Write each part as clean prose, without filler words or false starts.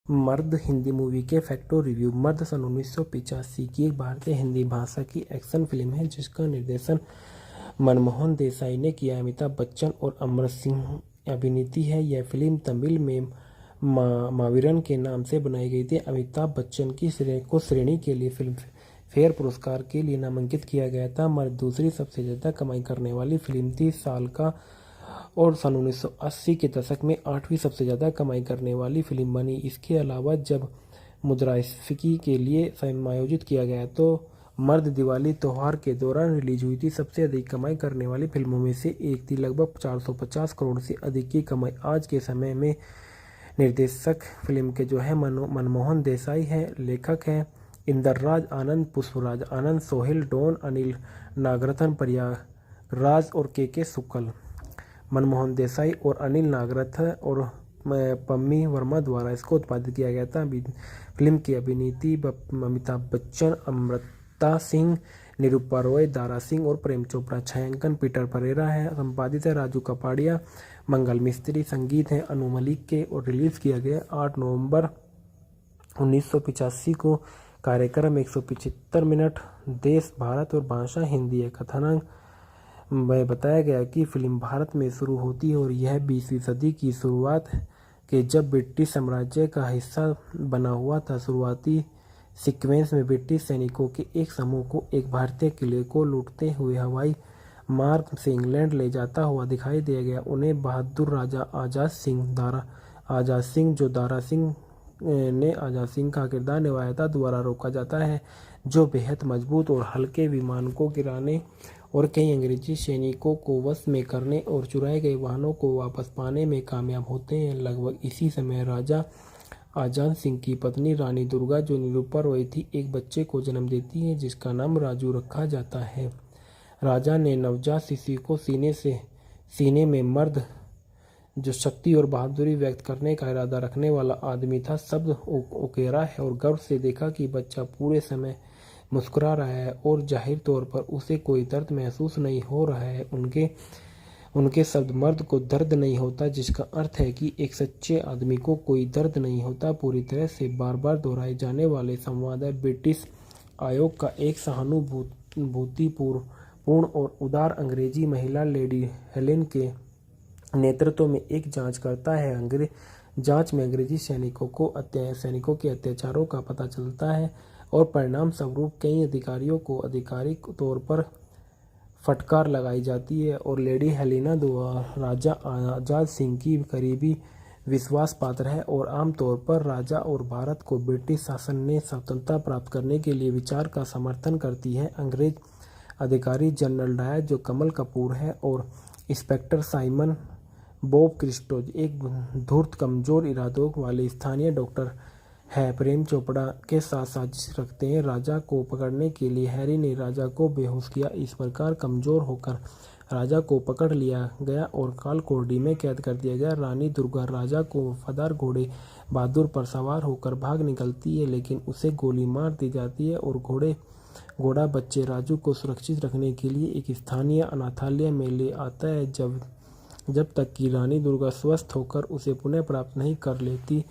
मर्द हिंदी मूवी के facto review. मर्द सन 1985 की एक भारतीय हिंदी भाषा की एक्शन फिल्म है जिसका निर्देशन मनमोहन देसाई ने किया। अमिताभ बच्चन और अमर सिंह अभिनीत है। यह फिल्म तमिल में मावीरन के नाम से बनाई गई थी। अमिताभ बच्चन की श्रेणी के लिए फिल्म फेयर पुरस्कार के लिए नामांकित किया गया था। मर्द दूसरी सबसे ज़्यादा कमाई करने वाली फिल्म थी साल का और सन 1980 के दशक में 8वीं सबसे ज़्यादा कमाई करने वाली फिल्म बनी। इसके अलावा जब मुद्रास्फीति के लिए समायोजित किया गया तो मर्द दिवाली त्यौहार के दौरान रिलीज हुई थी। सबसे अधिक कमाई करने वाली फिल्मों में से एक थी। लगभग 450 करोड़ से अधिक की कमाई। आज के समय में निर्देशक फिल्म के जो है मनमोहन देसाई है। लेखक हैं इंदरराज आनंद, पुष्पराज आनंद, सोहेल डॉन, अनिल नागरथन, प्रयागराज और के शुक्ल। मनमोहन देसाई और अनिल नागरथ और पम्मी वर्मा द्वारा इसको उत्पादित किया गया था। फिल्म की अभिनीति अमिताभ बच्चन, अमृता सिंह, निरूपा रॉय, दारा सिंह और प्रेम चोपड़ा। छायांकन पीटर परेरा है। संपादित है राजू कपाड़िया, मंगल मिस्त्री। संगीत है अनु मलिक के और रिलीज किया गया 8 नवंबर 1985 को। कार्यक्रम 175 मिनट। देश भारत और भाषा हिंदी है। कथानक में बताया गया कि फिल्म भारत में शुरू होती है और यह 20वीं सदी की शुरुआत के जब ब्रिटिश साम्राज्य का हिस्सा बना हुआ था। शुरुआती सीक्वेंस में ब्रिटिश सैनिकों के एक समूह को एक भारतीय किले को लूटते हुए हवाई मार्ग से इंग्लैंड ले जाता हुआ दिखाई दिया गया। उन्हें बहादुर राजा आजाद सिंह जो दारा सिंह ने आजाद सिंह का किरदार निभाया था द्वारा रोका जाता है, जो बेहद मजबूत और हल्के विमान को गिराने और कई अंग्रेजी सैनिकों को वश में करने और चुराए गए वाहनों को वापस पाने में कामयाब होते हैं। लगभग इसी समय राजा आजाद सिंह की पत्नी रानी दुर्गा, जो निरूपा रॉय थी, एक बच्चे को जन्म देती है जिसका नाम राजू रखा जाता है। राजा ने नवजात शिशु को सीने में मर्द जो शक्ति और बहादुरी व्यक्त करने का इरादा रखने वाला आदमी था शब्द उकेरा है और गर्व से देखा कि बच्चा पूरे समय मुस्कुरा रहा है और जाहिर तौर पर उसे कोई दर्द महसूस नहीं हो रहा है। उनके शब्द मर्द को दर्द नहीं होता, जिसका अर्थ है कि एक सच्चे आदमी को कोई दर्द नहीं होता। पूरी तरह से बार बार दोहराए जाने वाले संवाद है। ब्रिटिश आयोग का एक सहानुभूतिपूर्ण और उदार अंग्रेजी महिला लेडी हेलेन के नेतृत्व में एक जांच करता है। जांच में अंग्रेजी सैनिकों के अत्याचारों का पता चलता है और परिणाम स्वरूप कई अधिकारियों को आधिकारिक तौर पर फटकार लगाई जाती है और लेडी हेलेना द्वारा राजा आजाद सिंह की करीबी विश्वास पात्र है और आमतौर पर राजा और भारत को ब्रिटिश शासन ने स्वतंत्रता प्राप्त करने के लिए विचार का समर्थन करती है। अंग्रेज अधिकारी जनरल डायर, जो कमल कपूर है, और इंस्पेक्टर साइमन बॉब क्रिस्टोज एक धूर्त कमजोर इरादों वाले स्थानीय डॉक्टर है, प्रेम चोपड़ा के साथ साजिश रखते हैं। राजा को पकड़ने के लिए हैरी ने राजा को बेहोश किया। इस प्रकार कमजोर होकर राजा को पकड़ लिया गया और कालकोठरी में कैद कर दिया गया। रानी दुर्गा राजा को वफादार घोड़े बहादुर पर सवार होकर भाग निकलती है, लेकिन उसे गोली मार दी जाती है और घोड़ा बच्चे राजू को सुरक्षित रखने के लिए एक स्थानीय अनाथालय में ले आता है जब तक कि रानी दुर्गा स्वस्थ होकर उसे पुनः प्राप्त नहीं कर लेती।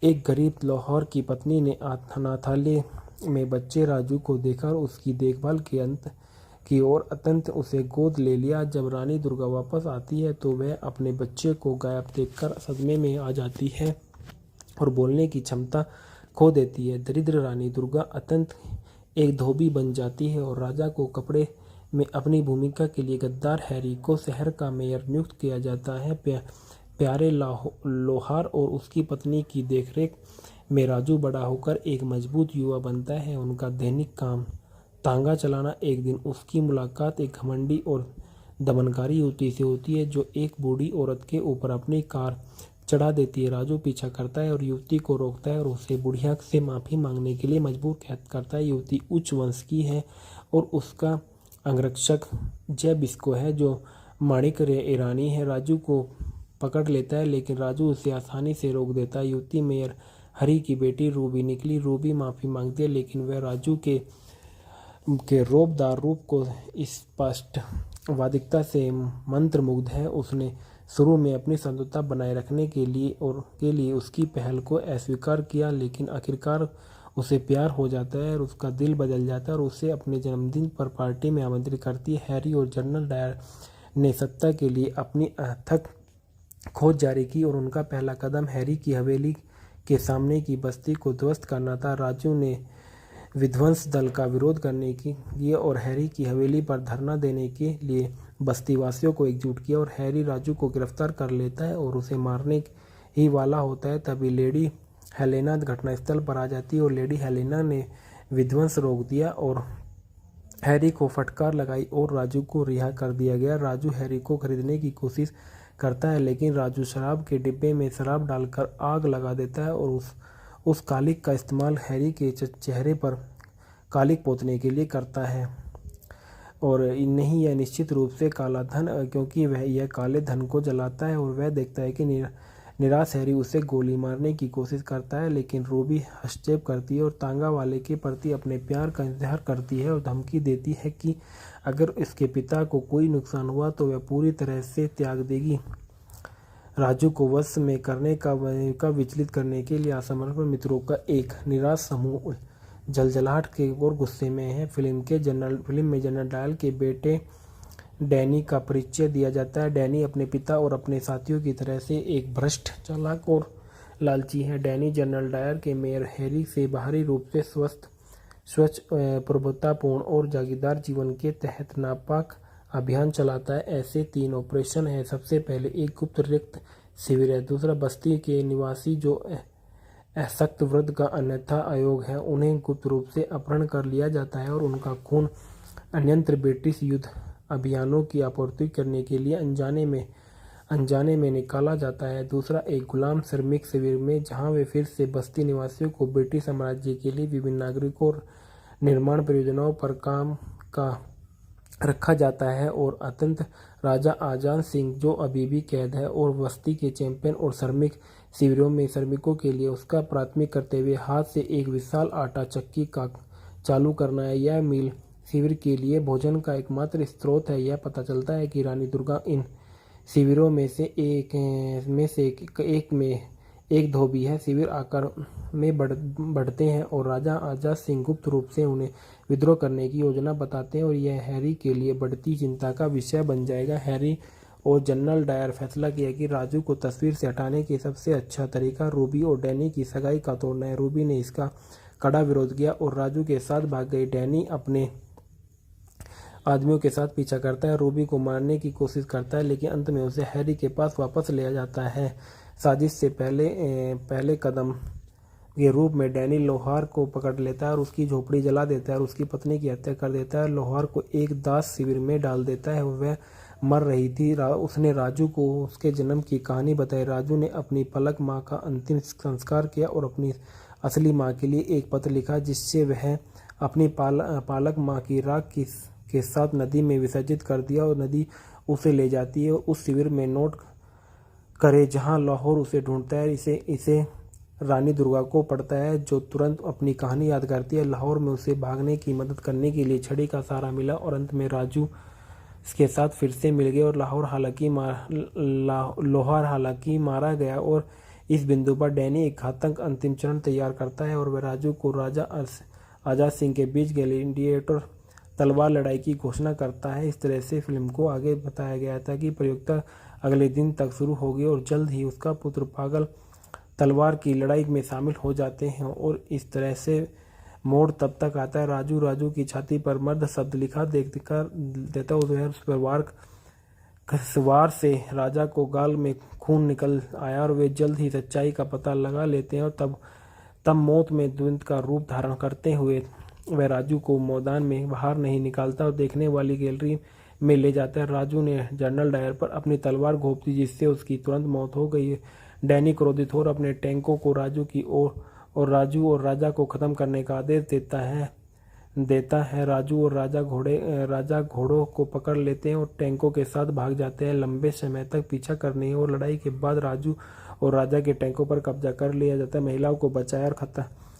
एक गरीब लाहौर की पत्नी ने अनाथालय में बच्चे राजू को देखा और उसकी देखभाल की और अत्यंत उसे गोद ले लिया। जब रानी दुर्गा वापस आती है तो वह अपने बच्चे को गायब देखकर सदमे में आ जाती है और बोलने की क्षमता खो देती है। दरिद्र रानी दुर्गा अत्यंत एक धोबी बन जाती है और राजा को कपड़े में अपनी भूमिका के लिए गद्दार हैरी को शहर का मेयर नियुक्त किया जाता है। प्यारे लोहार और उसकी पत्नी की देखरेख में राजू बड़ा होकर एक मजबूत युवा बनता है। उनका दैनिक काम तांगा चलाना। एक दिन उसकी मुलाकात एक घमंडी और दमनकारी युवती से होती है जो एक बूढ़ी औरत के ऊपर अपनी कार चढ़ा देती है। राजू पीछा करता है और युवती को रोकता है और उसे बुढ़िया से माफ़ी मांगने के लिए मजबूर करता है। युवती उच्च वंश की है और उसका अंगरक्षक जय बिस्को है, जो माणिक ईरानी है। राजू को पकड़ लेता है, लेकिन राजू उसे आसानी से रोक देता है। युवती मेयर हरी की बेटी रूबी निकली। रूबी माफ़ी मांगती है, लेकिन वह राजू के रौबदार रूप को स्पष्ट वादिकता से मंत्रमुग्ध है। उसने शुरू में अपनी संतुष्टता बनाए रखने के लिए उसकी पहल को अस्वीकार किया, लेकिन आखिरकार उसे प्यार हो जाता है और उसका दिल बदल जाता है और उसे अपने जन्मदिन पर पार्टी में आमंत्रित करती है। हैरी और जनरल डायर ने सत्ता के लिए अपनी अथक खोज जारी की और उनका पहला कदम हैरी की हवेली के सामने की बस्ती को ध्वस्त करना था। राजू ने विध्वंस दल का विरोध करने की लिए और हैरी की हवेली पर धरना देने के लिए बस्तीवासियों को एकजुट किया और हैरी राजू को गिरफ्तार कर लेता है और उसे मारने ही वाला होता है। तभी लेडी हेलेना घटनास्थल पर आ जाती है और लेडी हेलेना ने विध्वंस रोक दिया और हैरी को फटकार लगाई और राजू को रिहा कर दिया गया। राजू हैरी को खरीदने की कोशिश करता है, लेकिन राजू शराब के डिब्बे में शराब डालकर आग लगा देता है और उस कालिक का इस्तेमाल हैरी के चेहरे पर कालिक पोतने के लिए करता है। और नहीं, यह निश्चित रूप से काला धन, क्योंकि वह यह काले धन को जलाता है और वह देखता है कि निराश हैरी उसे गोली मारने की कोशिश करता है, लेकिन रूबी हस्तक्षेप करती है और तांगा वाले के प्रति अपने प्यार का इजहार करती है और धमकी देती है कि अगर इसके पिता को कोई नुकसान हुआ तो वह पूरी तरह से त्याग देगी। राजू को वश में करने का विचलित करने के लिए असमर्पण मित्रों का एक निराश समूह जलजलाहट के और गुस्से में है। फिल्म में जनरल डायल के बेटे डैनी का परिचय दिया जाता है। डैनी अपने पिता और अपने साथियों की तरह से एक भ्रष्ट, चालाक और लालची है। डैनी जनरल डायर के मेयर हैरी से बाहरी रूप से स्वच्छ, प्रभुतापूर्ण और जागीरदार जीवन के तहत नापाक अभियान चलाता है। ऐसे 3 ऑपरेशन हैं। सबसे पहले एक गुप्त रिक्त शिविर है, दूसरा बस्ती के निवासी जो असक्त वृद्ध का अन्यथा आयोग है, उन्हें गुप्त रूप से अपहरण कर लिया जाता है और उनका खून अन्यंत्र ब्रिटिश युद्ध अभियानों की आपूर्ति करने के लिए अनजाने में निकाला जाता है। दूसरा एक गुलाम श्रमिक शिविर में, जहां वे फिर से बस्ती निवासियों को ब्रिटिश साम्राज्य के लिए विभिन्न नागरिकों और निर्माण परियोजनाओं पर काम का रखा जाता है। और अत्यंत राजा आजान सिंह, जो अभी भी कैद है और बस्ती के चैंपियन और श्रमिक शिविरों में श्रमिकों के लिए उसका प्राथमिक कर्तव्य हाथ से एक विशाल आटा चक्की का चालू करना है। यह मील शिविर के लिए भोजन का एकमात्र स्रोत है। यह पता चलता है कि रानी दुर्गा इन शिविरों में से एक में एक धोबी है। शिविर आकार में बढ़ते हैं और राजा आजाद सिंह गुप्त रूप से उन्हें विद्रोह करने की योजना बताते हैं और यह हैरी के लिए बढ़ती चिंता का विषय बन जाएगा। हैरी और जनरल डायर फैसला किया कि राजू को तस्वीर से हटाने के सबसे अच्छा तरीका रूबी और डैनी की सगाई का तोड़ना है। रूबी ने इसका कड़ा विरोध किया और राजू के साथ भाग गई। डैनी अपने आदमियों के साथ पीछा करता है, रूबी को मारने की कोशिश करता है, लेकिन अंत में उसे हैरी के पास वापस ले जाता है। साजिश से पहले कदम के रूप में डैनी लोहार को पकड़ लेता है और उसकी झोपड़ी जला देता है और उसकी पत्नी की हत्या कर देता है। लोहार को एक दास शिविर में डाल देता है और वह मर रही थी। उसने राजू को उसके जन्म की कहानी बताई। राजू ने अपनी पलक माँ का अंतिम संस्कार किया और अपनी असली माँ के लिए एक पत्र लिखा, जिससे वह अपनी पालक माँ की राख के साथ नदी में विसर्जित कर दिया और नदी उसे ले जाती है। उस शिविर में नोट करे जहाँ लाहौर उसे ढूंढता है। इसे रानी दुर्गा को पड़ता है, जो तुरंत अपनी कहानी याद करती है। लाहौर में उसे भागने की मदद करने के लिए छड़ी का सहारा मिला और अंत में राजू इसके साथ फिर से मिल गए और लोहार हालांकि मारा गया। और इस बिंदु पर डैनी एक घातक अंतिम चरण तैयार करता है और वह राजू को राजा आजाद सिंह के बीच ग्लैडिएटर तलवार लड़ाई की घोषणा करता है। इस तरह से फिल्म को आगे बताया गया था कि प्रतियोगिता अगले दिन तक शुरू होगी और जल्द ही उसका पुत्र पागल तलवार की लड़ाई में शामिल हो जाते हैं। और इस तरह से मोड़ तब तक आता है, राजू की छाती पर मर्द शब्द लिखा देता है। उस पर वार से राजा को गाल में खून निकल आया और वे जल्द ही सच्चाई का पता लगा लेते हैं और तब मौत में द्वंद्व का रूप धारण करते हुए वह राजू को मैदान में बाहर नहीं निकालता और देखने वाली गैलरी में ले जाता है। राजू ने जनरल डायर पर अपनी तलवार घोंप दी, जिससे उसकी तुरंत मौत हो गई। डैनी क्रोधित हो अपने टैंकों को राजू की ओर और राजू और राजा को खत्म करने का आदेश देता है। राजू और राजा घोड़ों को पकड़ लेते हैं और टैंकों के साथ भाग जाते हैं। लंबे समय तक पीछा करने और लड़ाई के बाद राजू और राजा के टैंकों पर कब्जा कर लिया जाता है। महिलाओं को बचाया और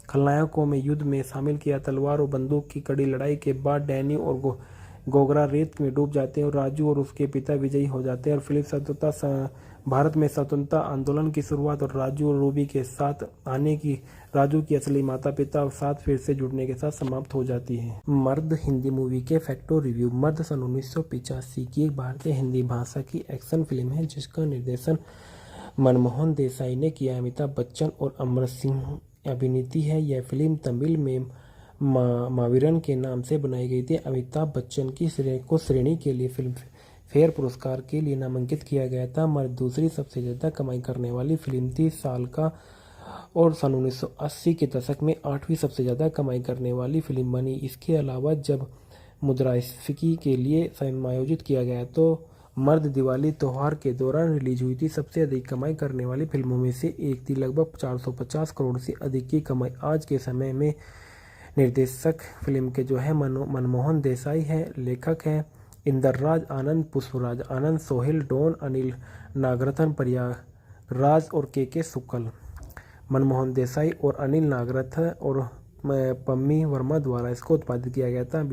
खलनायकों में युद्ध में शामिल किया। तलवार और बंदूक की कड़ी लड़ाई के बाद डैनी और गोगरा रेत में डूब जाते हैं और राजू और उसके पिता विजयी हो जाते हैं। और फिल्म भारत में स्वतंत्रता आंदोलन की शुरुआत और राजू और रूबी के साथ आने की राजू की असली माता पिता साथ फिर से जुड़ने के साथ समाप्त हो जाती है। मर्द हिंदी मूवी के फैक्टो रिव्यू। मर्द सन 1985 की एक भारतीय हिंदी भाषा की एक्शन फिल्म है जिसका निर्देशन मनमोहन देसाई ने किया। अमिताभ बच्चन और अमर सिंह अभिनीत है। यह फिल्म तमिल में मावीरन के नाम से बनाई गई थी। अमिताभ बच्चन की श्रेणी के लिए फिल्म फेयर पुरस्कार के लिए नामांकित किया गया था। मर्द दूसरी सबसे ज़्यादा कमाई करने वाली फिल्म थी साल का और सन 1980 के दशक में 8वीं सबसे ज़्यादा कमाई करने वाली फिल्म बनी। इसके अलावा जब मुद्रास्फीति के लिए समायोजित किया गया तो मर्द दिवाली त्यौहार के दौरान रिलीज हुई थी। सबसे अधिक कमाई करने वाली फिल्मों में से एक थी। लगभग 450 करोड़ से अधिक की कमाई। आज के समय में निर्देशक फिल्म के जो है मनमोहन देसाई है। लेखक हैं इंदरराज आनंद, पुष्पराज आनंद, सोहेल डॉन, अनिल नागरथन, प्रयागराज और के शुक्ल। मनमोहन देसाई और अनिल नागरथन और पम्मी वर्मा द्वारा इसको उत्पादित किया गया था।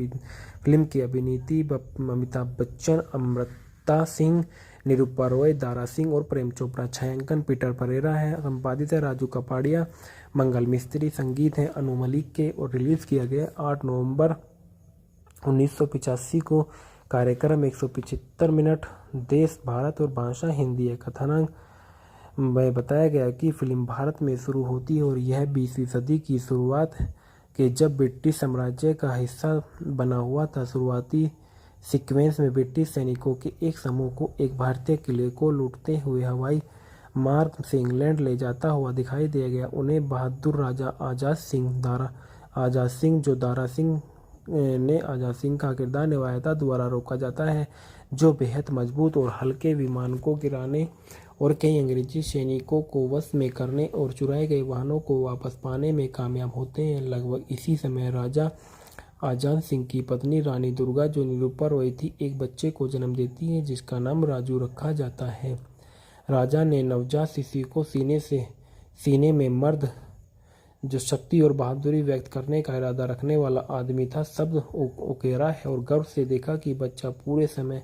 फिल्म की अभिनीति अमिताभ बच्चन, अमृता सिंह, निरूपा रॉय, दारा सिंह और प्रेम चोपड़ा। छायांकन पीटर परेरा है। संपादित है राजू कपाड़िया, मंगल मिस्त्री। संगीत है अनु मलिक के और रिलीज किया गया 8 नवंबर 1985 को। कार्यक्रम 175 मिनट। देश भारत और भाषा हिंदी है। कथानक में बताया गया कि फिल्म भारत में शुरू होती है और यह 20वीं सदी की शुरुआत के जब ब्रिटिश साम्राज्य का हिस्सा बना हुआ था। शुरुआती सीक्वेंस में ब्रिटिश सैनिकों के एक समूह को एक भारतीय किले को लूटते हुए हवाई मार्ग से इंग्लैंड ले जाता हुआ दिखाई दिया गया। उन्हें बहादुर राजा आजाद सिंह जो दारा सिंह ने आजाद सिंह का किरदार निभाया था द्वारा रोका जाता है, जो बेहद मजबूत और हल्के विमान को गिराने और कई अंग्रेजी सैनिकों को वश में करने और चुराए गए वाहनों को वापस पाने में कामयाब होते हैं। लगभग इसी समय राजा आजाद सिंह की पत्नी रानी दुर्गा, जो निरूपा रॉय थी, एक बच्चे को जन्म देती है जिसका नाम राजू रखा जाता है। राजा ने नवजात शिशु को सीने में मर्द जो शक्ति और बहादुरी व्यक्त करने का इरादा रखने वाला आदमी था शब्द उकेरा है और गर्व से देखा कि बच्चा पूरे समय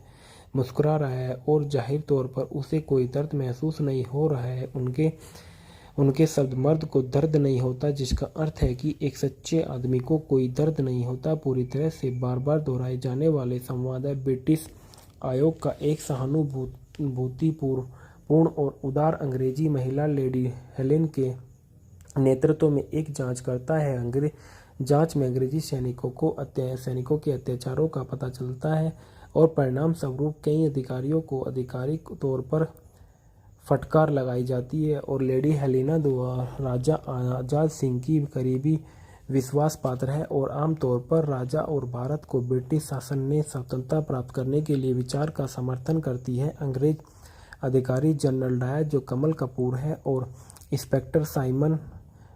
मुस्कुरा रहा है और जाहिर तौर पर उसे कोई दर्द महसूस नहीं हो रहा है। उनके शब्द मर्द को दर्द नहीं होता, जिसका अर्थ है कि एक सच्चे आदमी को कोई दर्द नहीं होता। पूरी तरह से बार बार दोहराए जाने वाले संवाद है। ब्रिटिश आयोग का एक सहानुभूतिपूर्ण और उदार अंग्रेजी महिला लेडी हेलेन के नेतृत्व में एक जांच करता है। जांच में अंग्रेजी सैनिकों के अत्याचारों का पता चलता है और परिणाम स्वरूप कई अधिकारियों को आधिकारिक तौर पर फटकार लगाई जाती है और लेडी हेलेना द्वारा राजा आजाद सिंह की करीबी विश्वास पात्र है और आमतौर पर राजा और भारत को ब्रिटिश शासन ने स्वतंत्रता प्राप्त करने के लिए विचार का समर्थन करती है। अंग्रेज अधिकारी जनरल डायर, जो कमल कपूर है, और इंस्पेक्टर साइमन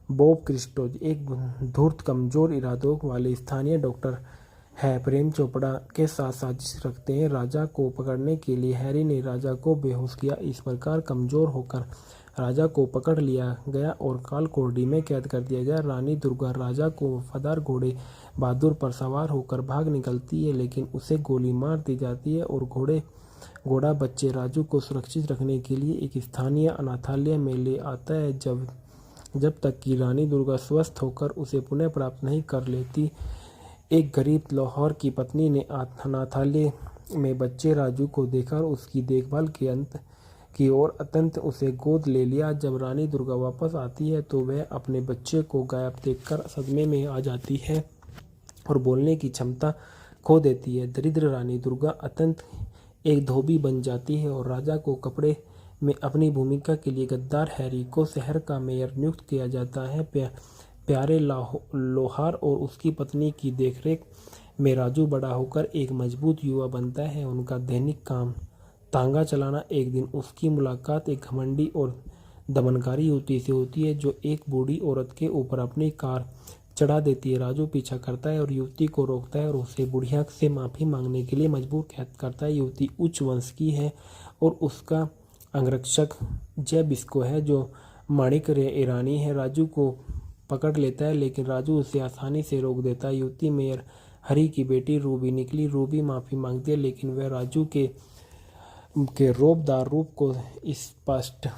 बॉब क्रिस्टो एक धूर्त कमजोर इरादों वाले स्थानीय डॉक्टर है, प्रेम चोपड़ा के साथ साजिश रखते हैं। राजा को पकड़ने के लिए हैरी ने राजा को बेहोश किया। इस प्रकार कमजोर होकर राजा को पकड़ लिया गया और कालकोठरी में कैद कर दिया गया। रानी दुर्गा राजा को वफादार घोड़े बहादुर पर सवार होकर भाग निकलती है, लेकिन उसे गोली मार दी जाती है और घोड़ा बच्चे राजू को सुरक्षित रखने के लिए एक स्थानीय अनाथालय में ले आता है जब तक कि रानी दुर्गा स्वस्थ होकर उसे पुनः प्राप्त नहीं कर लेती। एक गरीब लाहौर की पत्नी ने अनाथालय में बच्चे राजू को देखा और उसकी देखभाल की और अत्यंत उसे गोद ले लिया। जब रानी दुर्गा वापस आती है तो वह अपने बच्चे को गायब देखकर सदमे में आ जाती है और बोलने की क्षमता खो देती है। दरिद्र रानी दुर्गा अत्यंत एक धोबी बन जाती है और राजा को कपड़े में अपनी भूमिका के लिए गद्दार हैरी को शहर का मेयर नियुक्त किया जाता है। प्यारे लोहार और उसकी पत्नी की देखरेख में राजू बड़ा होकर एक मजबूत युवा बनता है। उनका दैनिक काम तांगा चलाना। एक दिन उसकी मुलाकात एक घमंडी और दमनकारी युवती से होती है जो एक बूढ़ी औरत के ऊपर अपनी कार चढ़ा देती है। राजू पीछा करता है और युवती को रोकता है और उसे बुढ़िया से माफ़ी मांगने के लिए मजबूर करता है। युवती उच्च वंश की है और उसका अंगरक्षक जय बिस्को है, जो माणिक ईरानी है। राजू को पकड़ लेता है, लेकिन राजू उसे आसानी से रोक देता है। युवती मेयर हरी की बेटी रूबी निकली। रूबी माफ़ी मांगती है, लेकिन वह राजू के रौबदार रूप को स्पष्ट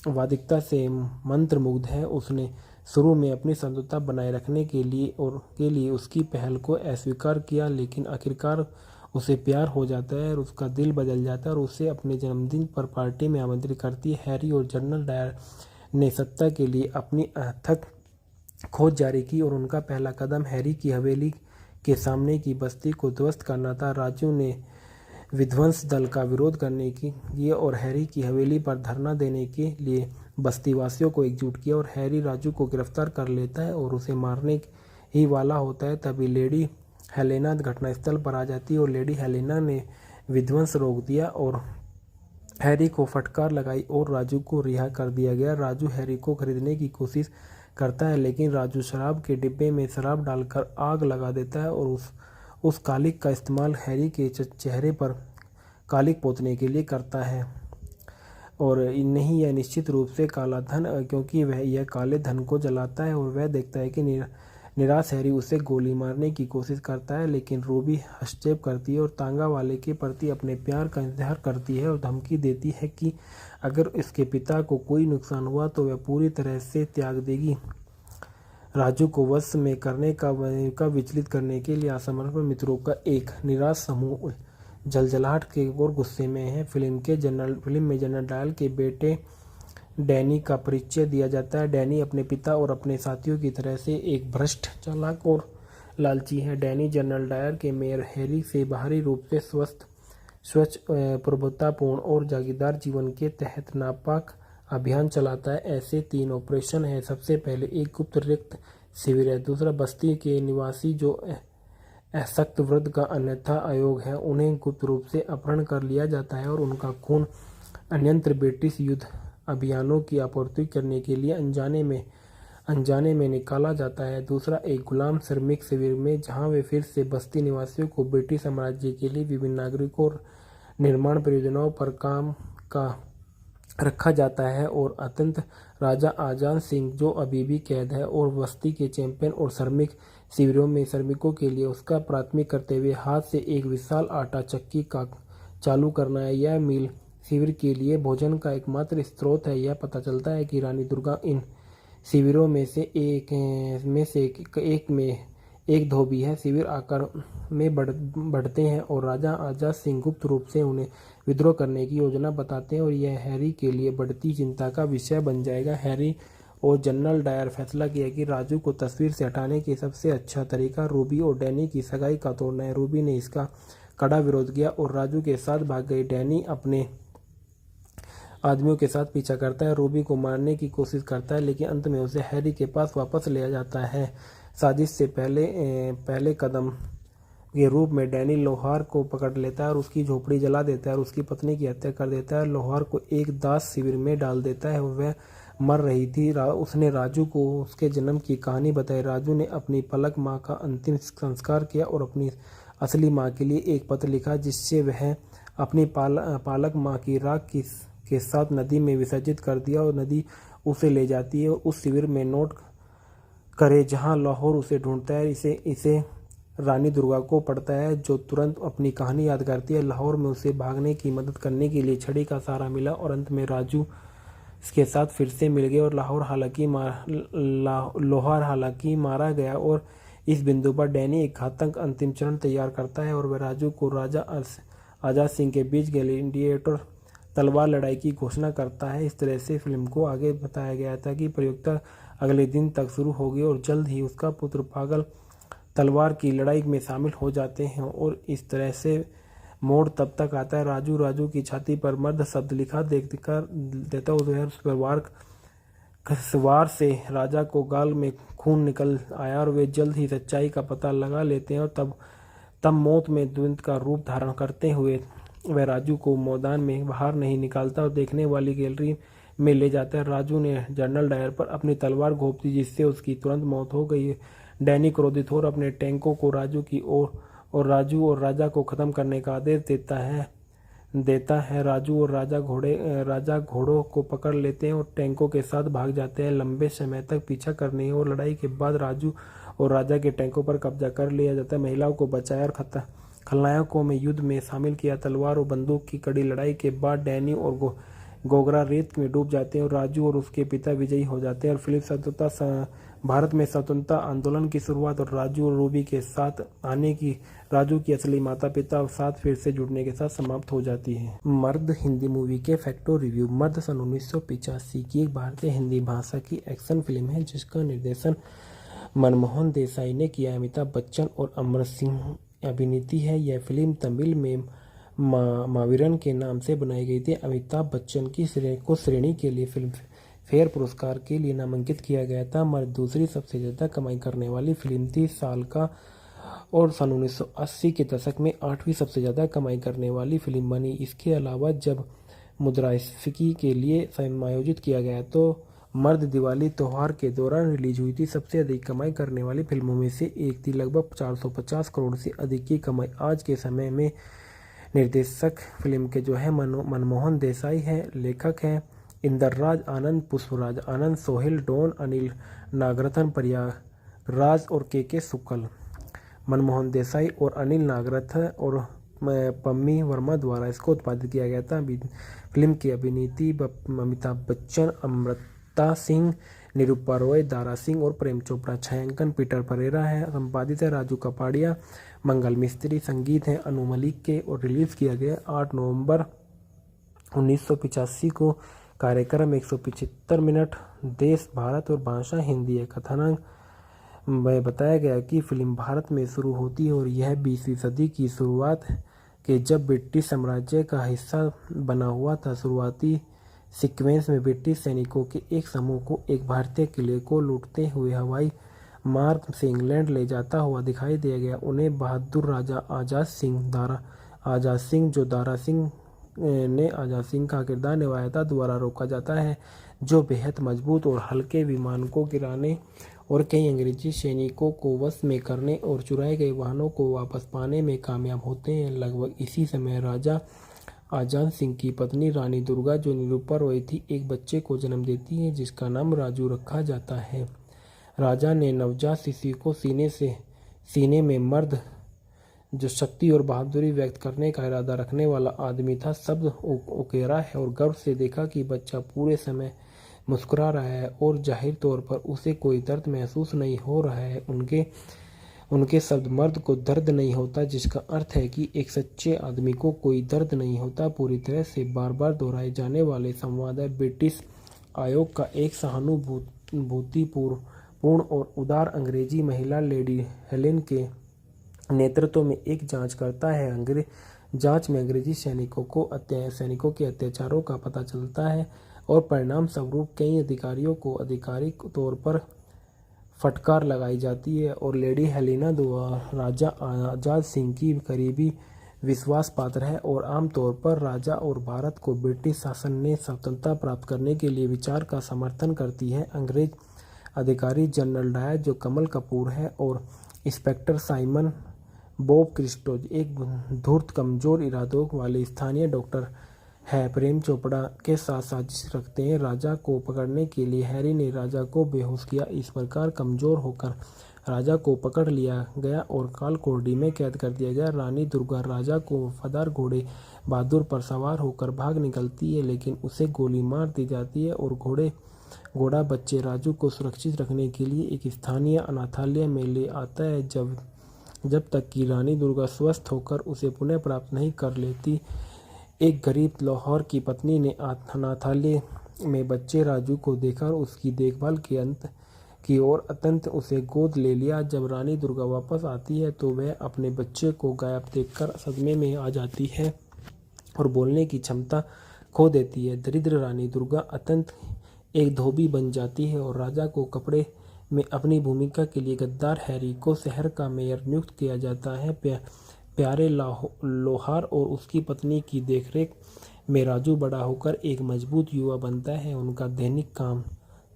वादिकता से मंत्रमुग्ध है। उसने शुरू में अपनी संतुष्टता बनाए रखने के लिए उसकी पहल को अस्वीकार किया, लेकिन आखिरकार उसे प्यार हो जाता है और उसका दिल बदल जाता है और उसे अपने जन्मदिन पर पार्टी में आमंत्रित करती है। हैरी और जनरल डायर ने सत्ता के लिए अपनी अथक खोज जारी की और उनका पहला कदम हैरी की हवेली के सामने की बस्ती को ध्वस्त करना था। राजू ने विध्वंस दल का विरोध करने के लिए और हैरी की हवेली पर धरना देने के लिए बस्तीवासियों को एकजुट किया और हैरी राजू को गिरफ्तार कर लेता है और उसे मारने ही वाला होता है। तभी लेडी हेलेना घटनास्थल पर आ जाती है और लेडी हेलेना ने विध्वंस रोक दिया और हैरी को फटकार लगाई और राजू को रिहा कर दिया गया। राजू हैरी को खरीदने की कोशिश करता है, लेकिन राजू शराब के डिब्बे में शराब डालकर आग लगा देता है और उस कालिक का इस्तेमाल हैरी के चेहरे पर कालिक पोतने के लिए करता है। और नहीं, यह निश्चित रूप से काला धन, क्योंकि वह यह काले धन को जलाता है और वह देखता है कि निराश हैरी उसे गोली मारने की कोशिश करता है, लेकिन रूबी हस्तक्षेप करती है और तांगा वाले के प्रति अपने प्यार का इजहार करती है और धमकी देती है कि अगर इसके पिता को कोई नुकसान हुआ तो वह पूरी तरह से त्याग देगी। राजू को वश में करने का विचलित करने के लिए असमर्पण मित्रों का एक निराश समूह जलजलाहट के और गुस्से में है। फिल्म में जनरल डायल के बेटे डैनी का परिचय दिया जाता है। डैनी अपने पिता और अपने साथियों की तरह से एक भ्रष्ट, चालाक और लालची है। डैनी जनरल डायर के मेयर हैरी से बाहरी रूप से स्वच्छ, प्रभुतापूर्ण और जागीरदार जीवन के तहत नापाक अभियान चलाता है। ऐसे 3 ऑपरेशन हैं। सबसे पहले एक गुप्त रिक्त शिविर है, दूसरा बस्ती के निवासी जो असक्त वृद्ध का अन्यथा आयोग है, उन्हें गुप्त रूप से अपहरण कर लिया जाता है और उनका खून अन्यंत्र ब्रिटिश युद्ध अभियानों की आपूर्ति करने के लिए अनजाने में निकाला जाता है। दूसरा एक गुलाम श्रमिक शिविर में, जहां वे फिर से बस्ती निवासियों को ब्रिटिश साम्राज्य के लिए विभिन्न नागरिकों और निर्माण परियोजनाओं पर काम का रखा जाता है। और अत्यंत राजा आजान सिंह, जो अभी भी कैद है और बस्ती के चैंपियन और श्रमिक शिविरों में श्रमिकों के लिए उसका प्राथमिक कर्तव्य हाथ से एक विशाल आटा चक्की का चालू करना है। यह मील शिविर के लिए भोजन का एकमात्र स्रोत है। यह पता चलता है कि रानी दुर्गा इन शिविरों में से एक में एक धोबी है। शिविर आकार में बढ़ते हैं और राजा आजाद सिंह गुप्त रूप से उन्हें विद्रोह करने की योजना बताते हैं और यह हैरी के लिए बढ़ती चिंता का विषय बन जाएगा। हैरी और जनरल डायर फैसला किया कि राजू को तस्वीर से हटाने के सबसे अच्छा तरीका रूबी और डैनी की सगाई का तोड़ना है। रूबी ने इसका कड़ा विरोध किया और राजू के साथ भाग गई। डैनी अपने आदमियों के साथ पीछा करता है, रूबी को मारने की कोशिश करता है, लेकिन अंत में उसे हैरी के पास वापस ले जाता है। साजिश से पहले कदम के रूप में डैनी लोहार को पकड़ लेता है और उसकी झोपड़ी जला देता है और उसकी पत्नी की हत्या कर देता है। लोहार को एक दास शिविर में डाल देता है और वह मर रही थी। उसने राजू को उसके जन्म की कहानी बताई। राजू ने अपनी पलक माँ का अंतिम संस्कार किया और अपनी असली माँ के लिए एक पत्र लिखा, जिससे वह अपनी पालक माँ की राख के साथ नदी में विसर्जित कर दिया और नदी उसे ले जाती है। उस शिविर में नोट करे जहाँ लाहौर उसे ढूंढता है। इसे रानी दुर्गा को पड़ता है, जो तुरंत अपनी कहानी याद करती है। लाहौर में उसे भागने की मदद करने के लिए छड़ी का सहारा मिला और अंत में राजू इसके साथ फिर से मिल गए और लोहार हालांकि मारा गया। और इस बिंदु पर डैनी एक घातक अंतिम चरण तैयार करता है और वह राजू को राजा आजाद सिंह के बीच ग्लैडिएटर तलवार लड़ाई की घोषणा करता है। इस तरह से फिल्म को आगे बताया गया था कि प्रतियोगिता अगले दिन तक शुरू होगी और जल्द ही उसका पुत्र पागल तलवार की लड़ाई में शामिल हो जाते हैं। और इस तरह से मोड़ तब तक आता है राजू की छाती पर मर्द शब्द लिखा देता है। उस पर वार से राजा को गाल में खून निकल आया और वे जल्द ही सच्चाई का पता लगा लेते हैं और तब मौत में द्वंद्व का रूप धारण करते हुए वह राजू को मैदान में बाहर नहीं निकालता और देखने वाली गैलरी में ले जाता है। राजू ने जनरल डायर पर अपनी तलवार घोंप दी, जिससे उसकी तुरंत मौत हो गई। डैनी क्रोधित और अपने टैंकों को राजू की ओर और राजू और राजा को खत्म करने का आदेश देता है। राजू और राजा घोड़ों को पकड़ लेते हैं और टैंकों के साथ भाग जाते हैं। लंबे समय तक पीछा करने और लड़ाई के बाद राजू और राजा के टैंकों पर कब्जा कर लिया जाता है। महिलाओं को बचाया और खलनायकों में युद्ध में शामिल किया। तलवार और बंदूक की कड़ी लड़ाई के बाद डैनी और गोगरा रेत में डूब जाते हैं और राजू और उसके पिता विजयी हो जाते हैं। और फिल्म भारत में स्वतंत्रता आंदोलन की शुरुआत और राजू और रूबी के साथ आने की, राजू की असली माता पिता और साथ फिर से जुड़ने के साथ समाप्त हो जाती है। मर्द हिंदी मूवी के फैक्टो रिव्यू। मर्द सन 1985 की एक भारतीय हिंदी भाषा की एक्शन फिल्म है जिसका निर्देशन मनमोहन देसाई ने किया। अमिताभ बच्चन और अमर सिंह अभिनीति है। यह फिल्म तमिल में मावीरन के नाम से बनाई गई थी। अमिताभ बच्चन की श्रेणी के लिए फिल्म फेयर पुरस्कार के लिए नामांकित किया गया था। मर्द दूसरी सबसे ज़्यादा कमाई करने वाली फिल्म थी साल का और सन 1980 के दशक में 8वीं सबसे ज़्यादा कमाई करने वाली फिल्म बनी। इसके अलावा जब मुद्रास्फीति के लिए समायोजित किया गया तो मर्द दिवाली त्योहार के दौरान रिलीज हुई थी। सबसे अधिक कमाई करने वाली फिल्मों में से एक थी। लगभग 450 करोड़ से अधिक की कमाई। आज के समय में निर्देशक फिल्म के जो है मनमोहन देसाई है। लेखक हैं इंदरराज आनंद, पुष्पराज आनंद, सोहेल डॉन, अनिल नागरथन, प्रयागराज और के शुक्ल। मनमोहन देसाई और अनिल नागरथन और पम्मी वर्मा द्वारा इसको उत्पादित किया गया था। फिल्म की अभिनीति अमिताभ बच्चन, अमृता सिंह, निरूपा रॉय, दारा सिंह और प्रेम चोपड़ा। छायांकन पीटर परेरा है। संपादित है राजू कपाड़िया, मंगल मिस्त्री। संगीत है अनु मलिक के और रिलीज किया गया 8 नवंबर 1985 को। कार्यक्रम 175 मिनट। देश भारत और भाषा हिंदी है। कथानक में बताया गया कि फिल्म भारत में शुरू होती है और यह 20वीं सदी की शुरुआत के जब ब्रिटिश साम्राज्य का हिस्सा बना हुआ था। शुरुआती सीक्वेंस में ब्रिटिश सैनिकों के एक समूह को एक भारतीय किले को लूटते हुए हवाई मार्ग से इंग्लैंड ले जाता हुआ दिखाई दिया गया। उन्हें बहादुर राजा आजाद सिंह जो दारा सिंह ने आजाद सिंह का किरदार निभाया था द्वारा रोका जाता है, जो बेहद मजबूत और हल्के विमान को गिराने और कई अंग्रेजी सैनिकों को वश में करने और चुराए गए वाहनों को वापस पाने में कामयाब होते हैं। लगभग इसी समय राजा आजाद सिंह की पत्नी रानी दुर्गा, जो निरूपा रॉय थी, एक बच्चे को जन्म देती है जिसका नाम राजू रखा जाता है। राजा ने नवजात शिशु को सीने में मर्द जो शक्ति और बहादुरी व्यक्त करने का इरादा रखने वाला आदमी था शब्द उकेरा है और गर्व से देखा कि बच्चा पूरे समय मुस्कुरा रहा है और जाहिर तौर पर उसे कोई दर्द महसूस नहीं हो रहा है। उनके शब्द मर्द को दर्द नहीं होता, जिसका अर्थ है कि एक सच्चे आदमी को कोई दर्द नहीं होता। पूरी तरह से बार बार दोहराए जाने वाले संवाद है। ब्रिटिश आयोग का एक सहानुभूतिपूर्ण और उदार अंग्रेजी महिला लेडी हेलेन के नेतृत्व में एक जांच करता है। जांच में अंग्रेजी सैनिकों के अत्याचारों का पता चलता है और परिणाम स्वरूप कई अधिकारियों को आधिकारिक तौर पर फटकार लगाई जाती है और लेडी हेलेना द्वारा राजा आजाद सिंह की करीबी विश्वास पात्र है और आमतौर पर राजा और भारत को ब्रिटिश शासन ने स्वतंत्रता प्राप्त करने के लिए विचार का समर्थन करती है। अंग्रेज अधिकारी जनरल डायर, जो कमल कपूर है, और इंस्पेक्टर साइमन बॉब क्रिस्टोज एक धूर्त कमजोर इरादों वाले स्थानीय डॉक्टर है, प्रेम चोपड़ा के साथ साजिश रखते हैं। राजा को पकड़ने के लिए हैरी ने राजा को बेहोश किया। इस प्रकार कमजोर होकर राजा को पकड़ लिया गया और कालकोठरी में कैद कर दिया गया। रानी दुर्गा राजा को वफादार घोड़े बहादुर पर सवार होकर भाग निकलती है, लेकिन उसे गोली मार दी जाती है और घोड़ा बच्चे राजू को सुरक्षित रखने के लिए एक स्थानीय अनाथालय में ले आता है जब तक कि रानी दुर्गा स्वस्थ होकर उसे पुनः प्राप्त नहीं कर लेती। एक गरीब लाहौर की पत्नी ने अनाथालय में बच्चे राजू को देखा और उसकी देखभाल की और अत्यंत उसे गोद ले लिया। जब रानी दुर्गा वापस आती है तो वह अपने बच्चे को गायब देखकर सदमे में आ जाती है और बोलने की क्षमता खो देती है। दरिद्र रानी दुर्गा अत्यंत एक धोबी बन जाती है और राजा को कपड़े में अपनी भूमिका के लिए गद्दार हैरी को शहर का मेयर नियुक्त किया जाता है। प्यारे लोहार और उसकी पत्नी की देखरेख में राजू बड़ा होकर एक मजबूत युवा बनता है। उनका दैनिक काम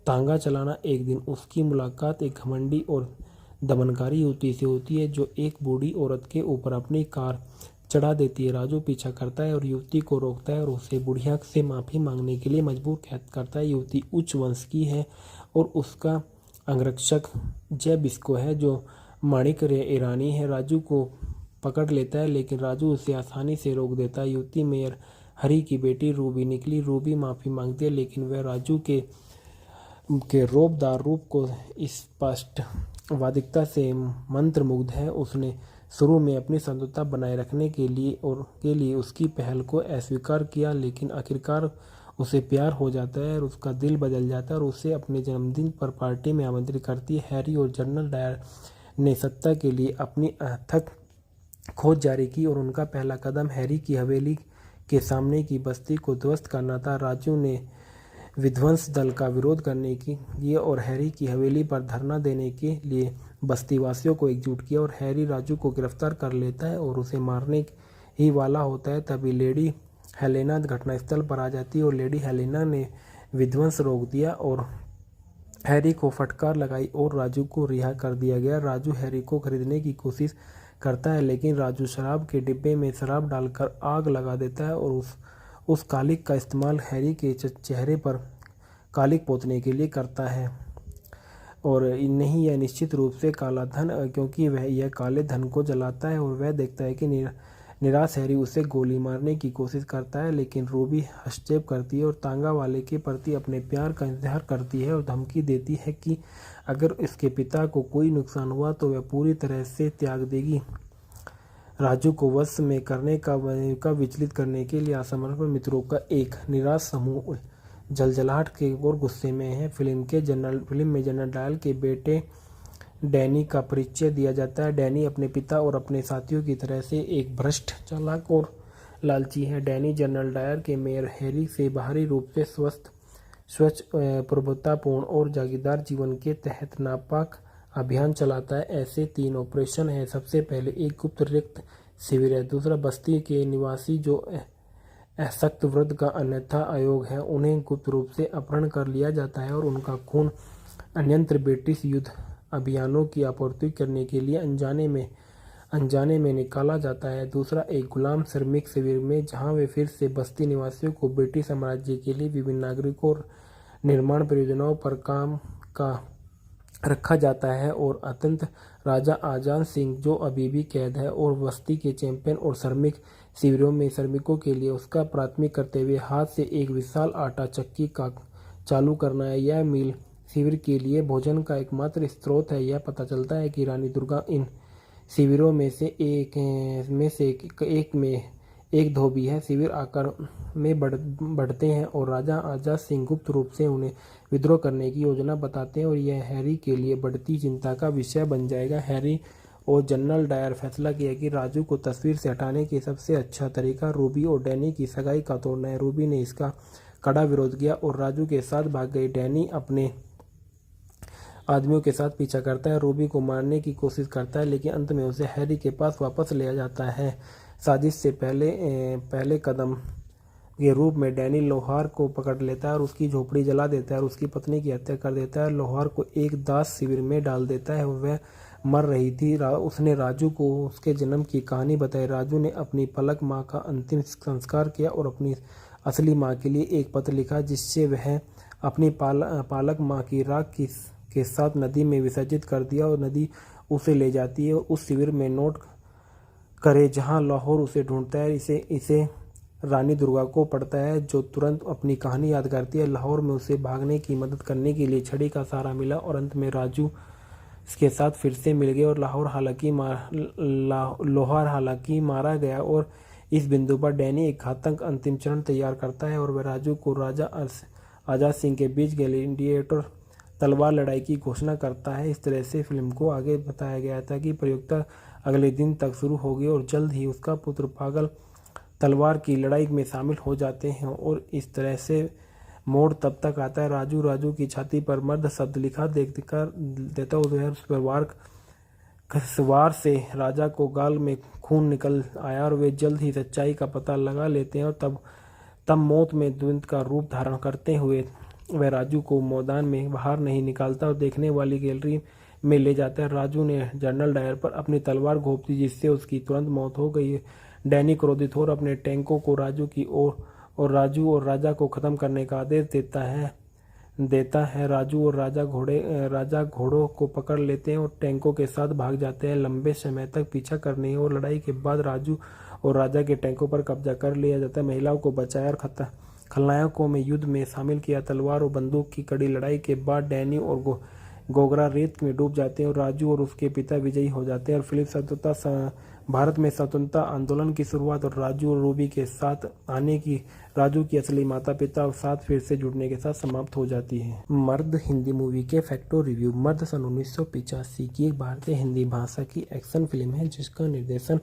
तांगा चलाना। एक दिन उसकी मुलाकात एक घमंडी और दमनकारी युवती से होती है जो एक बूढ़ी औरत के ऊपर अपनी कार चढ़ा देती है। राजू पीछा करता है और युवती को रोकता है और उसे बुढ़िया से माफ़ी मांगने के लिए मजबूर करता है। युवती उच्च वंश की है और उसका अंगरक्षक जय बिस्को है जो माणिक ईरानी है, राजू को पकड़ लेता है, लेकिन राजू उसे आसानी से रोक देता है। युवती मेयर हरी की बेटी रूबी निकली। रूबी माफ़ी मांगती है, लेकिन वह राजू के रौबदार रूप को स्पष्ट वादिकता से मंत्रमुग्ध है। उसने शुरू में अपनी संतुष्टता बनाए रखने के लिए उसकी पहल को अस्वीकार किया, लेकिन आखिरकार उसे प्यार हो जाता है और उसका दिल बदल जाता है और उसे अपने जन्मदिन पर पार्टी में आमंत्रित करती है। हैरी और जनरल डायर ने सत्ता के लिए अपनी अथक खोज जारी की और उनका पहला कदम हैरी की हवेली के सामने की बस्ती को ध्वस्त करना था। राजू ने विध्वंस दल का विरोध करने की लिए और हैरी की हवेली पर धरना देने के लिए बस्तीवासियों को एकजुट किया और हैरी राजू को गिरफ्तार कर लेता है और उसे मारने ही वाला होता है। तभी लेडी हेलेना घटनास्थल पर आ जाती है और लेडी हेलेना ने विध्वंस रोक दिया और हैरी को फटकार लगाई और राजू को रिहा कर दिया गया। राजू हैरी को खरीदने की कोशिश करता है, लेकिन राजू शराब के डिब्बे में शराब डालकर आग लगा देता है और उस कालिक का इस्तेमाल हैरी के चेहरे पर कालिक पोतने के लिए करता है। और नहीं, यह निश्चित रूप से काला धन, क्योंकि वह यह काले धन को जलाता है और वह देखता है कि निराश हैरी उसे गोली मारने की कोशिश करता है, लेकिन रूबी हस्तक्षेप करती है और तांगा वाले के प्रति अपने प्यार का इजहार करती है और धमकी देती है कि अगर उसके पिता को कोई नुकसान हुआ तो वह पूरी तरह से त्याग देगी। राजू को वश में करने का विचलित करने के लिए असमर्पण मित्रों का एक निराश समूह जलजलाहट के और गुस्से में है। फिल्म में जनरल डायल के बेटे डैनी का परिचय दिया जाता है। डैनी अपने पिता और अपने साथियों की तरह से एक भ्रष्ट, चालाक और लालची है। डैनी जनरल डायर के मेयर हैरी से बाहरी रूप से स्वच्छ, प्रभुतापूर्ण और जागीरदार जीवन के तहत नापाक अभियान चलाता है। ऐसे 3 ऑपरेशन हैं। सबसे पहले एक गुप्त रिक्त शिविर है, दूसरा बस्ती के निवासी जो असक्त वृद्ध का अन्यथा आयोग है, उन्हें गुप्त रूप से अपहरण कर लिया जाता है और उनका खून अन्यंत्र ब्रिटिश युद्ध अभियानों की आपूर्ति करने के लिए अनजाने में निकाला जाता है। दूसरा एक गुलाम श्रमिक शिविर में, जहां वे फिर से बस्ती निवासियों को ब्रिटिश साम्राज्य के लिए विभिन्न नागरिकों और निर्माण परियोजनाओं पर काम का रखा जाता है। और अत्यंत राजा आजान सिंह, जो अभी भी कैद है और बस्ती के चैंपियन और श्रमिक शिविरों में श्रमिकों के लिए उसका प्राथमिक कर्तव्य हाथ से एक विशाल आटा चक्की का चालू करना है। यह मिल शिविर के लिए भोजन का एकमात्र स्रोत है। यह पता चलता है कि रानी दुर्गा इन शिविरों में से एक में एक धोबी है। शिविर आकार में बढ़ते हैं और राजा आजाद सिंह गुप्त रूप से उन्हें विद्रोह करने की योजना बताते हैं और यह हैरी के लिए बढ़ती चिंता का विषय बन जाएगा। हैरी और जनरल डायर फैसला किया कि राजू को तस्वीर से हटाने के सबसे अच्छा तरीका रूबी और डैनी की सगाई का तोड़ना है। रूबी ने इसका कड़ा विरोध किया और राजू के साथ भाग गई। डैनी अपने आदमियों के साथ पीछा करता है, रूबी को मारने की कोशिश करता है, लेकिन अंत में उसे हैरी के पास वापस ले जाता है। साजिश से पहले कदम के रूप में डैनी लोहार को पकड़ लेता है और उसकी झोपड़ी जला देता है और उसकी पत्नी की हत्या कर देता है। लोहार को एक दास शिविर में डाल देता है और वह मर रही थी। उसने राजू को उसके जन्म की कहानी बताई। राजू ने अपनी पलक माँ का अंतिम संस्कार किया और अपनी असली माँ के लिए एक पत्र लिखा, जिससे वह अपनी पालक माँ की राख के साथ नदी में विसर्जित कर दिया और नदी उसे ले जाती है। उस शिविर में नोट करे जहां लाहौर उसे ढूंढता है। इसे रानी दुर्गा को पड़ता है, जो तुरंत अपनी कहानी याद करती है। लाहौर में उसे भागने की मदद करने के लिए छड़ी का सहारा मिला और अंत में राजू इसके साथ फिर से मिल गए और लोहार हालांकि मारा गया। और इस बिंदु पर डैनी एक घातक अंतिम चरण तैयार करता है और वह राजू को राजा आजाद सिंह के बीच ग्लैडिएटर तलवार लड़ाई की घोषणा करता है। इस तरह से फिल्म को आगे बताया गया था कि प्रतियोगिता अगले दिन तक शुरू होगी और जल्द ही उसका पुत्र पागल तलवार की लड़ाई में शामिल हो जाते हैं। और इस तरह से मोड़ तब तक आता है राजू की छाती पर मर्द शब्द लिखा देता है। उस पर वार से राजा को गाल में खून निकल आया और वे जल्द ही सच्चाई का पता लगा लेते हैं और तब मौत में द्वंद्व का रूप धारण करते हुए वह राजू को मैदान में बाहर नहीं निकालता और देखने वाली गैलरी में ले जाता है। राजू ने जनरल डायर पर अपनी तलवार घोंप दी, जिससे उसकी तुरंत मौत हो गई। डैनी क्रोधित हो अपने टैंकों को राजू की ओर और राजू और राजा को खत्म करने का आदेश देता है। देता है। राजू और राजा घोड़ों को पकड़ लेते हैं और टैंकों के साथ भाग जाते हैं। लंबे समय तक पीछा करने और लड़ाई के बाद राजू और राजा के टैंकों पर कब्जा कर लिया जाता है। महिलाओं को बचाया और खलनायकों में युद्ध में शामिल किया। तलवार और बंदूक की कड़ी लड़ाई के बाद डैनी और गोगरा रेत में डूब जाते हैं और राजू और उसके पिता विजयी हो जाते हैं। और फिल्म भारत में स्वतंत्रता आंदोलन की शुरुआत और राजू और रूबी के साथ आने की राजू की असली माता पिता और साथ फिर से जुड़ने के साथ समाप्त हो जाती है। मर्द हिंदी मूवी के फैक्टो रिव्यू। मर्द सन 1985 की एक भारतीय हिंदी भाषा की एक्शन फिल्म है जिसका निर्देशन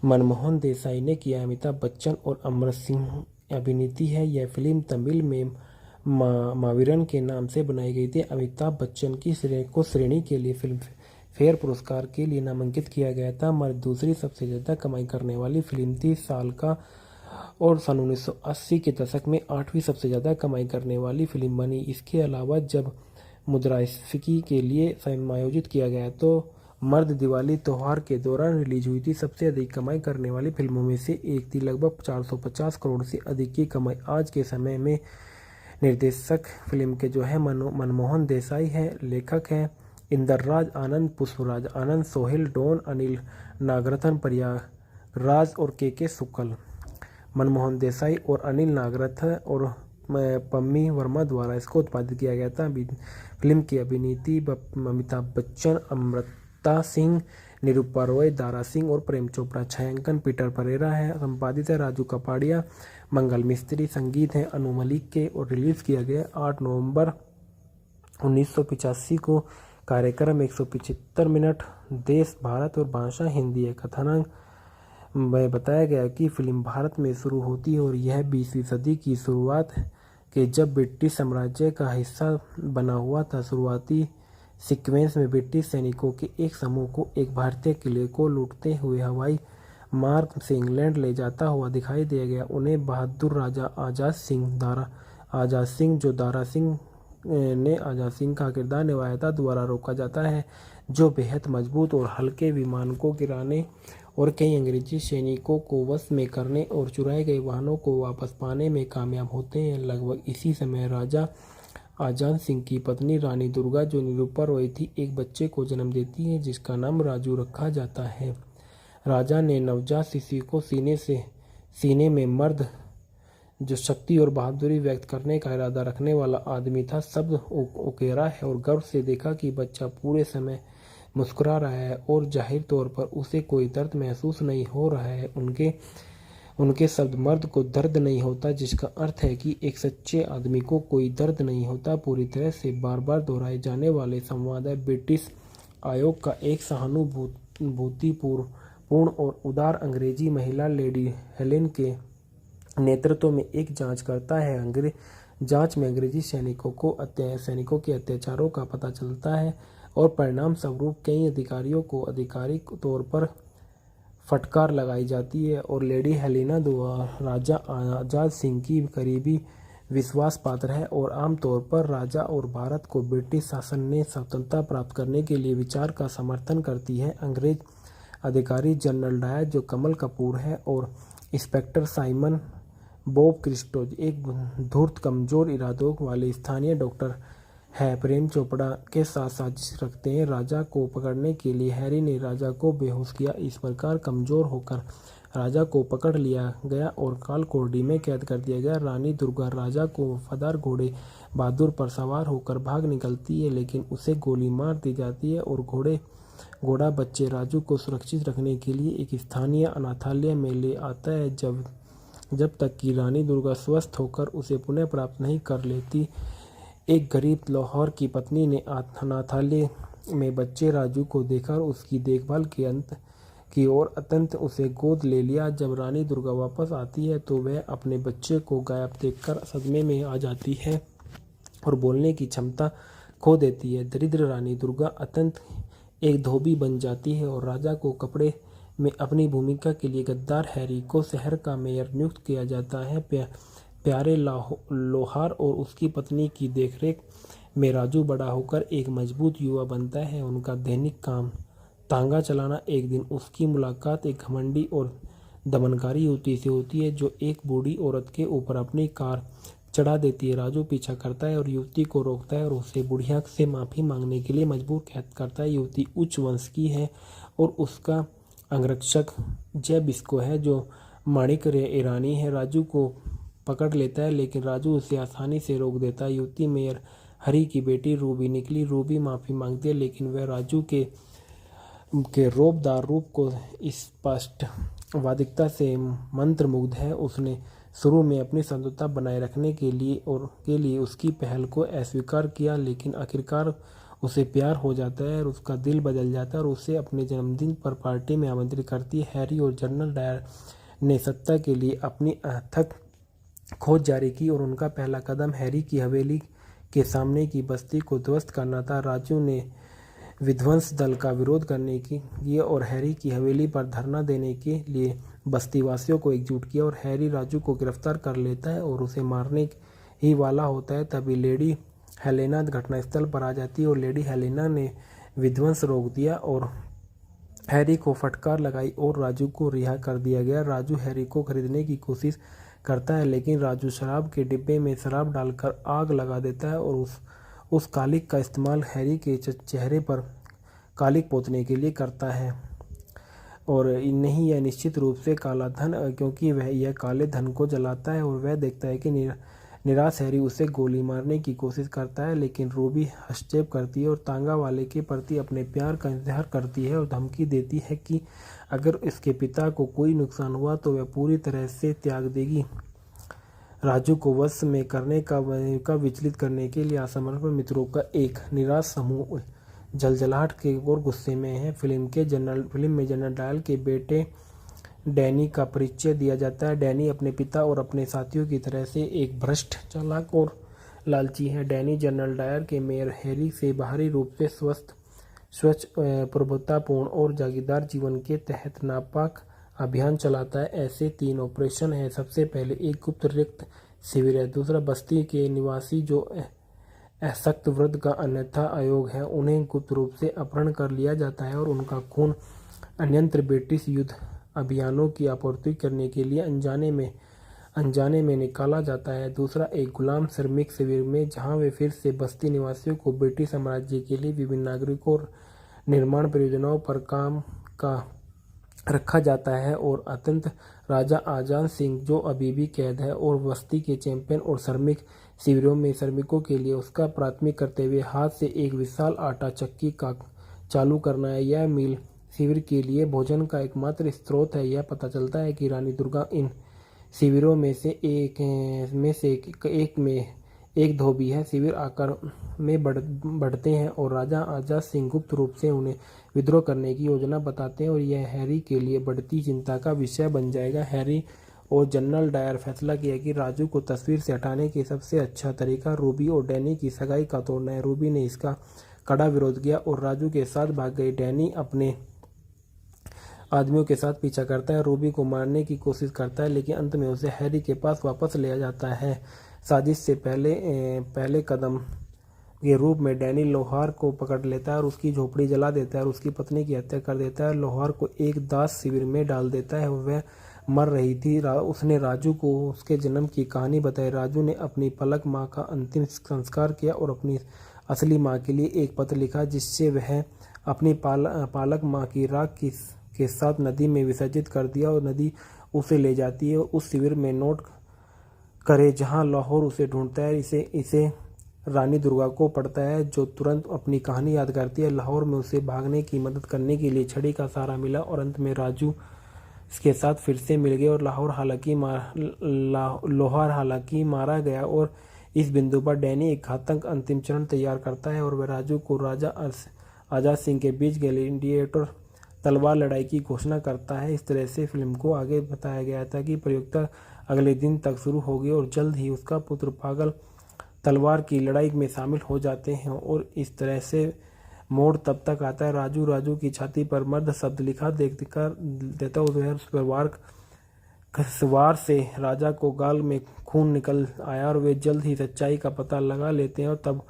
मनमोहन देसाई ने किया। अमिताभ बच्चन और अमर सिंह अभिनीति है। यह फिल्म तमिल में मावीरन के नाम से बनाई गई थी। अमिताभ बच्चन की श्रेणी के लिए फिल्म फेयर पुरस्कार के लिए नामांकित किया गया था। मर्द दूसरी सबसे ज़्यादा कमाई करने वाली फिल्म थी साल का और सन 1980 के दशक में 8वीं सबसे ज़्यादा कमाई करने वाली फिल्म बनी। इसके अलावा जब मुद्रास्फीति के लिए समायोजित किया गया तो मर्द दिवाली त्योहार के दौरान रिलीज हुई थी। सबसे अधिक कमाई करने वाली फिल्मों में से एक थी। लगभग 450 करोड़ से अधिक की कमाई। आज के समय में निर्देशक फिल्म के जो है मनमोहन देसाई है। लेखक हैं इंदरराज आनंद, पुष्पराज आनंद, सोहेल डोन, अनिल नागरथन, प्रयागराज और के शुक्ल। मनमोहन देसाई और अनिल नागरथन और पम्मी वर्मा द्वारा इसको उत्पादित किया गया था। फिल्म की अभिनीति अमिताभ बच्चन, अमृता सिंह, निरूपा रॉय, दारा सिंह और प्रेम चोपड़ा। छायांकन पीटर परेरा है। संपादित है राजू कपाड़िया, मंगल मिस्त्री। संगीत है अनु मलिक के और रिलीज किया गया 8 नवंबर 1985 को। कार्यक्रम 175 मिनट। देश भारत और भाषा हिंदी है। कथानक में बताया गया कि फिल्म भारत में शुरू होती है और यह 20वीं सदी की शुरुआत के जब ब्रिटिश साम्राज्य का हिस्सा बना हुआ था। शुरुआती सीक्वेंस में ब्रिटिश सैनिकों के एक समूह को एक भारतीय किले को लूटते हुए हवाई मार्ग से इंग्लैंड ले जाता हुआ दिखाई दिया गया। उन्हें बहादुर राजा आजाद सिंह जो दारा सिंह ने आजाद सिंह का किरदार निभाया था द्वारा रोका जाता है, जो बेहद मजबूत और हल्के विमान को गिराने और कई अंग्रेजी सैनिकों को वश में करने और चुराए गए वाहनों को वापस पाने में कामयाब होते हैं। लगभग इसी समय राजा आजाद सिंह की पत्नी रानी दुर्गा, जो निरूपा रॉय थी, एक बच्चे को जन्म देती है जिसका नाम राजू रखा जाता है। राजा ने नवजात शिशु को सीने में मर्द जो शक्ति और बहादुरी व्यक्त करने का इरादा रखने वाला आदमी था शब्द उकेरा है और गर्व से देखा कि बच्चा पूरे समय मुस्कुरा रहा है और जाहिर तौर पर उसे कोई दर्द महसूस नहीं हो रहा है। उनके शब्द मर्द को दर्द नहीं होता, जिसका अर्थ है कि एक सच्चे आदमी को कोई दर्द नहीं होता। पूरी तरह से बार बार दोहराए जाने वाले संवाद है। ब्रिटिश आयोग का एक सहानुभूतिपूर्ण और उदार अंग्रेजी महिला लेडी हेलेन के नेतृत्व में एक जांच करता है। जांच में अंग्रेजी सैनिकों के अत्याचारों का पता चलता है और परिणाम स्वरूप कई अधिकारियों को आधिकारिक तौर पर फटकार लगाई जाती है और लेडी हेलेना द्वारा राजा आजाद सिंह की करीबी विश्वास पात्र है और आमतौर पर राजा और भारत को ब्रिटिश शासन ने स्वतंत्रता प्राप्त करने के लिए विचार का समर्थन करती है। अंग्रेज अधिकारी जनरल डायर, जो कमल कपूर है, और इंस्पेक्टर साइमन बॉब क्रिस्टो एक धूर्त कमजोर इरादों वाले स्थानीय डॉक्टर है, प्रेम चोपड़ा के साथ साजिश रखते हैं। राजा को पकड़ने के लिए हैरी ने राजा को बेहोश किया। इस प्रकार कमजोर होकर राजा को पकड़ लिया गया और कालकोठरी में कैद कर दिया गया। रानी दुर्गा राजा को वफादार घोड़े बहादुर पर सवार होकर भाग निकलती है, लेकिन उसे गोली मार दी जाती है और घोड़ा बच्चे राजू को सुरक्षित रखने के लिए एक स्थानीय अनाथालय में ले आता है जब तक कि रानी दुर्गा स्वस्थ होकर उसे पुनः प्राप्त नहीं कर लेती। एक गरीब लाहौर की पत्नी ने अनाथालय में बच्चे राजू को देखा और उसकी देखभाल की और अत्यंत उसे गोद ले लिया। जब रानी दुर्गा वापस आती है तो वह अपने बच्चे को गायब देखकर सदमे में आ जाती है और बोलने की क्षमता खो देती है। दरिद्र रानी दुर्गा अत्यंत एक धोबी बन जाती है और राजा को कपड़े में अपनी भूमिका के लिए गद्दार हैरी को शहर का मेयर नियुक्त किया जाता है। प्यारे लोहार और उसकी पत्नी की देखरेख में राजू बड़ा होकर एक मजबूत युवा बनता है। उनका दैनिक काम तांगा चलाना। एक दिन उसकी मुलाकात एक घमंडी और दमनकारी युवती से होती है जो एक बूढ़ी औरत के ऊपर अपनी कार चढ़ा देती है। राजू पीछा करता है और युवती को रोकता है और उसे बुढ़िया से माफ़ी मांगने के लिए मजबूर करता है। युवती उच्च वंश की है और उसका अंगरक्षक जय बिस्को है जो माणिक ईरानी है। राजू को पकड़ लेता है लेकिन राजू उसे आसानी से रोक देता है। युवती मेयर हरी की बेटी रूबी निकली। रूबी माफ़ी मांगती है लेकिन वह राजू के रौबदार रूप को स्पष्ट वादिकता से मंत्रमुग्ध है। उसने शुरू में अपनी संतुष्टता बनाए रखने के लिए उसकी पहल को अस्वीकार किया लेकिन आखिरकार उसे प्यार हो जाता है और उसका दिल बदल जाता है और उसे अपने जन्मदिन पर पार्टी में आमंत्रित करती है। हैरी और जनरल डायर ने सत्ता के लिए अपनी अथक खोज जारी की और उनका पहला कदम हैरी की हवेली के सामने की बस्ती को ध्वस्त करना था। राजू ने विध्वंस दल का विरोध करने की और हैरी की हवेली पर धरना देने के लिए बस्तीवासियों को एकजुट किया और हैरी राजू को गिरफ्तार कर लेता है और उसे मारने ही वाला होता है। तभी लेडी हेलेना घटनास्थल पर आ जाती है और लेडी हेलेना ने विध्वंस रोक दिया और हैरी को फटकार लगाई और राजू को रिहा कर दिया गया। राजू हैरी को खरीदने की कोशिश करता है लेकिन राजू शराब के डिब्बे में शराब डालकर आग लगा देता है और उस कालिक का इस्तेमाल हैरी के चेहरे पर कालिक पोतने के लिए करता है और नहीं यह निश्चित रूप से काला धन, क्योंकि वह यह काले धन को जलाता है और वह देखता है कि निराश हैरी उसे गोली मारने की कोशिश करता है लेकिन रूबी हस्तक्षेप करती है और तांगा वाले के प्रति अपने प्यार का इजहार करती है और धमकी देती है कि अगर इसके पिता को कोई नुकसान हुआ तो वह पूरी तरह से त्याग देगी। राजू को वश में करने का विचलित करने के लिए असमर्पण मित्रों का एक निराश समूह जलजलाहट के और गुस्से में है। फिल्म में जनरल डायल के बेटे डैनी का परिचय दिया जाता है। डैनी अपने पिता और अपने साथियों की तरह से एक भ्रष्ट, चालाक और लालची है। डैनी जनरल डायर के मेयर हैरी से बाहरी रूप से स्वच्छ, प्रभुतापूर्ण और जागीरदार जीवन के तहत नापाक अभियान चलाता है। ऐसे 3 ऑपरेशन हैं। सबसे पहले एक गुप्त रिक्त शिविर है, दूसरा बस्ती के निवासी जो असक्त वृद्ध का अन्यथा आयोग है, उन्हें गुप्त रूप से अपहरण कर लिया जाता है और उनका खून अन्यंत्र ब्रिटिश युद्ध अभियानों की आपूर्ति करने के लिए अनजाने में निकाला जाता है। दूसरा एक गुलाम श्रमिक शिविर में जहां वे फिर से बस्ती निवासियों को ब्रिटिश साम्राज्य के लिए विभिन्न नागरिकों और निर्माण परियोजनाओं पर काम का रखा जाता है और अत्यंत राजा आजान सिंह जो अभी भी कैद है और बस्ती के चैंपियन और श्रमिक शिविरों में श्रमिकों के लिए उसका प्राथमिक कर्तव्य हाथ से एक विशाल आटा चक्की का चालू करना है। यह मील शिविर के लिए भोजन का एकमात्र स्रोत है। यह पता चलता है कि रानी दुर्गा इन शिविरों में से एक में एक धोबी है। शिविर आकार में बढ़ते हैं और राजा आजाद सिंह गुप्त रूप से उन्हें विद्रोह करने की योजना बताते हैं और यह हैरी के लिए बढ़ती चिंता का विषय बन जाएगा। हैरी और जनरल डायर फैसला किया कि राजू को तस्वीर से हटाने के सबसे अच्छा तरीका रूबी और डैनी की सगाई का तोड़ना है। रूबी ने इसका कड़ा विरोध किया और राजू के साथ भाग गई। डैनी अपने आदमियों के साथ पीछा करता है, रूबी को मारने की कोशिश करता है लेकिन अंत में उसे हैरी के पास वापस ले जाता है। साजिश से पहले कदम के रूप में डैनी लोहार को पकड़ लेता है और उसकी झोपड़ी जला देता है और उसकी पत्नी की हत्या कर देता है। लोहार को एक दास शिविर में डाल देता है और वह मर रही थी। उसने राजू को उसके जन्म की कहानी बताई। राजू ने अपनी पलक माँ का अंतिम संस्कार किया और अपनी असली माँ के लिए एक पत्र लिखा जिससे वह अपनी पालक माँ की राख के साथ नदी में विसर्जित कर दिया और नदी उसे ले जाती है। उस शिविर में नोट करे जहाँ लाहौर उसे ढूंढता है। इसे रानी दुर्गा को पड़ता है जो तुरंत अपनी कहानी याद करती है। लाहौर में उसे भागने की मदद करने के लिए छड़ी का सहारा मिला और अंत में राजू इसके साथ फिर से मिल गए और लोहार हालांकि मारा गया और इस बिंदु पर डैनी एक घातक अंतिम चरण तैयार करता है और वह राजू को राजा आजाद सिंह के बीच ग्लैडिएटर तलवार लड़ाई की घोषणा करता है। इस तरह से फिल्म को आगे बताया गया था कि प्रयोक्ता अगले दिन तक शुरू होगी और जल्द ही उसका पुत्र पागल तलवार की लड़ाई में शामिल हो जाते हैं और इस तरह से मोड़ तब तक आता है राजू की छाती पर मर्द शब्द लिखा देता है। उस पर वार से राजा को गाल में खून निकल आया और वे जल्द ही सच्चाई का पता लगा लेते हैं और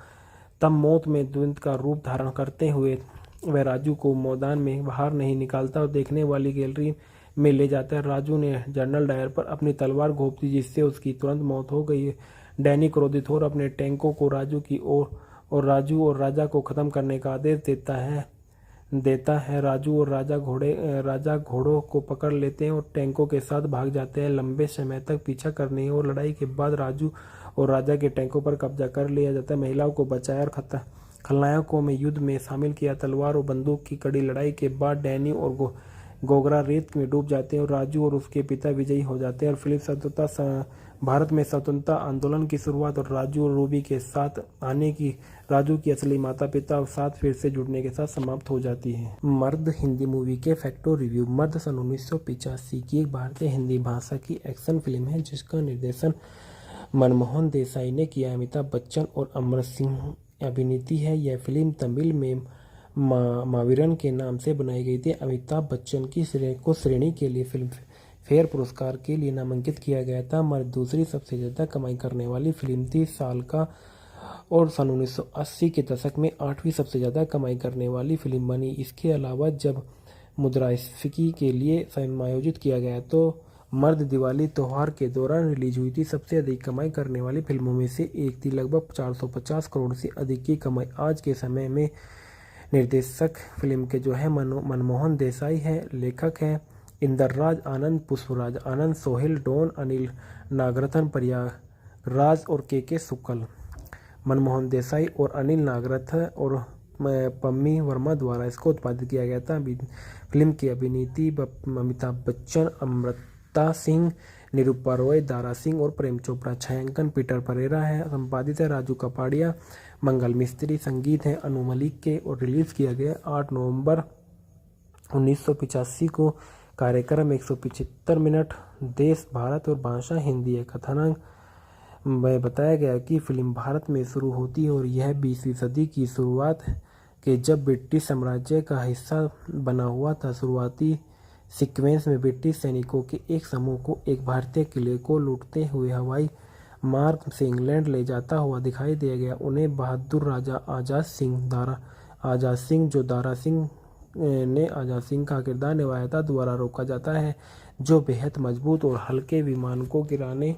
तब मौत में द्वंद्व का रूप धारण करते हुए वह राजू को मैदान में बाहर नहीं निकालता और देखने वाली गैलरी में ले जाता है। राजू ने जनरल डायर पर अपनी तलवार घोंप दी जिससे उसकी तुरंत मौत हो गई। डैनी क्रोधित हो और अपने टैंकों को राजू और राजा को खत्म करने का आदेश देता है। राजू और राजा घोड़ों को पकड़ लेते हैं और टैंकों के साथ भाग जाते हैं। लंबे समय तक पीछा करने और लड़ाई के बाद राजू और राजा के टैंकों पर कब्जा कर लिया जाता है। महिलाओं को बचाया और खलनायकों में युद्ध में शामिल किया। तलवार और बंदूक की कड़ी लड़ाई के बाद डैनी और गोगरा रेत में डूब जाते हैं और राजू और उसके पिता विजयी हो जाते हैं। और फिलिप भारत में स्वतंत्रता आंदोलन की शुरुआत और राजू और रूबी के साथ आने की राजू की असली माता पिता और साथ फिर से जुड़ने के साथ समाप्त हो जाती है। मर्द हिंदी मूवी के फैक्ट और रिव्यू। मर्द सन 1985 की एक भारतीय हिंदी भाषा की एक्शन फिल्म है जिसका निर्देशन मनमोहन देसाई ने किया। अमिताभ बच्चन और अमर सिंह अभिनीति है। यह फिल्म तमिल में मावीरन के नाम से बनाई गई थी। अमिताभ बच्चन की श्रेणी के लिए फिल्म फेयर पुरस्कार के लिए नामांकित किया गया था। मर्द दूसरी सबसे ज़्यादा कमाई करने वाली फिल्म थी साल का और सन 1980 के दशक में 8वीं सबसे ज़्यादा कमाई करने वाली फिल्म बनी। इसके अलावा जब मुद्रास्फीति के लिए समायोजित किया गया तो मर्द दिवाली त्योहार के दौरान रिलीज हुई थी। सबसे अधिक कमाई करने वाली फिल्मों में से एक थी। लगभग 450 करोड़ से अधिक की कमाई। आज के समय में निर्देशक फिल्म के जो है मनमोहन देसाई है। लेखक हैं इंदरराज आनंद, पुष्पराज आनंद, सोहेल डॉन, अनिल नागरथन, प्रयागराज और के शुक्ल। मनमोहन देसाई और अनिल नागरथ और पम्मी वर्मा द्वारा इसको उत्पादित किया गया था। फिल्म की अभिनीति अमिताभ बच्चन, अमृता सिंह, निरूपा रॉय, दारा सिंह और प्रेम चोपड़ा। छायांकन पीटर परेरा है। संपादित है राजू कपाड़िया, मंगल मिस्त्री। संगीत है अनु मलिक के और रिलीज किया गया 8 नवंबर 1985 को। कार्यक्रम 175 मिनट। देश भारत और भाषा हिंदी है। कथानक में बताया गया कि फिल्म भारत में शुरू होती है और यह 20वीं सदी की शुरुआत के जब ब्रिटिश साम्राज्य का हिस्सा बना हुआ था। शुरुआती सीक्वेंस में ब्रिटिश सैनिकों के एक समूह को एक भारतीय किले को लूटते हुए हवाई मार्ग से इंग्लैंड ले जाता हुआ दिखाई दिया गया। उन्हें बहादुर राजा आजाद सिंह जो दारा सिंह ने आजाद सिंह का किरदार निभाया था द्वारा रोका जाता है, जो बेहद मजबूत और हल्के विमान को गिराने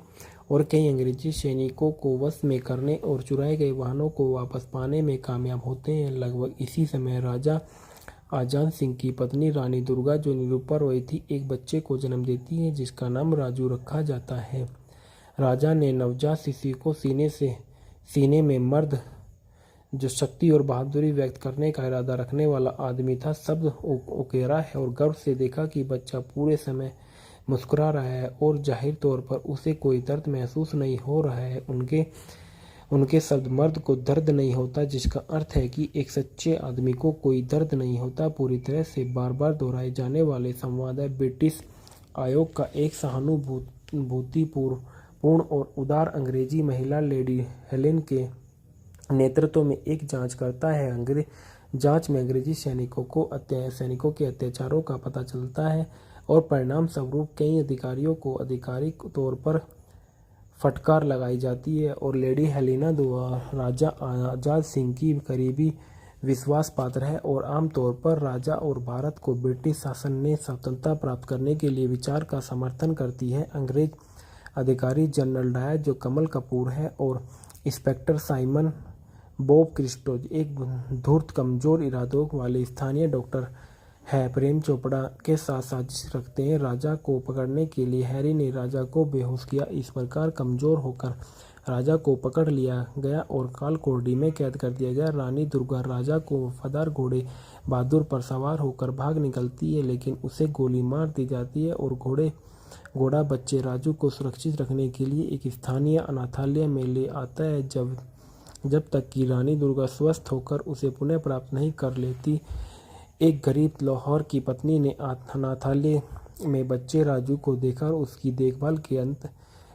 और कई अंग्रेजी सैनिकों को वश में करने और चुराए गए वाहनों को वापस पाने में कामयाब होते हैं। लगभग इसी समय राजा आजाद सिंह की पत्नी रानी दुर्गा, जो निरूपा रॉय थी, एक बच्चे को जन्म देती है जिसका नाम राजू रखा जाता है। राजा ने नवजात शिशु को सीने में मर्द जो शक्ति और बहादुरी व्यक्त करने का इरादा रखने वाला आदमी था शब्द उकेरा है और गर्व से देखा कि बच्चा पूरे समय मुस्कुरा रहा है और जाहिर तौर पर उसे कोई दर्द महसूस नहीं हो रहा है। उनके शब्द मर्द को दर्द नहीं होता, जिसका अर्थ है कि एक सच्चे आदमी को कोई दर्द नहीं होता। पूरी तरह से बार बार दोहराए जाने वाले संवाद है। ब्रिटिश आयोग का एक सहानुभूतिपूर्ण और उदार अंग्रेजी महिला लेडी हेलेन के नेतृत्व में एक जांच करता है। जांच में अंग्रेजी सैनिकों के अत्याचारों का पता चलता है और परिणाम स्वरूप कई अधिकारियों को आधिकारिक तौर पर फटकार लगाई जाती है और लेडी हेलेना राजा आजाद सिंह की करीबी विश्वास पात्र है और आमतौर पर राजा और भारत को ब्रिटिश शासन ने स्वतंत्रता प्राप्त करने के लिए विचार का समर्थन करती है। अंग्रेज अधिकारी जनरल डायर, जो कमल कपूर है, और इंस्पेक्टर साइमन बॉब क्रिस्टो एक धूर्त कमजोर इरादों वाले स्थानीय डॉक्टर है, प्रेम चोपड़ा के साथ साजिश रखते हैं। राजा को पकड़ने के लिए हैरी ने राजा को बेहोश किया। इस प्रकार कमजोर होकर राजा को पकड़ लिया गया और कालकोठरी में कैद कर दिया गया। रानी दुर्गा राजा को वफादार घोड़े बहादुर पर सवार होकर भाग निकलती है, लेकिन उसे गोली मार दी जाती है और घोड़ा बच्चे राजू को सुरक्षित रखने के लिए एक स्थानीय अनाथालय में ले आता है जब तक कि रानी दुर्गा स्वस्थ होकर उसे पुनः प्राप्त नहीं कर लेती। एक गरीब लाहौर की पत्नी ने अनाथालय में बच्चे राजू को देखा और उसकी देखभाल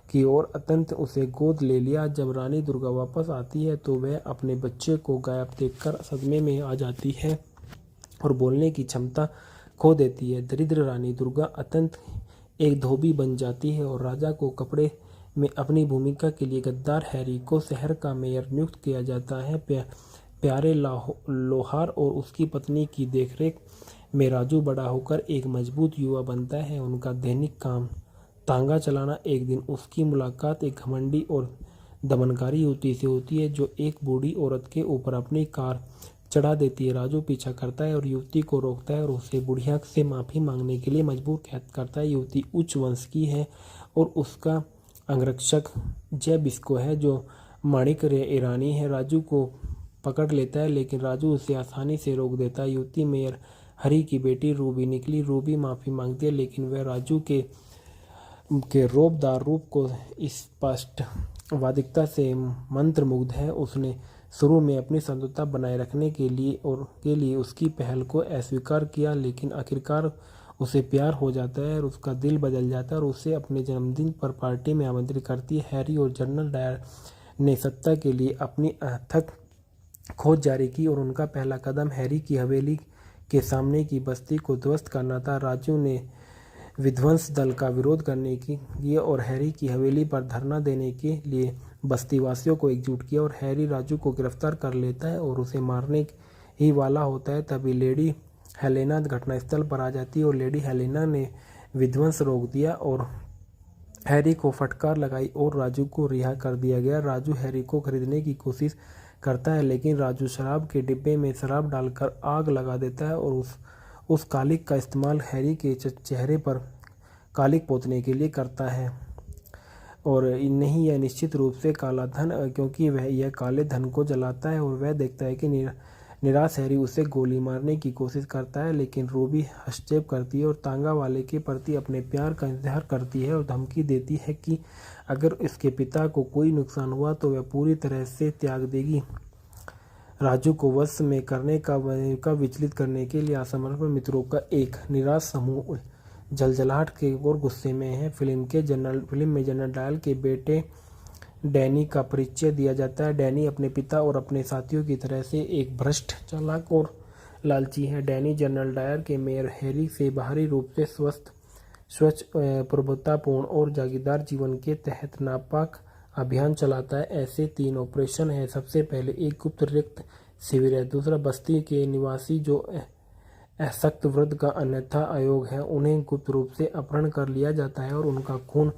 की और अत्यंत उसे गोद ले लिया। जब रानी दुर्गा वापस आती है तो वह अपने बच्चे को गायब देखकर सदमे में आ जाती है और बोलने की क्षमता खो देती है। दरिद्र रानी दुर्गा अत्यंत एक धोबी बन जाती है और राजा को कपड़े में अपनी भूमिका के लिए गद्दार हैरी को शहर का मेयर नियुक्त किया जाता है। प्यारे लोहार और उसकी पत्नी की देखरेख में राजू बड़ा होकर एक मजबूत युवा बनता है। उनका दैनिक काम तांगा चलाना। एक दिन उसकी मुलाकात एक घमंडी और दमनकारी युवती से होती है जो एक बूढ़ी औरत के ऊपर अपनी कार चढ़ा देती है। राजू पीछा करता है और युवती को रोकता है और उसे बुढ़िया से माफ़ी मांगने के लिए मजबूर करता है। युवती उच्च वंश की है और उसका अंगरक्षक जय बिस्को है जो माणिक ईरानी है। राजू को पकड़ लेता है लेकिन राजू उसे आसानी से रोक देता है। युवती मेयर हरी की बेटी रूबी निकली। रूबी माफ़ी मांगती है लेकिन वह राजू के रौबदार रूप को स्पष्ट वादिकता से मंत्रमुग्ध है। उसने शुरू में अपनी संतुष्टता बनाए रखने के लिए उसकी पहल को अस्वीकार किया लेकिन आखिरकार उसे प्यार हो जाता है और उसका दिल बदल जाता है और उसे अपने जन्मदिन पर पार्टी में आमंत्रित करती है। हैरी और जनरल डायर ने सत्ता के लिए अपनी अथक खोज जारी की और उनका पहला कदम हैरी की हवेली के सामने की बस्ती को ध्वस्त करना था। राजू ने विध्वंस दल का विरोध करने की लिए और हैरी की हवेली पर धरना देने के लिए बस्तीवासियों को एकजुट किया और हैरी राजू को गिरफ्तार कर लेता है और उसे मारने ही वाला होता है। तभी लेडी हेलेना घटनास्थल पर आ जाती है और लेडी हेलेना ने विध्वंस रोक दिया और हैरी को फटकार लगाई और राजू को रिहा कर दिया गया। राजू हैरी को खरीदने की कोशिश करता है लेकिन राजू शराब के डिब्बे में शराब डालकर आग लगा देता है और उस कालिक का इस्तेमाल हैरी के चेहरे पर कालिक पोतने के लिए करता है और नहीं यह निश्चित रूप से काला धन क्योंकि वह यह काले धन को जलाता है और वह देखता है कि निराश हैरी उसे गोली मारने की कोशिश करता है लेकिन रूबी हस्तक्षेप करती है और तांगा वाले के प्रति अपने प्यार का इजहार करती है और धमकी देती है कि अगर इसके पिता को कोई नुकसान हुआ तो वह पूरी तरह से त्याग देगी। राजू को वश में करने का विचलित करने के लिए असमर्पण मित्रों का एक निराश समूह जलजलाहट के और गुस्से में है। फिल्म में जनरल डायल के बेटे डैनी का परिचय दिया जाता है। डैनी अपने पिता और अपने साथियों की तरह से एक भ्रष्ट, चालाक और लालची है। डैनी जनरल डायर के मेयर हैरी से बाहरी रूप से स्वच्छ, प्रभुतापूर्ण और जागीरदार जीवन के तहत नापाक अभियान चलाता है। ऐसे 3 ऑपरेशन हैं। सबसे पहले एक गुप्त रिक्त शिविर है, दूसरा बस्ती के निवासी जो असक्त वृद्ध का अन्यथा आयोग है, उन्हें गुप्त रूप से अपहरण कर लिया जाता है और उनका खून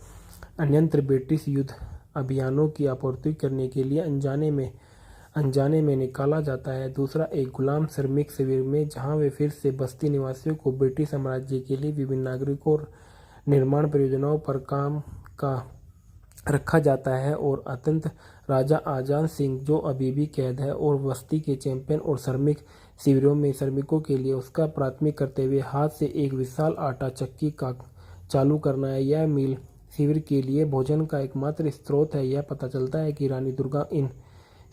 अन्यंत्र ब्रिटिश युद्ध अभियानों की आपूर्ति करने के लिए अनजाने में निकाला जाता है। दूसरा एक गुलाम श्रमिक शिविर में जहां वे फिर से बस्ती निवासियों को ब्रिटिश साम्राज्य के लिए विभिन्न नागरिकों और निर्माण परियोजनाओं पर काम का रखा जाता है और अत्यंत राजा आजान सिंह जो अभी भी कैद है और बस्ती के चैंपियन और श्रमिक शिविरों में श्रमिकों के लिए उसका प्राथमिक कर्तव्य हाथ से एक विशाल आटा चक्की का चालू करना है। यह मील शिविर के लिए भोजन का एकमात्र स्रोत है। यह पता चलता है कि रानी दुर्गा इन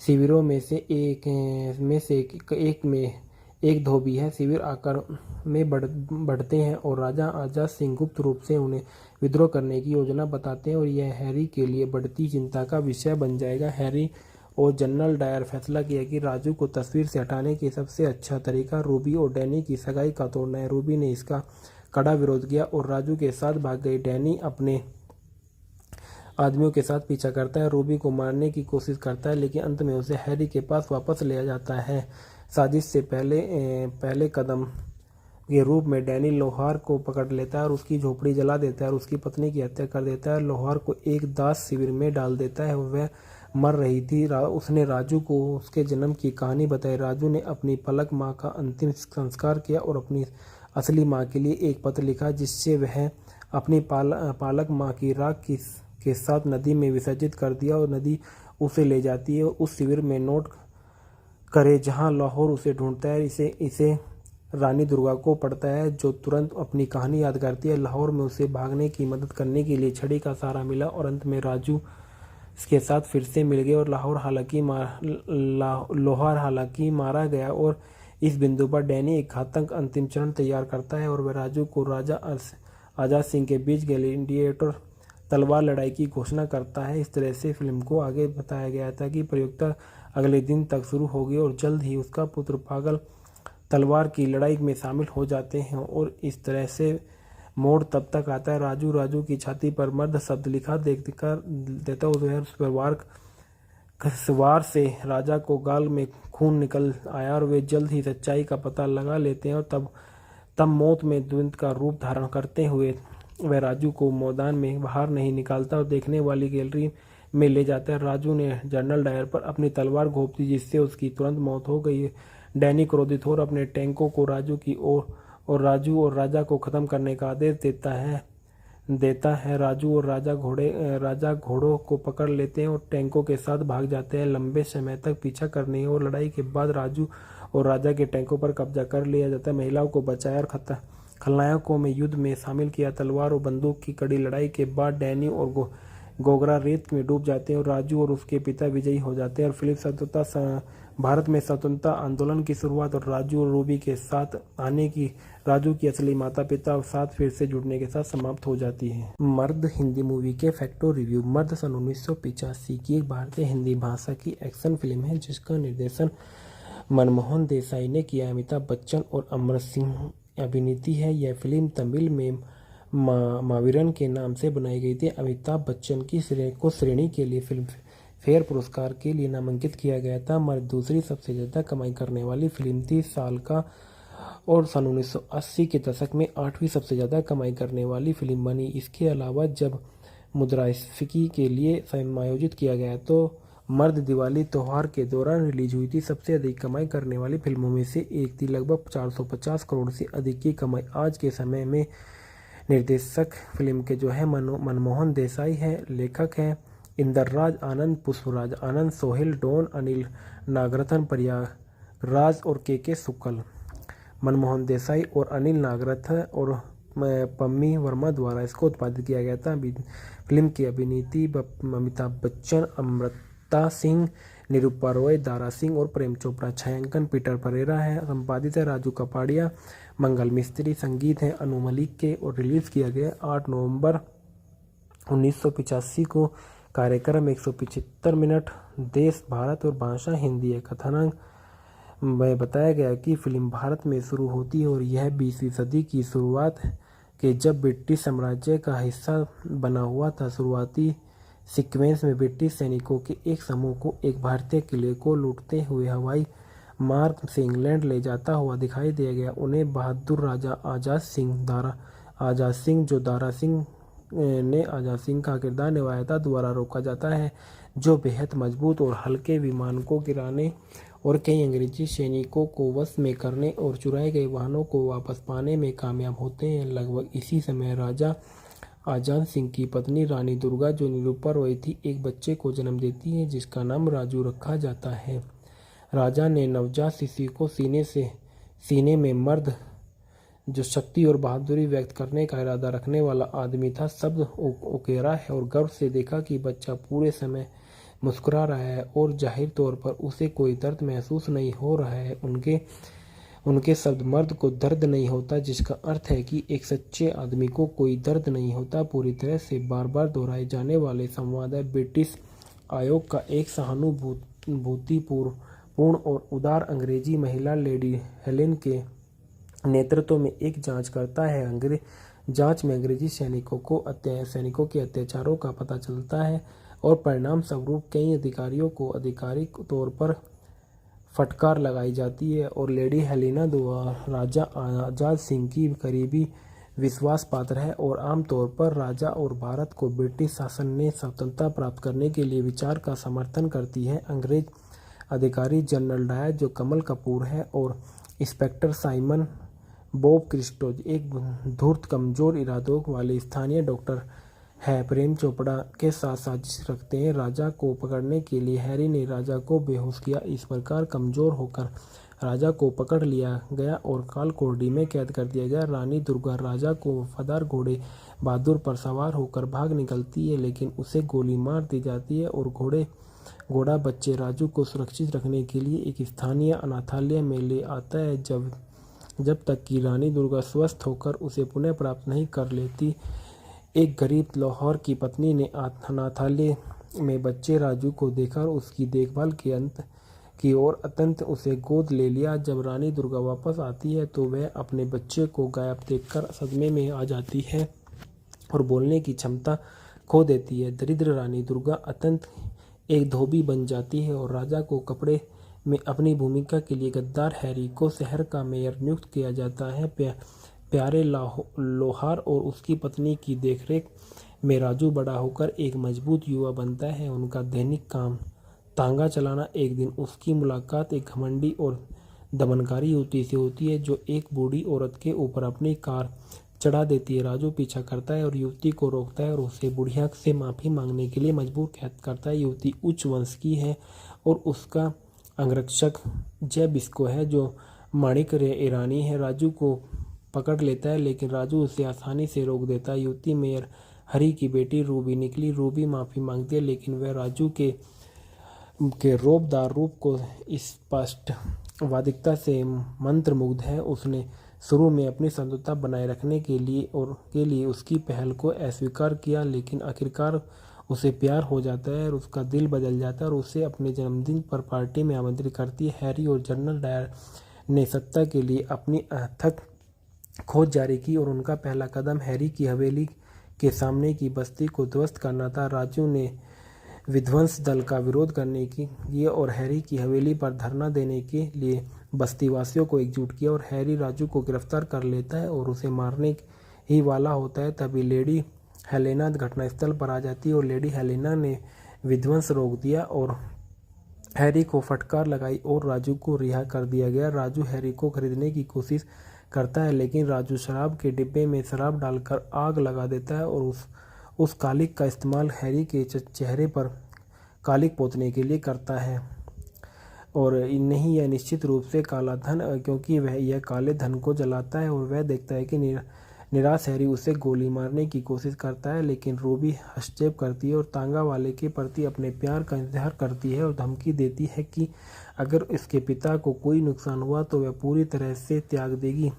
शिविरों में से एक में एक धोबी है। शिविर आकार में बढ़ते हैं और राजा आजाद सिंह गुप्त रूप से उन्हें विद्रोह करने की योजना बताते हैं और यह हैरी के लिए बढ़ती चिंता का विषय बन जाएगा। हैरी और जनरल डायर फैसला किया कि राजू को तस्वीर से हटाने के सबसे अच्छा तरीका रूबी और डैनी की सगाई का तोड़ना है। रूबी ने इसका कड़ा विरोध किया और राजू के साथ भाग गई। डैनी अपने आदमियों के साथ पीछा करता है, रूबी को मारने की कोशिश करता है लेकिन अंत में उसे हैरी के पास वापस ले जाता है। साजिश से पहले कदम के रूप में डैनी लोहार को पकड़ लेता है और उसकी झोपड़ी जला देता है और उसकी पत्नी की हत्या कर देता है। लोहार को एक दास शिविर में डाल देता है और वह मर रही थी। उसने राजू को उसके जन्म की कहानी बताई। राजू ने अपनी पलक माँ का अंतिम संस्कार किया और अपनी असली माँ के लिए एक पत्र लिखा जिससे वह अपनी पालक माँ की राख के साथ नदी में विसर्जित कर दिया और नदी उसे ले जाती है। उस शिविर में नोट करे जहां लाहौर उसे ढूंढता है। इसे रानी दुर्गा को पड़ता है जो तुरंत अपनी कहानी याद करती है। लाहौर में उसे भागने की मदद करने के लिए छड़ी का सहारा मिला और अंत में राजू इसके साथ फिर से मिल गए और लोहार हालांकि मारा गया और इस बिंदु पर डैनी एक घातक अंतिम चरण तैयार करता है और वह राजू को राजा आजाद सिंह के बीच ग्लैडिएटर तलवार लड़ाई की घोषणा करता है। इस तरह से फिल्म को आगे बताया गया था कि प्रयोक्ता अगले दिन तक शुरू होगी और जल्द ही उसका पुत्र पागल तलवार की लड़ाई में शामिल हो जाते हैं और इस तरह से मोड़ तब तक आता है राजू की छाती पर मर्द शब्द लिखा देता उस पर वार से राजा को गाल में खून निकल आया और वे जल्द ही सच्चाई का पता लगा लेते हैं और तब मौत में द्वंद्व का रूप धारण करते हुए वह राजू को मैदान में बाहर नहीं निकालता और देखने वाली गैलरी में ले जाता है। राजू ने जनरल डायर पर अपनी तलवार घोंप दी, जिससे उसकी तुरंत मौत हो गई। डैनी क्रोधित हो अपने टैंकों को राजू की ओर और राजू और राजा को खत्म करने का आदेश देता है। राजू और राजा घोड़ों को पकड़ लेते हैं और टैंकों के साथ भाग जाते हैं। लंबे समय तक पीछा करने और लड़ाई के बाद राजू और राजा के टैंकों पर कब्जा कर लिया जाता है। महिलाओं को बचाया और खलनायकों में युद्ध में शामिल किया। तलवार और बंदूक की कड़ी लड़ाई के बाद डैनी और गोगरा रेत में डूब जाते हैं और राजू और उसके पिता विजयी हो जाते हैं। और फिलिप भारत में स्वतंत्रता आंदोलन की शुरुआत और राजू और रूबी के साथ आने की राजू की असली माता पिता और साथ फिर से जुड़ने के साथ समाप्त हो जाती है। मर्द हिंदी मूवी के फैक्टो रिव्यू। मर्द सन 1985 की एक भारतीय हिंदी भाषा की एक्शन फिल्म है जिसका निर्देशन मनमोहन देसाई ने किया। अमिताभ बच्चन और अमर सिंह अभिनीति है। यह फिल्म तमिल में मावीरन के नाम से बनाई गई थी। अमिताभ बच्चन की श्रेणी के लिए फिल्म फेयर पुरस्कार के लिए नामांकित किया गया था। मर्द दूसरी सबसे ज़्यादा कमाई करने वाली फिल्म थी साल का और सन 1980 के दशक में 8वीं सबसे ज़्यादा कमाई करने वाली फिल्म बनी। इसके अलावा जब मुद्रास्फीति के लिए समायोजित किया गया तो मर्द दिवाली त्योहार के दौरान रिलीज हुई थी। सबसे अधिक कमाई करने वाली फिल्मों में से एक थी। लगभग 450 करोड़ से अधिक की कमाई। आज के समय में निर्देशक फिल्म के जो है मनमोहन देसाई है। लेखक हैं इंदरराज आनंद, पुष्पराज आनंद, सोहेल डोन, अनिल नागरथन, प्रयागराज और के शुक्ल। मनमोहन देसाई और अनिल नागरथ और पम्मी वर्मा द्वारा इसको उत्पादित किया गया था। फिल्म की अभिनीति अमिताभ बच्चन, अमृता सिंह, निरूपा रॉय, दारा सिंह और प्रेम चोपड़ा। छायांकन पीटर परेरा है। संपादित है राजू कपाड़िया, मंगल मिस्त्री। संगीत है अनु मलिक के और रिलीज किया गया 8 नवंबर 1985 को। कार्यक्रम 175 मिनट। देश भारत और भाषा हिंदी है। कथानक में बताया गया कि फिल्म भारत में शुरू होती है और यह 20वीं सदी की शुरुआत के जब ब्रिटिश साम्राज्य का हिस्सा बना हुआ था। शुरुआती सीक्वेंस में ब्रिटिश सैनिकों के एक समूह को एक भारतीय किले को लूटते हुए हवाई मार्ग से इंग्लैंड ले जाता हुआ दिखाई दिया गया। उन्हें बहादुर राजा आजाद सिंह जो दारा सिंह ने आजाद सिंह का किरदार निभाया था द्वारा रोका जाता है, जो बेहद मजबूत और हल्के विमान को गिराने और कई अंग्रेजी सैनिकों को वश में करने और चुराए गए वाहनों को वापस पाने में कामयाब होते हैं। लगभग इसी समय राजा आजाद सिंह की पत्नी रानी दुर्गा, जो निरूपा रॉय थी, एक बच्चे को जन्म देती है जिसका नाम राजू रखा जाता है। राजा ने नवजात शिशु को सीने में मर्द जो शक्ति और बहादुरी व्यक्त करने का इरादा रखने वाला आदमी था शब्द उकेरा है और गर्व से देखा कि बच्चा पूरे समय मुस्कुरा रहा है और जाहिर तौर पर उसे कोई दर्द महसूस नहीं हो रहा है। उनके शब्द मर्द को दर्द नहीं होता, जिसका अर्थ है कि एक सच्चे आदमी को कोई दर्द नहीं होता। पूरी तरह से बार बार दोहराए जाने वाले संवाद है। ब्रिटिश आयोग का एक सहानुभूतिपूर्ण और उदार अंग्रेजी महिला लेडी हेलेन के नेतृत्व में एक जांच करता है। जांच में अंग्रेजी सैनिकों के अत्याचारों का पता चलता है और परिणाम स्वरूप कई अधिकारियों को आधिकारिक तौर पर फटकार लगाई जाती है और लेडी हेलेना द्वारा राजा आजाद सिंह की करीबी विश्वास पात्र है और आमतौर पर राजा और भारत को ब्रिटिश शासन ने स्वतंत्रता प्राप्त करने के लिए विचार का समर्थन करती है। अंग्रेज अधिकारी जनरल डायर, जो कमल कपूर है, और इंस्पेक्टर साइमन बॉब क्रिस्टो एक धूर्त कमजोर इरादों वाले स्थानीय डॉक्टर है, प्रेम चोपड़ा के साथ साजिश रखते हैं। राजा को पकड़ने के लिए हैरी ने राजा को बेहोश किया। इस प्रकार कमजोर होकर राजा को पकड़ लिया गया और कालकोठरी में कैद कर दिया गया। रानी दुर्गा राजा को वफादार घोड़े बहादुर पर सवार होकर भाग निकलती है, लेकिन उसे गोली मार दी जाती है और घोड़ा बच्चे राजू को सुरक्षित रखने के लिए एक स्थानीय अनाथालय में ले आता है जब तक कि रानी दुर्गा स्वस्थ होकर उसे पुनः प्राप्त नहीं कर लेती। एक गरीब लाहौर की पत्नी ने अनाथालय में बच्चे राजू को देखा और उसकी देखभाल की और अत्यंत उसे गोद ले लिया। जब रानी दुर्गा वापस आती है तो वह अपने बच्चे को गायब देखकर सदमे में आ जाती है और बोलने की क्षमता खो देती है। दरिद्र रानी दुर्गा अत्यंत एक धोबी बन जाती है और राजा को कपड़े में अपनी भूमिका के लिए गद्दार हैरी को शहर का मेयर नियुक्त किया जाता है। प्यारे लोहार और उसकी पत्नी की देखरेख में राजू बड़ा होकर एक मजबूत युवा बनता है। उनका दैनिक काम तांगा चलाना। एक दिन उसकी मुलाकात एक घमंडी और दमनकारी युवती से होती है जो एक बूढ़ी औरत के ऊपर अपनी कार चढ़ा देती है। राजू पीछा करता है और युवती को रोकता है और उसे बुढ़िया से माफ़ी मांगने के लिए मजबूर करता है। युवती उच्च वंश की है और उसका अंगरक्षक जय बिस्को है जो माणिक ईरानी है। राजू को पकड़ लेता है लेकिन राजू उसे आसानी से रोक देता है। युवती मेयर हरी की बेटी रूबी निकली। रूबी माफ़ी मांगती है लेकिन वह राजू के रौबदार रूप को स्पष्ट वादिकता से मंत्रमुग्ध है। उसने शुरू में अपनी संतुष्टता बनाए रखने के लिए उसकी पहल को अस्वीकार किया लेकिन आखिरकार उसे प्यार हो जाता है और उसका दिल बदल जाता है और उसे अपने जन्मदिन पर पार्टी में आमंत्रित करती है। हैरी और जनरल डायर ने सत्ता के लिए अपनी अथक खोज जारी की और उनका पहला कदम हैरी की हवेली के सामने की बस्ती को ध्वस्त करना था। राजू ने विध्वंस दल का विरोध करने के लिए और हैरी की हवेली पर धरना देने के लिए बस्तीवासियों को एकजुट किया और हैरी राजू को गिरफ्तार कर लेता है और उसे मारने ही वाला होता है। तभी लेडी हेलेना घटनास्थल पर आ जाती है और लेडी हेलेना ने विध्वंस रोक दिया और हैरी को फटकार लगाई और राजू को रिहा कर दिया गया। राजू हैरी को खरीदने की कोशिश करता है लेकिन राजू शराब के डिब्बे में शराब डालकर आग लगा देता है और उस कालिक का इस्तेमाल हैरी के चेहरे पर कालिक पोतने के लिए करता है। और नहीं, यह निश्चित रूप से काला धन, क्योंकि वह यह काले धन को जलाता है और वह देखता है कि निराश हैरी उसे गोली मारने की कोशिश करता है लेकिन रूबी हस्तक्षेप करती है और तांगा वाले के प्रति अपने प्यार का इजहार करती है और धमकी देती है कि अगर इसके पिता को कोई नुकसान हुआ तो वह पूरी तरह से त्याग देगी।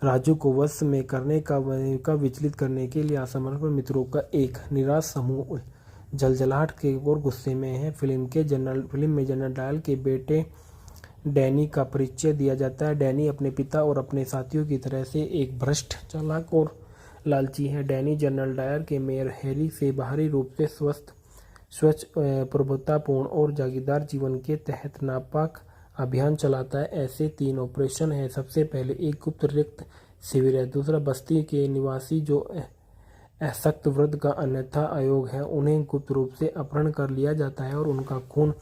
राजू को वश में करने का विचलित करने के लिए असमर्पण मित्रों का एक निराश समूह जलजलाहट के और गुस्से में है। फिल्म में जनरल डायल के बेटे डैनी का परिचय दिया जाता है। डैनी अपने पिता और अपने साथियों की तरह से एक भ्रष्ट, चालाक और लालची है। डैनी जनरल डायर के मेयर हैरी से बाहरी रूप से स्वच्छ, प्रभुतापूर्ण और जागीरदार जीवन के तहत नापाक अभियान चलाता है। ऐसे 3 ऑपरेशन हैं। सबसे पहले एक गुप्त रक्त शिविर है, दूसरा बस्ती के निवासी जो असक्त वृद्ध का अन्यथा आयोग है, उन्हें गुप्त रूप से अपहरण कर लिया जाता है और उनका खून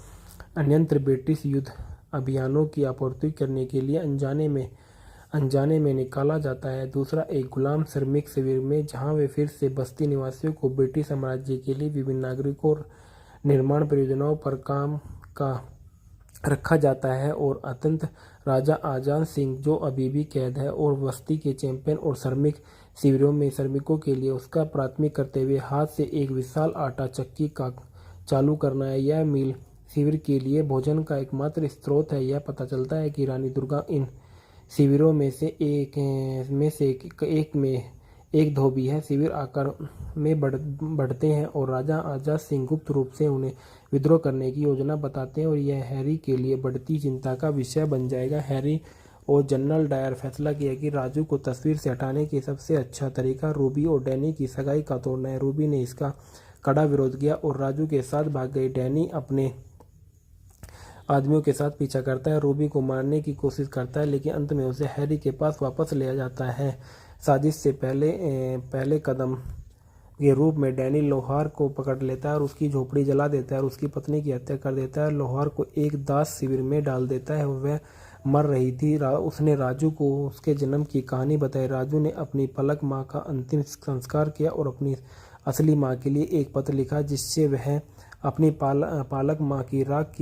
अन्यंत्र ब्रिटिश युद्ध अभियानों की आपूर्ति करने के लिए अनजाने में निकाला जाता है। दूसरा एक गुलाम श्रमिक शिविर में, जहां वे फिर से बस्ती निवासियों को ब्रिटिश साम्राज्य के लिए विभिन्न नागरिकों और निर्माण परियोजनाओं पर काम का रखा जाता है। और अत्यंत राजा आजान सिंह, जो अभी भी कैद है और बस्ती के चैंपियन और श्रमिक शिविरों में श्रमिकों के लिए उसका प्राथमिक कर्तव्य हाथ से एक विशाल आटा चक्की का चालू करना है। यह मील शिविर के लिए भोजन का एकमात्र स्रोत है। यह पता चलता है कि रानी दुर्गा इन शिविरों में से एक में एक धोबी है। शिविर आकार में बढ़ते हैं और राजा आजाद सिंह गुप्त रूप से उन्हें विद्रोह करने की योजना बताते हैं और यह हैरी के लिए बढ़ती चिंता का विषय बन जाएगा। हैरी और जनरल डायर फैसला किया कि राजू को तस्वीर से हटाने के सबसे अच्छा तरीका रूबी और डैनी की सगाई का तोड़ना है। रूबी ने इसका कड़ा विरोध किया और राजू के साथ भाग गई। डैनी अपने आदमियों के साथ पीछा करता है, रूबी को मारने की कोशिश करता है लेकिन अंत में उसे हैरी के पास वापस ले जाता है। साजिश से पहले कदम के रूप में डैनी लोहार को पकड़ लेता है और उसकी झोपड़ी जला देता है और उसकी पत्नी की हत्या कर देता है। लोहार को एक दास शिविर में डाल देता है और वह मर रही थी। उसने राजू को उसके जन्म की कहानी बताई। राजू ने अपनी पलक माँ का अंतिम संस्कार किया और अपनी असली माँ के लिए एक पत्र लिखा जिससे वह अपनी पालक माँ की राख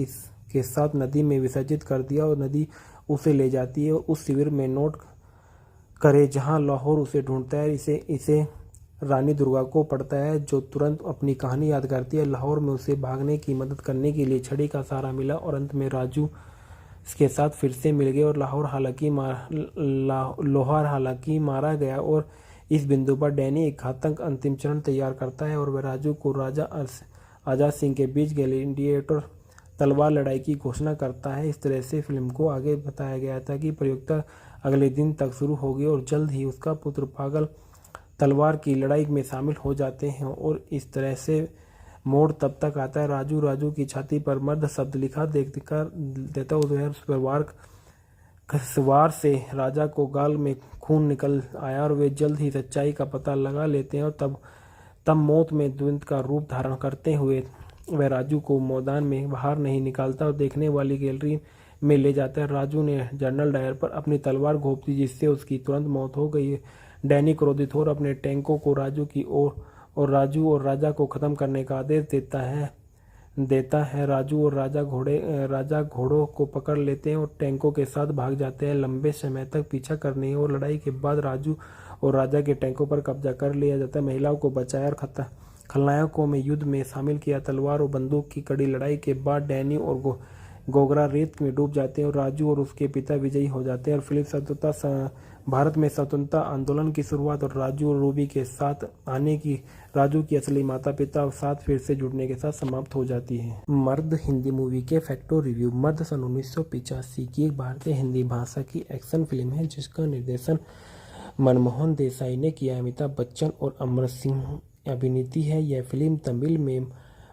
के साथ नदी में विसर्जित कर दिया और नदी उसे ले जाती है। उस शिविर में नोट करे जहां लाहौर उसे ढूंढता है। इसे रानी दुर्गा को पड़ता है जो तुरंत अपनी कहानी याद करती है। लाहौर में उसे भागने की मदद करने के लिए छड़ी का सहारा मिला और अंत में राजू इसके साथ फिर से मिल गए और लोहार हालांकि मारा गया। और इस बिंदु पर डैनी एक घातक अंतिम चरण तैयार करता है और वह राजू को राजा आजाद सिंह के बीच ग्लैडिएटर तलवार लड़ाई की घोषणा करता है। इस तरह से फिल्म को आगे बताया गया था कि प्रतियोगिता अगले दिन तक शुरू होगी और जल्द ही उसका पुत्र पागल तलवार की लड़ाई में शामिल हो जाते हैं। और इस तरह से मोड़ तब तक आता है राजू की छाती पर मर्द शब्द लिखा देता उस पर वार से राजा को गाल में खून निकल आया और वे जल्द ही सच्चाई का पता लगा लेते हैं और तब मौत में द्वंद्व का रूप धारण करते हुए वह राजू को मैदान में बाहर नहीं निकालता और देखने वाली गैलरी में ले जाता है। राजू ने जनरल डायर पर अपनी तलवार घोंप दी, जिससे उसकी तुरंत मौत हो गई। डैनी क्रोधित हो अपने टैंकों को राजू की ओर और राजू और राजा को खत्म करने का आदेश देता है। राजू और राजा घोड़ों को पकड़ लेते हैं और टैंकों के साथ भाग जाते हैं। लंबे समय तक पीछा करने और लड़ाई के बाद राजू और राजा के टैंकों पर कब्जा कर लिया जाता है। महिलाओं को बचाया और खलनायकों में युद्ध में शामिल किया। तलवार और बंदूक की कड़ी लड़ाई के बाद डैनी और गोगरा रेत में डूब जाते हैं और राजू और उसके पिता विजयी हो जाते हैं। और फिलिप भारत में स्वतंत्रता आंदोलन की शुरुआत और राजू और रूबी के साथ आने की राजू की असली माता पिता और साथ फिर से जुड़ने के साथ समाप्त हो जाती है। मर्द हिंदी मूवी के फैक्टो रिव्यू। मर्द सन 1985 की एक भारतीय हिंदी भाषा की एक्शन फिल्म है जिसका निर्देशन मनमोहन देसाई ने किया। अमिताभ बच्चन और अमर सिंह अभिनीति है। यह फिल्म तमिल में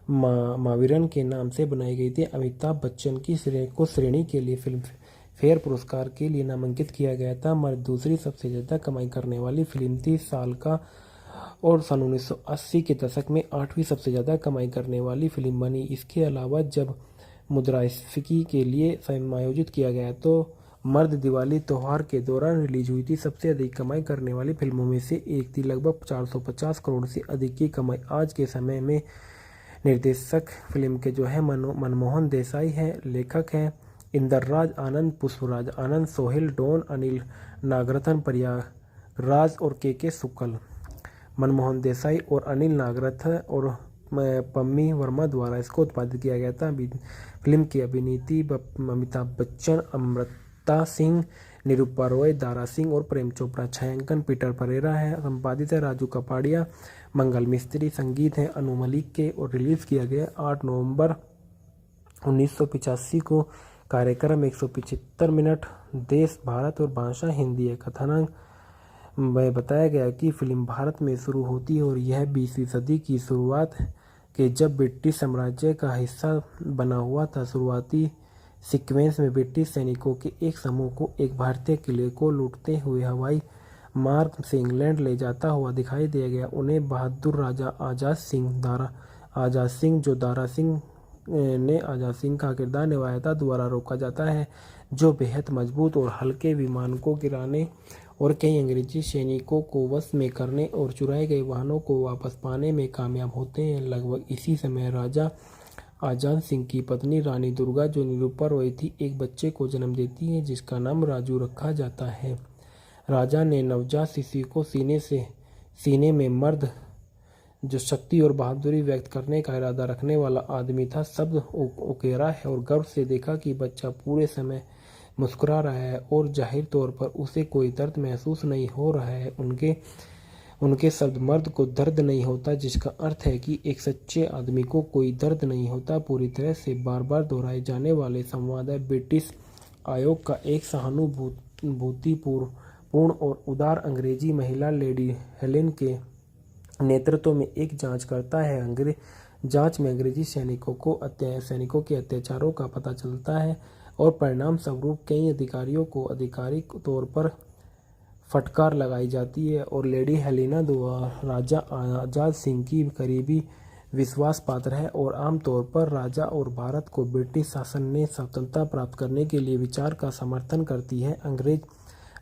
मावीरन के नाम से बनाई गई थी। अमिताभ बच्चन की श्रेणी के लिए फिल्म फेयर पुरस्कार के लिए नामांकित किया गया था। मर्द दूसरी सबसे ज़्यादा कमाई करने वाली फिल्म थी साल का और सन 1980 के दशक में 8वीं सबसे ज़्यादा कमाई करने वाली फिल्म बनी। इसके अलावा जब मुद्रास्फीति के लिए समायोजित किया गया तो मर्द दिवाली त्योहार के दौरान रिलीज हुई थी। सबसे अधिक कमाई करने वाली फिल्मों में से एक थी। लगभग 450 करोड़ से अधिक की कमाई। आज के समय में निर्देशक फिल्म के जो है मनमोहन देसाई है। लेखक हैं इंदरराज आनंद, पुष्पराज आनंद, सोहेल डोन, अनिल नागरथन, प्रयागराज और के शुक्ल। मनमोहन देसाई और अनिल नागरथ और पम्मी वर्मा द्वारा इसको उत्पादित किया गया था। फिल्म की अभिनीति अमिताभ बच्चन, अमृता सिंह, निरूपा रॉय, दारा सिंह और प्रेम चोपड़ा। छायांकन पीटर परेरा है। संपादित है राजू कपाड़िया, मंगल मिस्त्री। संगीत है अनु मलिक के और रिलीज किया गया 8 नवंबर 1985 को। कार्यक्रम 175 मिनट। देश भारत और भाषा हिंदी है। कथानक में बताया गया कि फिल्म भारत में शुरू होती है और यह 20वीं सदी की शुरुआत के जब ब्रिटिश साम्राज्य का हिस्सा बना हुआ था। शुरुआती सीक्वेंस में ब्रिटिश सैनिकों के एक समूह को एक भारतीय किले को लूटते हुए हवाई मार्ग से इंग्लैंड ले जाता हुआ दिखाई दिया गया। उन्हें बहादुर राजा आजाद सिंह जो दारा सिंह ने आजाद सिंह का किरदार निभाया था द्वारा रोका जाता है, जो बेहद मजबूत और हल्के विमान को गिराने और कई अंग्रेजी सैनिकों को वश में करने और चुराए गए वाहनों को वापस पाने में कामयाब होते हैं। लगभग इसी समय राजा आजाद सिंह की पत्नी रानी दुर्गा, जो निरूपा रॉय थी, एक बच्चे को जन्म देती है जिसका नाम राजू रखा जाता है। राजा ने नवजात शिशु को सीने में मर्द जो शक्ति और बहादुरी व्यक्त करने का इरादा रखने वाला आदमी था शब्द उकेरा है और गर्व से देखा कि बच्चा पूरे समय मुस्कुरा रहा है और जाहिर तौर पर उसे कोई दर्द महसूस नहीं हो रहा है। उनके शब्द मर्द को दर्द नहीं होता, जिसका अर्थ है कि एक सच्चे आदमी को कोई दर्द नहीं होता। पूरी तरह से बार बार दोहराए जाने वाले संवाद है। ब्रिटिश आयोग का एक सहानुभूतिपूर्ण और उदार अंग्रेजी महिला लेडी हेलेन के नेतृत्व में एक जांच करता है। जांच में अंग्रेजी सैनिकों के अत्याचारों का पता चलता है और परिणाम स्वरूप कई अधिकारियों को आधिकारिक तौर पर फटकार लगाई जाती है और लेडी हेलेना राजा आजाद सिंह की करीबी विश्वास पात्र है और आमतौर पर राजा और भारत को ब्रिटिश शासन ने स्वतंत्रता प्राप्त करने के लिए विचार का समर्थन करती है। अंग्रेज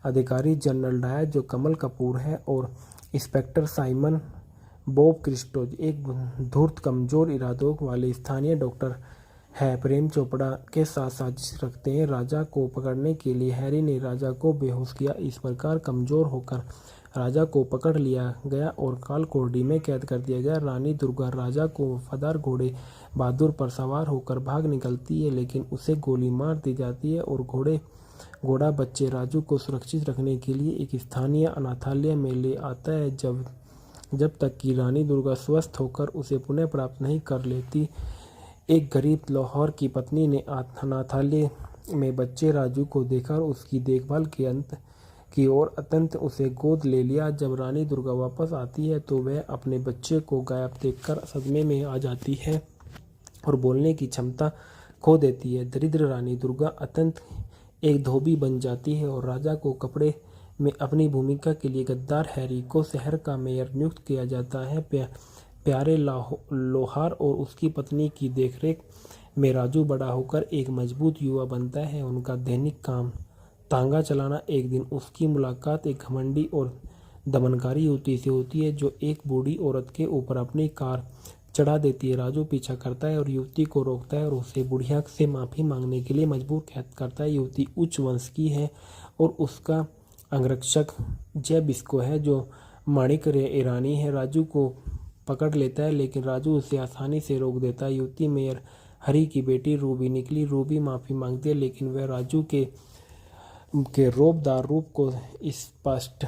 अधिकारी जनरल डायर, जो कमल कपूर है, और इंस्पेक्टर साइमन बॉब क्रिस्टो एक धूर्त कमजोर इरादों वाले स्थानीय डॉक्टर है, प्रेम चोपड़ा के साथ साजिश रखते हैं। राजा को पकड़ने के लिए हैरी ने राजा को बेहोश किया। इस प्रकार कमजोर होकर राजा को पकड़ लिया गया और कालकोठरी में कैद कर दिया गया। रानी दुर्गा राजा को वफादार घोड़े बहादुर पर सवार होकर भाग निकलती है, लेकिन उसे गोली मार दी जाती है और घोड़ा बच्चे राजू को सुरक्षित रखने के लिए एक स्थानीय अनाथालय में ले आता है जब तक कि रानी दुर्गा स्वस्थ होकर उसे पुनः प्राप्त नहीं कर लेती। एक गरीब लाहौर की पत्नी ने अनाथालय में बच्चे राजू को देखा और उसकी देखभाल की और अत्यंत उसे गोद ले लिया। जब रानी दुर्गा वापस आती है तो वह अपने बच्चे को गायब देखकर सदमे में आ जाती है और बोलने की क्षमता खो देती है। दरिद्र रानी दुर्गा अत्यंत एक धोबी बन जाती है और राजा को कपड़े में अपनी भूमिका के लिए गद्दार हैरी को शहर का मेयर नियुक्त किया जाता है। प्यारे लोहार और उसकी पत्नी की देखरेख में राजू बड़ा होकर एक मजबूत युवा बनता है। उनका दैनिक काम तांगा चलाना। एक दिन उसकी मुलाकात एक घमंडी और दमनकारी युवती से होती है जो एक बूढ़ी औरत के ऊपर अपनी कार चढ़ा देती है। राजू पीछा करता है और युवती को रोकता है और उसे बुढ़िया से माफ़ी मांगने के लिए मजबूर करता है। युवती उच्च वंश की है और उसका अंगरक्षक जय बिस्को है जो माणिक ईरानी है। राजू को पकड़ लेता है लेकिन राजू उसे आसानी से रोक देता है। युवती मेयर हरी की बेटी रूबी निकली। रूबी माफ़ी मांगती है लेकिन वह राजू के रौबदार रूप को स्पष्ट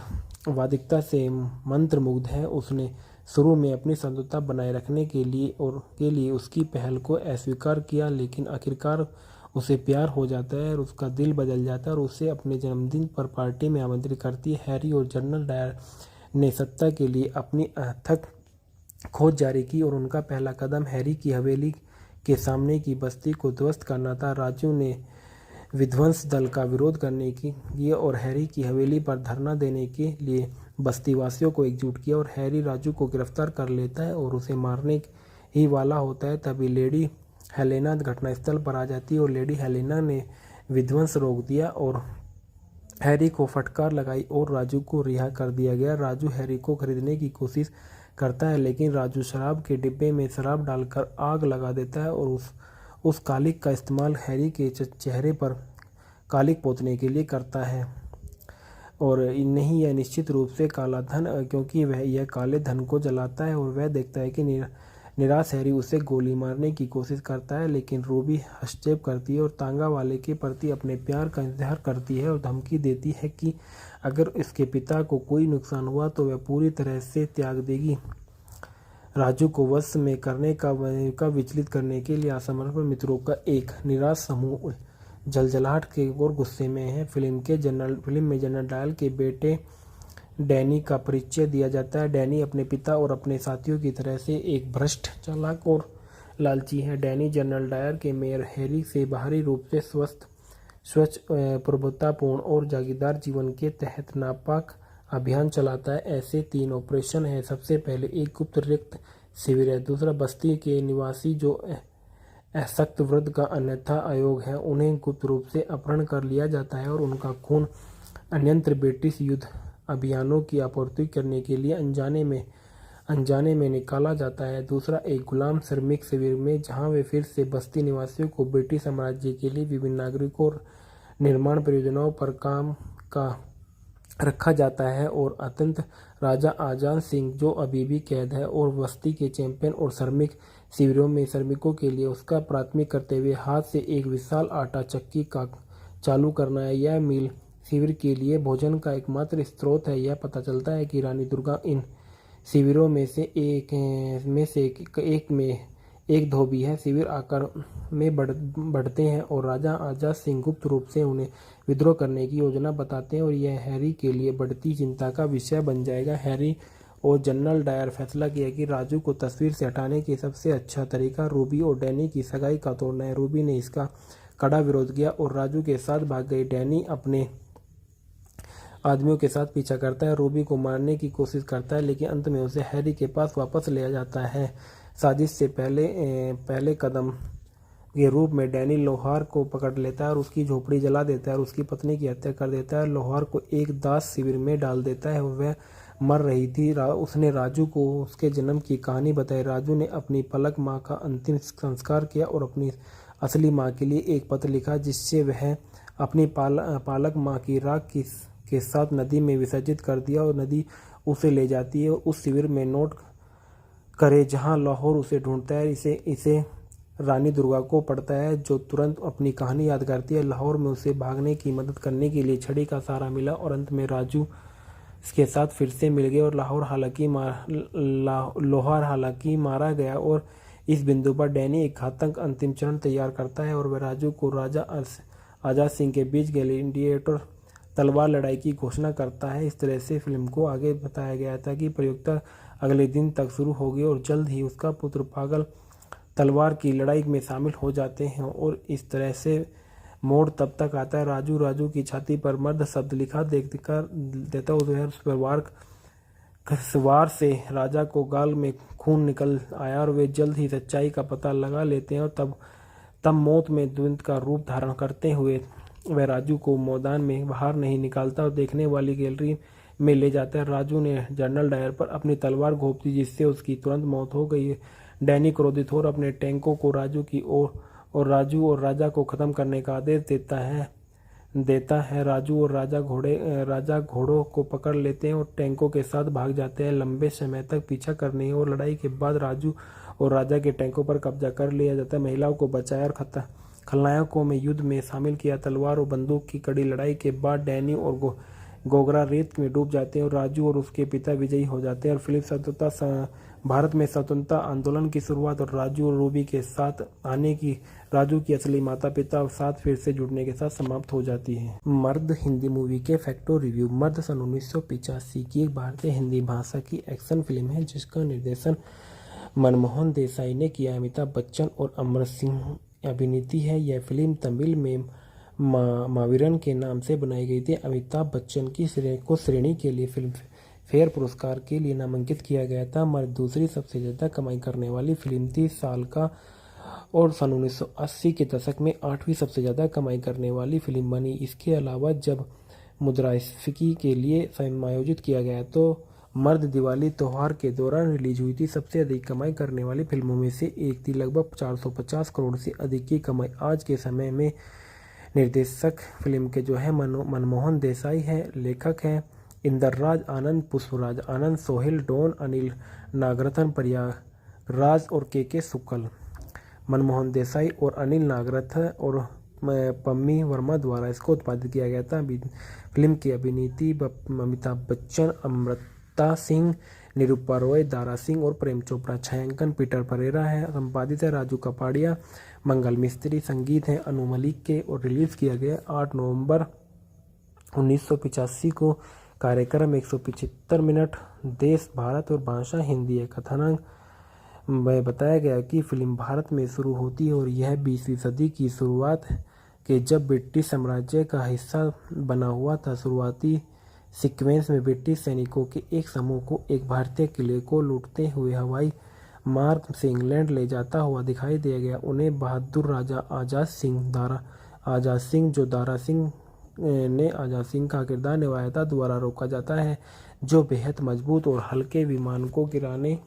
वादिकता से मंत्रमुग्ध है। उसने शुरू में अपनी संतुष्टता बनाए रखने के लिए उसकी पहल को अस्वीकार किया लेकिन आखिरकार उसे प्यार हो जाता है और उसका दिल बदल जाता है और उसे अपने जन्मदिन पर पार्टी में आमंत्रित करती है। हैरी और जनरल डायर ने सत्ता के लिए अपनी अथक खोज जारी की और उनका पहला कदम हैरी की हवेली के सामने की बस्ती को ध्वस्त करना था। राजू ने विध्वंस दल का विरोध करने की लिए और हैरी की हवेली पर धरना देने के लिए बस्तीवासियों को एकजुट किया और हैरी राजू को गिरफ्तार कर लेता है और उसे मारने ही वाला होता है। तभी लेडी हेलेना घटनास्थल पर आ जाती है और लेडी हेलेना ने विध्वंस रोक दिया और हैरी को फटकार लगाई और राजू को रिहा कर दिया गया। राजू हैरी को खरीदने की कोशिश करता है लेकिन राजू शराब के डिब्बे में शराब डालकर आग लगा देता है और उस कालिक का इस्तेमाल हैरी के चेहरे पर कालिक पोतने के लिए करता है। और नहीं, यह निश्चित रूप से काला धन, क्योंकि वह यह काले धन को जलाता है और वह देखता है कि निराश हैरी उसे गोली मारने की कोशिश करता है लेकिन रूबी हस्तक्षेप करती है और तांगा वाले के प्रति अपने प्यार का इजहार करती है और धमकी देती है कि अगर इसके पिता को कोई नुकसान हुआ तो वह पूरी तरह से त्याग देगी। राजू को वश में करने का विचलित करने के लिए असमर्थ मित्रों का एक निराश समूह जलजलाहट के और गुस्से में है। फिल्म में जनरल डायल के बेटे डैनी का परिचय दिया जाता है। डैनी अपने पिता और अपने साथियों की तरह से एक भ्रष्ट, चालाक और लालची है। डैनी जनरल डायर के मेयर हैरी से बाहरी रूप से स्वच्छ, प्रभुतापूर्ण और जागीरदार जीवन के तहत नापाक अभियान चलाता है। ऐसे 3 ऑपरेशन हैं। सबसे पहले एक गुप्त रक्त शिविर है। दूसरा, बस्ती के निवासी जो असक्त वृद्ध का अन्यथा आयोग है, उन्हें गुप्त रूप से अपहरण कर लिया जाता है और उनका खून अन्यंत्र ब्रिटिश युद्ध अभियानों की आपूर्ति करने के लिए अनजाने में निकाला जाता है। दूसरा, एक गुलाम श्रमिक शिविर में, जहां वे फिर से बस्ती निवासियों को ब्रिटिश साम्राज्य के लिए विभिन्न नागरिकों और निर्माण परियोजनाओं पर काम का रखा जाता है। और अत्यंत राजा आजान सिंह, जो अभी भी कैद है और बस्ती के चैंपियन और श्रमिक शिविरों में श्रमिकों के लिए उसका प्राथमिक कर्तव्य हाथ से एक विशाल आटा चक्की का चालू करना है। यह मिल शिविर के लिए भोजन का एकमात्र स्रोत है। यह पता चलता है कि रानी दुर्गा इन शिविरों में से एक में एक धोबी है। शिविर आकार में बढ़ते हैं और राजा आजाद सिंह गुप्त रूप से उन्हें विद्रोह करने की योजना बताते हैं और यह हैरी के लिए बढ़ती चिंता का विषय बन जाएगा। हैरी और जनरल डायर फैसला किया कि राजू को तस्वीर से हटाने के सबसे अच्छा तरीका रूबी और डैनी की सगाई का तोड़ना है। रूबी ने इसका कड़ा विरोध किया और राजू के साथ भाग गई। डैनी अपने आदमियों के साथ पीछा करता है, रूबी को मारने की कोशिश करता है लेकिन अंत में उसे हैरी के पास वापस ले जाता है। साजिश से पहले कदम के रूप में डैनी लोहार को पकड़ लेता है और उसकी झोपड़ी जला देता है और उसकी पत्नी की हत्या कर देता है। लोहार को एक दास शिविर में डाल देता है और वह मर रही थी। उसने राजू को उसके जन्म की कहानी बताई। राजू ने अपनी पलक माँ का अंतिम संस्कार किया और अपनी असली माँ के लिए एक पत्र लिखा जिससे वह अपनी पालक माँ की राख के साथ नदी में विसर्जित कर दिया और नदी उसे ले जाती है। उस शिविर में नोट करे जहां लाहौर उसे ढूंढता है। इसे रानी दुर्गा को पड़ता है जो तुरंत अपनी कहानी याद करती है। लाहौर में उसे भागने की मदद करने के लिए छड़ी का सहारा मिला और अंत में राजू इसके साथ फिर से मिल गए और लोहार हालांकि मारा गया। और इस बिंदु पर डैनी एक घातक अंतिम चरण तैयार करता है और वह राजू को राजा आजाद सिंह के बीच ग्लैडिएटर तलवार लड़ाई की घोषणा करता है। इस तरह से फिल्म को आगे बताया गया था कि प्रतियोगिता अगले दिन तक शुरू होगी और जल्द ही उसका पुत्र पागल तलवार की लड़ाई में शामिल हो जाते हैं और इस तरह से मोड़ तब तक आता है राजू राजू की छाती पर मर्द शब्द लिखा देखकर देता उस पर वार से राजा को गाल में खून निकल आया और वे जल्द ही सच्चाई का पता लगा लेते हैं और तब मौत में द्वंद्व का रूप धारण करते हुए वह राजू को मैदान में बाहर नहीं निकालता और देखने वाली गैलरी में ले जाता है। राजू ने जनरल डायर पर अपनी तलवार घोंप दी जिससे उसकी तुरंत मौत हो गई। डैनी क्रोधित हो अपने टैंकों को राजू की ओर और राजू और राजा को खत्म करने का आदेश देता है। राजू और राजा घोड़ों को पकड़ लेते हैं और टैंकों के साथ भाग जाते हैं। लंबे समय तक पीछा करने और लड़ाई के बाद राजू और राजा के टैंकों पर कब्जा कर लिया जाता है। महिलाओं को बचाया और खलनायकों में युद्ध में शामिल किया। तलवार और बंदूक की कड़ी लड़ाई के बाद डैनी और गोगरा रेत में डूब जाते हैं और राजू और उसके पिता विजयी हो जाते हैं और फिलिप भारत में स्वतंत्रता आंदोलन की शुरुआत और राजू और रूबी के साथ आने की राजू की असली माता पिता और साथ फिर से जुड़ने के साथ समाप्त हो जाती है। मर्द हिंदी मूवी के फैक्टो रिव्यू। मर्द सन 1985 की एक भारतीय हिंदी भाषा की एक्शन फिल्म है जिसका निर्देशन मनमोहन देसाई ने किया। अमिताभ बच्चन और अमर सिंह अभिनीति है। यह फिल्म तमिल में मावीरन के नाम से बनाई गई थी। अमिताभ बच्चन की श्रेणी के लिए फिल्म फेयर पुरस्कार के लिए नामांकित किया गया था। मर्द दूसरी सबसे ज़्यादा कमाई करने वाली फिल्म थी साल का और सन 1980 के दशक में 8वीं सबसे ज़्यादा कमाई करने वाली फिल्म बनी। इसके अलावा जब मुद्रास्फीति के लिए समायोजित किया गया तो मर्द दिवाली त्यौहार के दौरान रिलीज हुई थी। सबसे अधिक कमाई करने वाली फिल्मों में से एक थी। लगभग 450 करोड़ से अधिक की कमाई। आज के समय में निर्देशक फिल्म के जो है मनमोहन देसाई है। लेखक हैं इंदरराज आनंद, पुष्पराज आनंद, सोहेल डॉन, अनिल नागरथन, प्रयागराज और के शुक्ल। मनमोहन देसाई और अनिल नागरथन और पम्मी वर्मा द्वारा इसको उत्पादित किया गया था। फिल्म की अभिनीति अमिताभ बच्चन, अमृता सिंह, निरूपा रॉय, दारा सिंह और प्रेम चोपड़ा। छायांकन पीटर परेरा है। संपादित है राजू कपाड़िया, मंगल मिस्त्री। संगीत है अनु मलिक के और रिलीज किया गया 8 नवंबर 1985 को। कार्यक्रम 175 मिनट। देश भारत और भाषा हिंदी है। कथानक में बताया गया कि फिल्म भारत में शुरू होती है और यह 20वीं सदी की शुरुआत के जब ब्रिटिश साम्राज्य का हिस्सा बना हुआ था। शुरुआती सीक्वेंस में ब्रिटिश सैनिकों के एक समूह को एक भारतीय किले को लूटते हुए हवाई मार्ग से इंग्लैंड ले जाता हुआ दिखाई दिया गया। उन्हें बहादुर राजा आजाद सिंह जो दारा सिंह ने आजाद सिंह का किरदार निभाया था द्वारा रोका जाता है, जो बेहद मजबूत और हल्के विमान को गिराने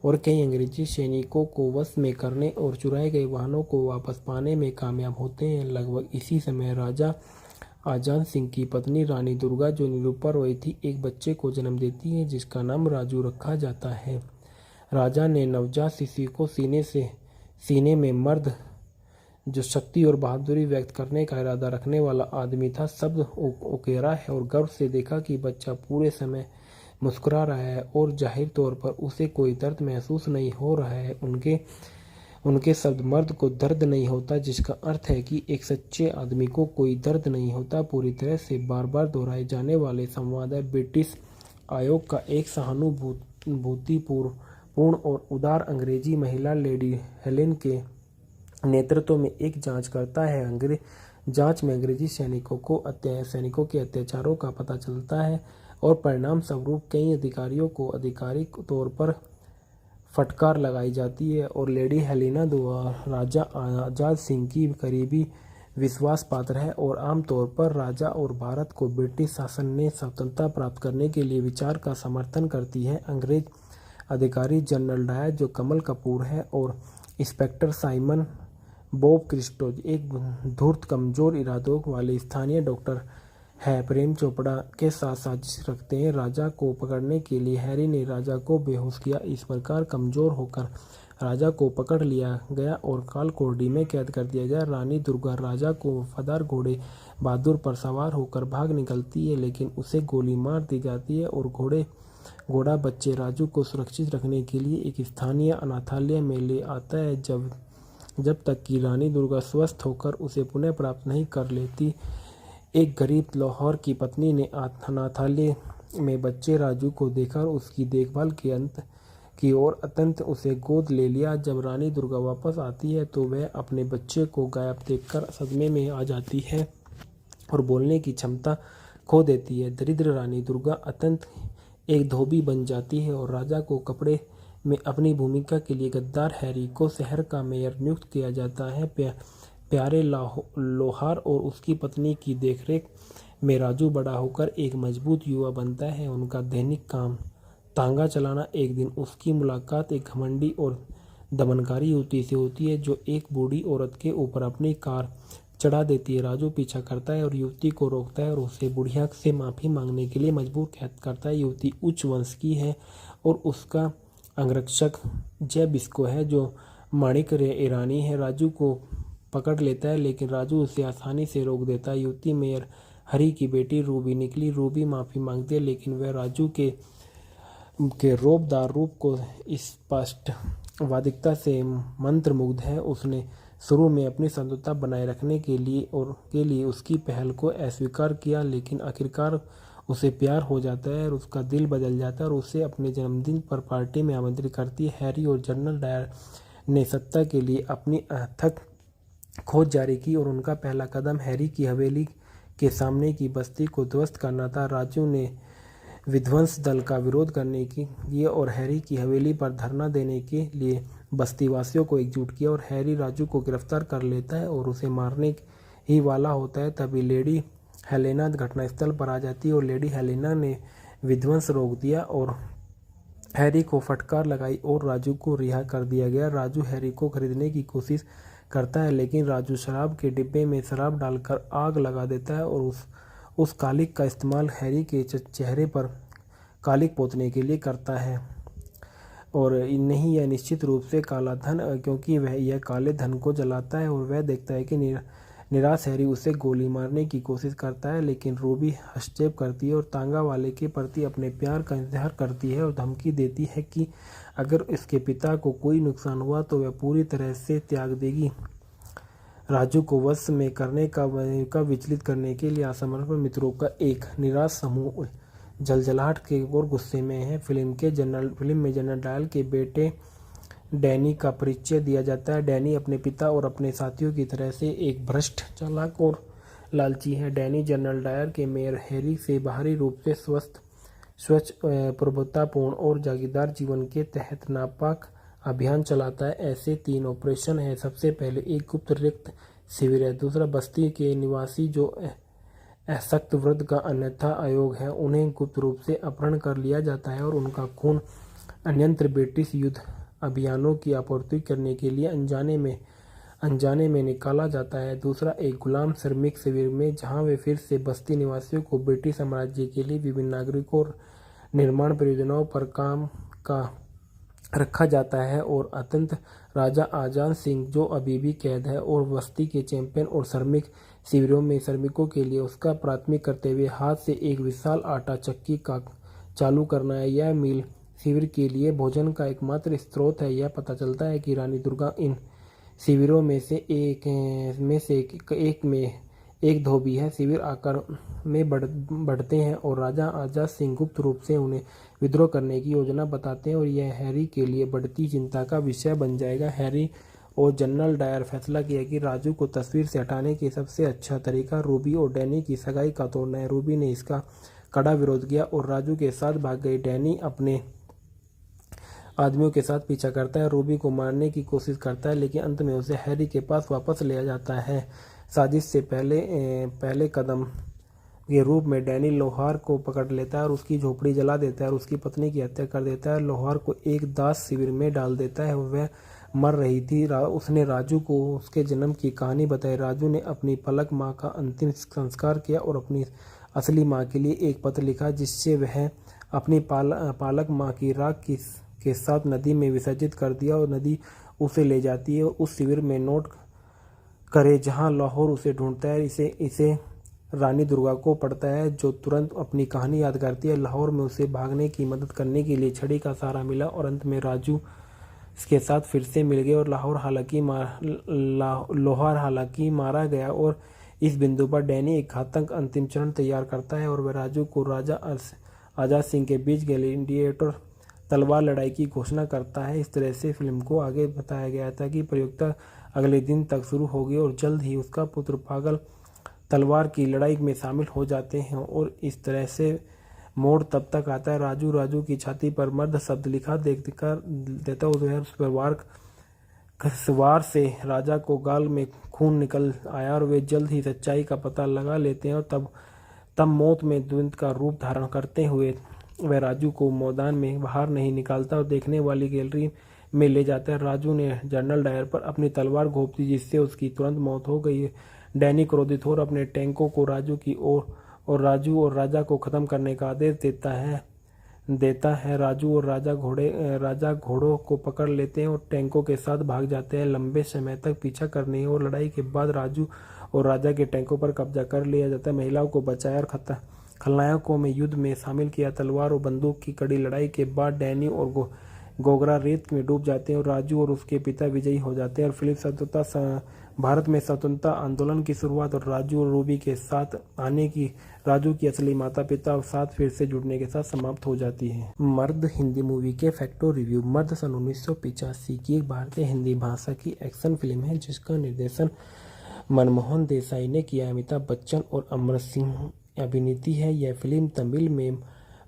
और कई अंग्रेजी सैनिकों को वश में करने और चुराए गए वाहनों को वापस पाने में कामयाब होते हैं। लगभग इसी समय राजा आजाद सिंह की पत्नी रानी दुर्गा, जो निरूपा रॉय थी, एक बच्चे को जन्म देती है जिसका नाम राजू रखा जाता है। राजा ने नवजात शिशु को सीने में मर्द जो शक्ति और बहादुरी व्यक्त करने का इरादा रखने वाला आदमी था शब्द उकेरा है और गर्व से देखा कि बच्चा पूरे समय मुस्कुरा रहा है और जाहिर तौर पर उसे कोई दर्द महसूस नहीं हो रहा है। उनके शब्द मर्द को दर्द नहीं होता, जिसका अर्थ है कि एक सच्चे आदमी को कोई दर्द नहीं होता। पूरी तरह से बार बार दोहराए जाने वाले संवाद है। ब्रिटिश आयोग का एक सहानुभूतिपूर्ण और उदार अंग्रेजी महिला लेडी हेलेन के नेतृत्व में एक जांच करता है। जांच में अंग्रेजी सैनिकों के अत्याचारों का पता चलता है और परिणाम स्वरूप कई अधिकारियों को आधिकारिक तौर पर फटकार लगाई जाती है और लेडी हेलेना द्वारा राजा आजाद सिंह की करीबी विश्वास पात्र है और आमतौर पर राजा और भारत को ब्रिटिश शासन ने स्वतंत्रता प्राप्त करने के लिए विचार का समर्थन करती है। अंग्रेज अधिकारी जनरल डायर, जो कमल कपूर है, और इंस्पेक्टर साइमन बॉब क्रिस्टो एक धूर्त कमजोर इरादों वाले स्थानीय डॉक्टर है, प्रेम चोपड़ा के साथ साजिश रखते हैं राजा को पकड़ने के लिए। हैरी ने राजा को बेहोश किया। इस प्रकार कमजोर होकर राजा को पकड़ लिया गया और कालकोठरी में कैद कर दिया गया। रानी दुर्गा राजा को वफादार घोड़े बहादुर पर सवार होकर भाग निकलती है, लेकिन उसे गोली मार दी जाती है और घोड़ा बच्चे राजू को सुरक्षित रखने के लिए एक स्थानीय अनाथालय में ले आता है जब तक कि रानी दुर्गा स्वस्थ होकर उसे पुनः प्राप्त नहीं कर लेती। एक गरीब लाहौर की पत्नी ने अनाथालय में बच्चे राजू को देखा और उसकी देखभाल की ओर अत्यंत उसे गोद ले लिया। जब रानी दुर्गा वापस आती है तो वह अपने बच्चे को गायब देखकर सदमे में आ जाती है और बोलने की क्षमता खो देती है। दरिद्र रानी दुर्गा अत्यंत एक धोबी बन जाती है और राजा को कपड़े में अपनी भूमिका के लिए गद्दार हैरी को शहर का मेयर नियुक्त किया जाता है। प्यारे लोहार और उसकी पत्नी की देखरेख में राजू बड़ा होकर एक मजबूत युवा बनता है। उनका दैनिक काम तांगा चलाना। एक दिन उसकी मुलाकात एक घमंडी और दमनकारी युवती से होती है जो एक बूढ़ी औरत के ऊपर अपनी कार चढ़ा देती है। राजू पीछा करता है और युवती को रोकता है और उसे बुढ़िया से माफ़ी मांगने के लिए मजबूर करता है। युवती उच्च वंश की है और उसका अंगरक्षक जय बिस्को है जो माणिक ईरानी है। राजू को पकड़ लेता है लेकिन राजू उसे आसानी से रोक देता है। युवती मेयर हरी की बेटी रूबी निकली। रूबी माफ़ी मांगती है लेकिन वह राजू के रौबदार रूप को स्पष्ट वादिकता से मंत्रमुग्ध है। उसने शुरू में अपनी संतुष्टता बनाए रखने के लिए उसकी पहल को अस्वीकार किया लेकिन आखिरकार उसे प्यार हो जाता है और उसका दिल बदल जाता है और उसे अपने जन्मदिन पर पार्टी में आमंत्रित करती है। हैरी और जनरल डायर ने सत्ता के लिए अपनी अथक खोज जारी की और उनका पहला कदम हैरी की हवेली के सामने की बस्ती को ध्वस्त करना था। राजू ने विध्वंस दल का विरोध करने के लिए और हैरी की हवेली पर धरना देने के लिए बस्तीवासियों को एकजुट किया और हैरी राजू को गिरफ्तार कर लेता है और उसे मारने ही वाला होता है। तभी लेडी हेलेना घटनास्थल पर आ जाती है और लेडी हेलेना ने विध्वंस रोक दिया और हैरी को फटकार लगाई और राजू को रिहा कर दिया गया। राजू हैरी को खरीदने की कोशिश करता है लेकिन राजू शराब के डिब्बे में शराब डालकर आग लगा देता है और उस कालिक का इस्तेमाल हैरी के चेहरे पर कालिक पोतने के लिए करता है। और नहीं, यह निश्चित रूप से काला धन, क्योंकि वह यह काले धन को जलाता है और वह देखता है कि निराश हैरी उसे गोली मारने की कोशिश करता है लेकिन रूबी हस्तक्षेप करती है और तांगा वाले के प्रति अपने प्यार का इजहार करती है और धमकी देती है कि अगर इसके पिता को कोई नुकसान हुआ तो वह पूरी तरह से त्याग देगी। राजू को वश में करने का विचलित करने के लिए असमर्थ मित्रों का एक निराश समूह जलजलाहट के और गुस्से में है। फिल्म में जनरल डायल के बेटे डैनी का परिचय दिया जाता है। डैनी अपने पिता और अपने साथियों की तरह से एक भ्रष्ट, चालाक और लालची है। डैनी जनरल डायर के मेयर हैरी से बाहरी रूप से स्वच्छ, प्रभुतापूर्ण और जागीरदार जीवन के तहत नापाक अभियान चलाता है। ऐसे 3 ऑपरेशन हैं। सबसे पहले एक गुप्त रक्त शिविर है, दूसरा बस्ती के निवासी जो असक्त वृद्ध का अन्यथा आयोग है, उन्हें गुप्त रूप से अपहरण कर लिया जाता है और उनका खून अन्यंत्र ब्रिटिश युद्ध अभियानों की आपूर्ति करने के लिए अनजाने में निकाला जाता है। दूसरा एक गुलाम श्रमिक शिविर में, जहां वे फिर से बस्ती निवासियों को ब्रिटिश साम्राज्य के लिए विभिन्न नागरिकों और निर्माण परियोजनाओं पर काम का रखा जाता है। और अत्यंत राजा आजाद सिंह, जो अभी भी कैद है और बस्ती के चैंपियन और श्रमिक शिविरों में श्रमिकों के लिए उसका प्राथमिक कर्तव्य हाथ से एक विशाल आटा चक्की का चालू करना है। यह मिल शिविर के लिए भोजन का एकमात्र स्रोत है। यह पता चलता है कि रानी दुर्गा इन शिविरों में से एक में एक धोबी है। शिविर आकार में बढ़ते हैं और राजा आजाद सिंह गुप्त रूप से उन्हें विद्रोह करने की योजना बताते हैं और यह हैरी के लिए बढ़ती चिंता का विषय बन जाएगा। हैरी और जनरल डायर फैसला किया कि राजू को तस्वीर से हटाने के सबसे अच्छा तरीका रूबी और डैनी की सगाई का तोड़ना है। रूबी ने इसका कड़ा विरोध किया और राजू के साथ भाग गई। डैनी अपने आदमियों के साथ पीछा करता है, रूबी को मारने की कोशिश करता है लेकिन अंत में उसे हैरी के पास वापस ले जाता है। साजिश से पहले कदम के रूप में डैनी लोहार को पकड़ लेता है और उसकी झोपड़ी जला देता है और उसकी पत्नी की हत्या कर देता है। लोहार को एक दास शिविर में डाल देता है और वह मर रही थी। उसने राजू को उसके जन्म की कहानी बताई। राजू ने अपनी पलक माँ का अंतिम संस्कार किया और अपनी असली माँ के लिए एक पत्र लिखा जिससे वह अपनी पालक माँ की राख के साथ नदी में विसर्जित कर दिया और नदी उसे ले जाती है। उस शिविर में नोट करे जहां लाहौर उसे ढूंढता है। इसे रानी दुर्गा को पड़ता है जो तुरंत अपनी कहानी याद करती है। लाहौर में उसे भागने की मदद करने के लिए छड़ी का सहारा मिला और अंत में राजू इसके साथ फिर से मिल गए और लोहार हालांकि मारा गया। और इस बिंदु पर डैनी एक घातक अंतिम चरण तैयार करता है और वह राजू को राजा आजाद सिंह के बीच ग्लैडिएटर तलवार लड़ाई की घोषणा करता है। इस तरह से फिल्म को आगे बताया गया था कि प्रतियोगिता अगले दिन तक शुरू होगी और जल्द ही उसका पुत्र पागल तलवार की लड़ाई में शामिल हो जाते हैं। और इस तरह से मोड़ तब तक आता है राजू राजू की छाती पर मर्द शब्द लिखा देखकर देता उस पर वार से राजा को गाल में खून निकल आया और वे जल्द ही सच्चाई का पता लगा लेते हैं। और तब मौत में द्वंद्व का रूप धारण करते हुए वह राजू को मैदान में बाहर नहीं निकालता और देखने वाली गैलरी में ले जाता है। राजू ने जनरल डायर पर अपनी तलवार घोंप दी जिससे उसकी तुरंत मौत हो गई। डैनी क्रोधित हो अपने टैंकों को राजू की ओर और राजू और राजा को खत्म करने का आदेश देता है। राजू और राजा घोड़ों को पकड़ लेते हैं और टैंकों के साथ भाग जाते हैं। लंबे समय तक पीछा करने और लड़ाई के बाद राजू और राजा के टैंकों पर कब्जा कर लिया जाता है। महिलाओं को बचाया और खलनायकों में युद्ध में शामिल किया। तलवार और बंदूक की कड़ी लड़ाई के बाद डैनी और गोगरा रेत में डूब जाते हैं और राजू और उसके पिता विजयी हो जाते हैं। और फिल्म भारत में स्वतंत्रता आंदोलन की शुरुआत और राजू और रूबी के साथ आने की राजू की असली माता पिता और साथ फिर से जुड़ने के साथ समाप्त हो जाती है। मर्द हिंदी मूवी के फैक्टो रिव्यू। मर्द सन 1985 की एक भारतीय हिंदी भाषा की एक्शन फिल्म है जिसका निर्देशन मनमोहन देसाई ने किया। अमिताभ बच्चन और अमर सिंह अभिनीति है। यह फिल्म तमिल में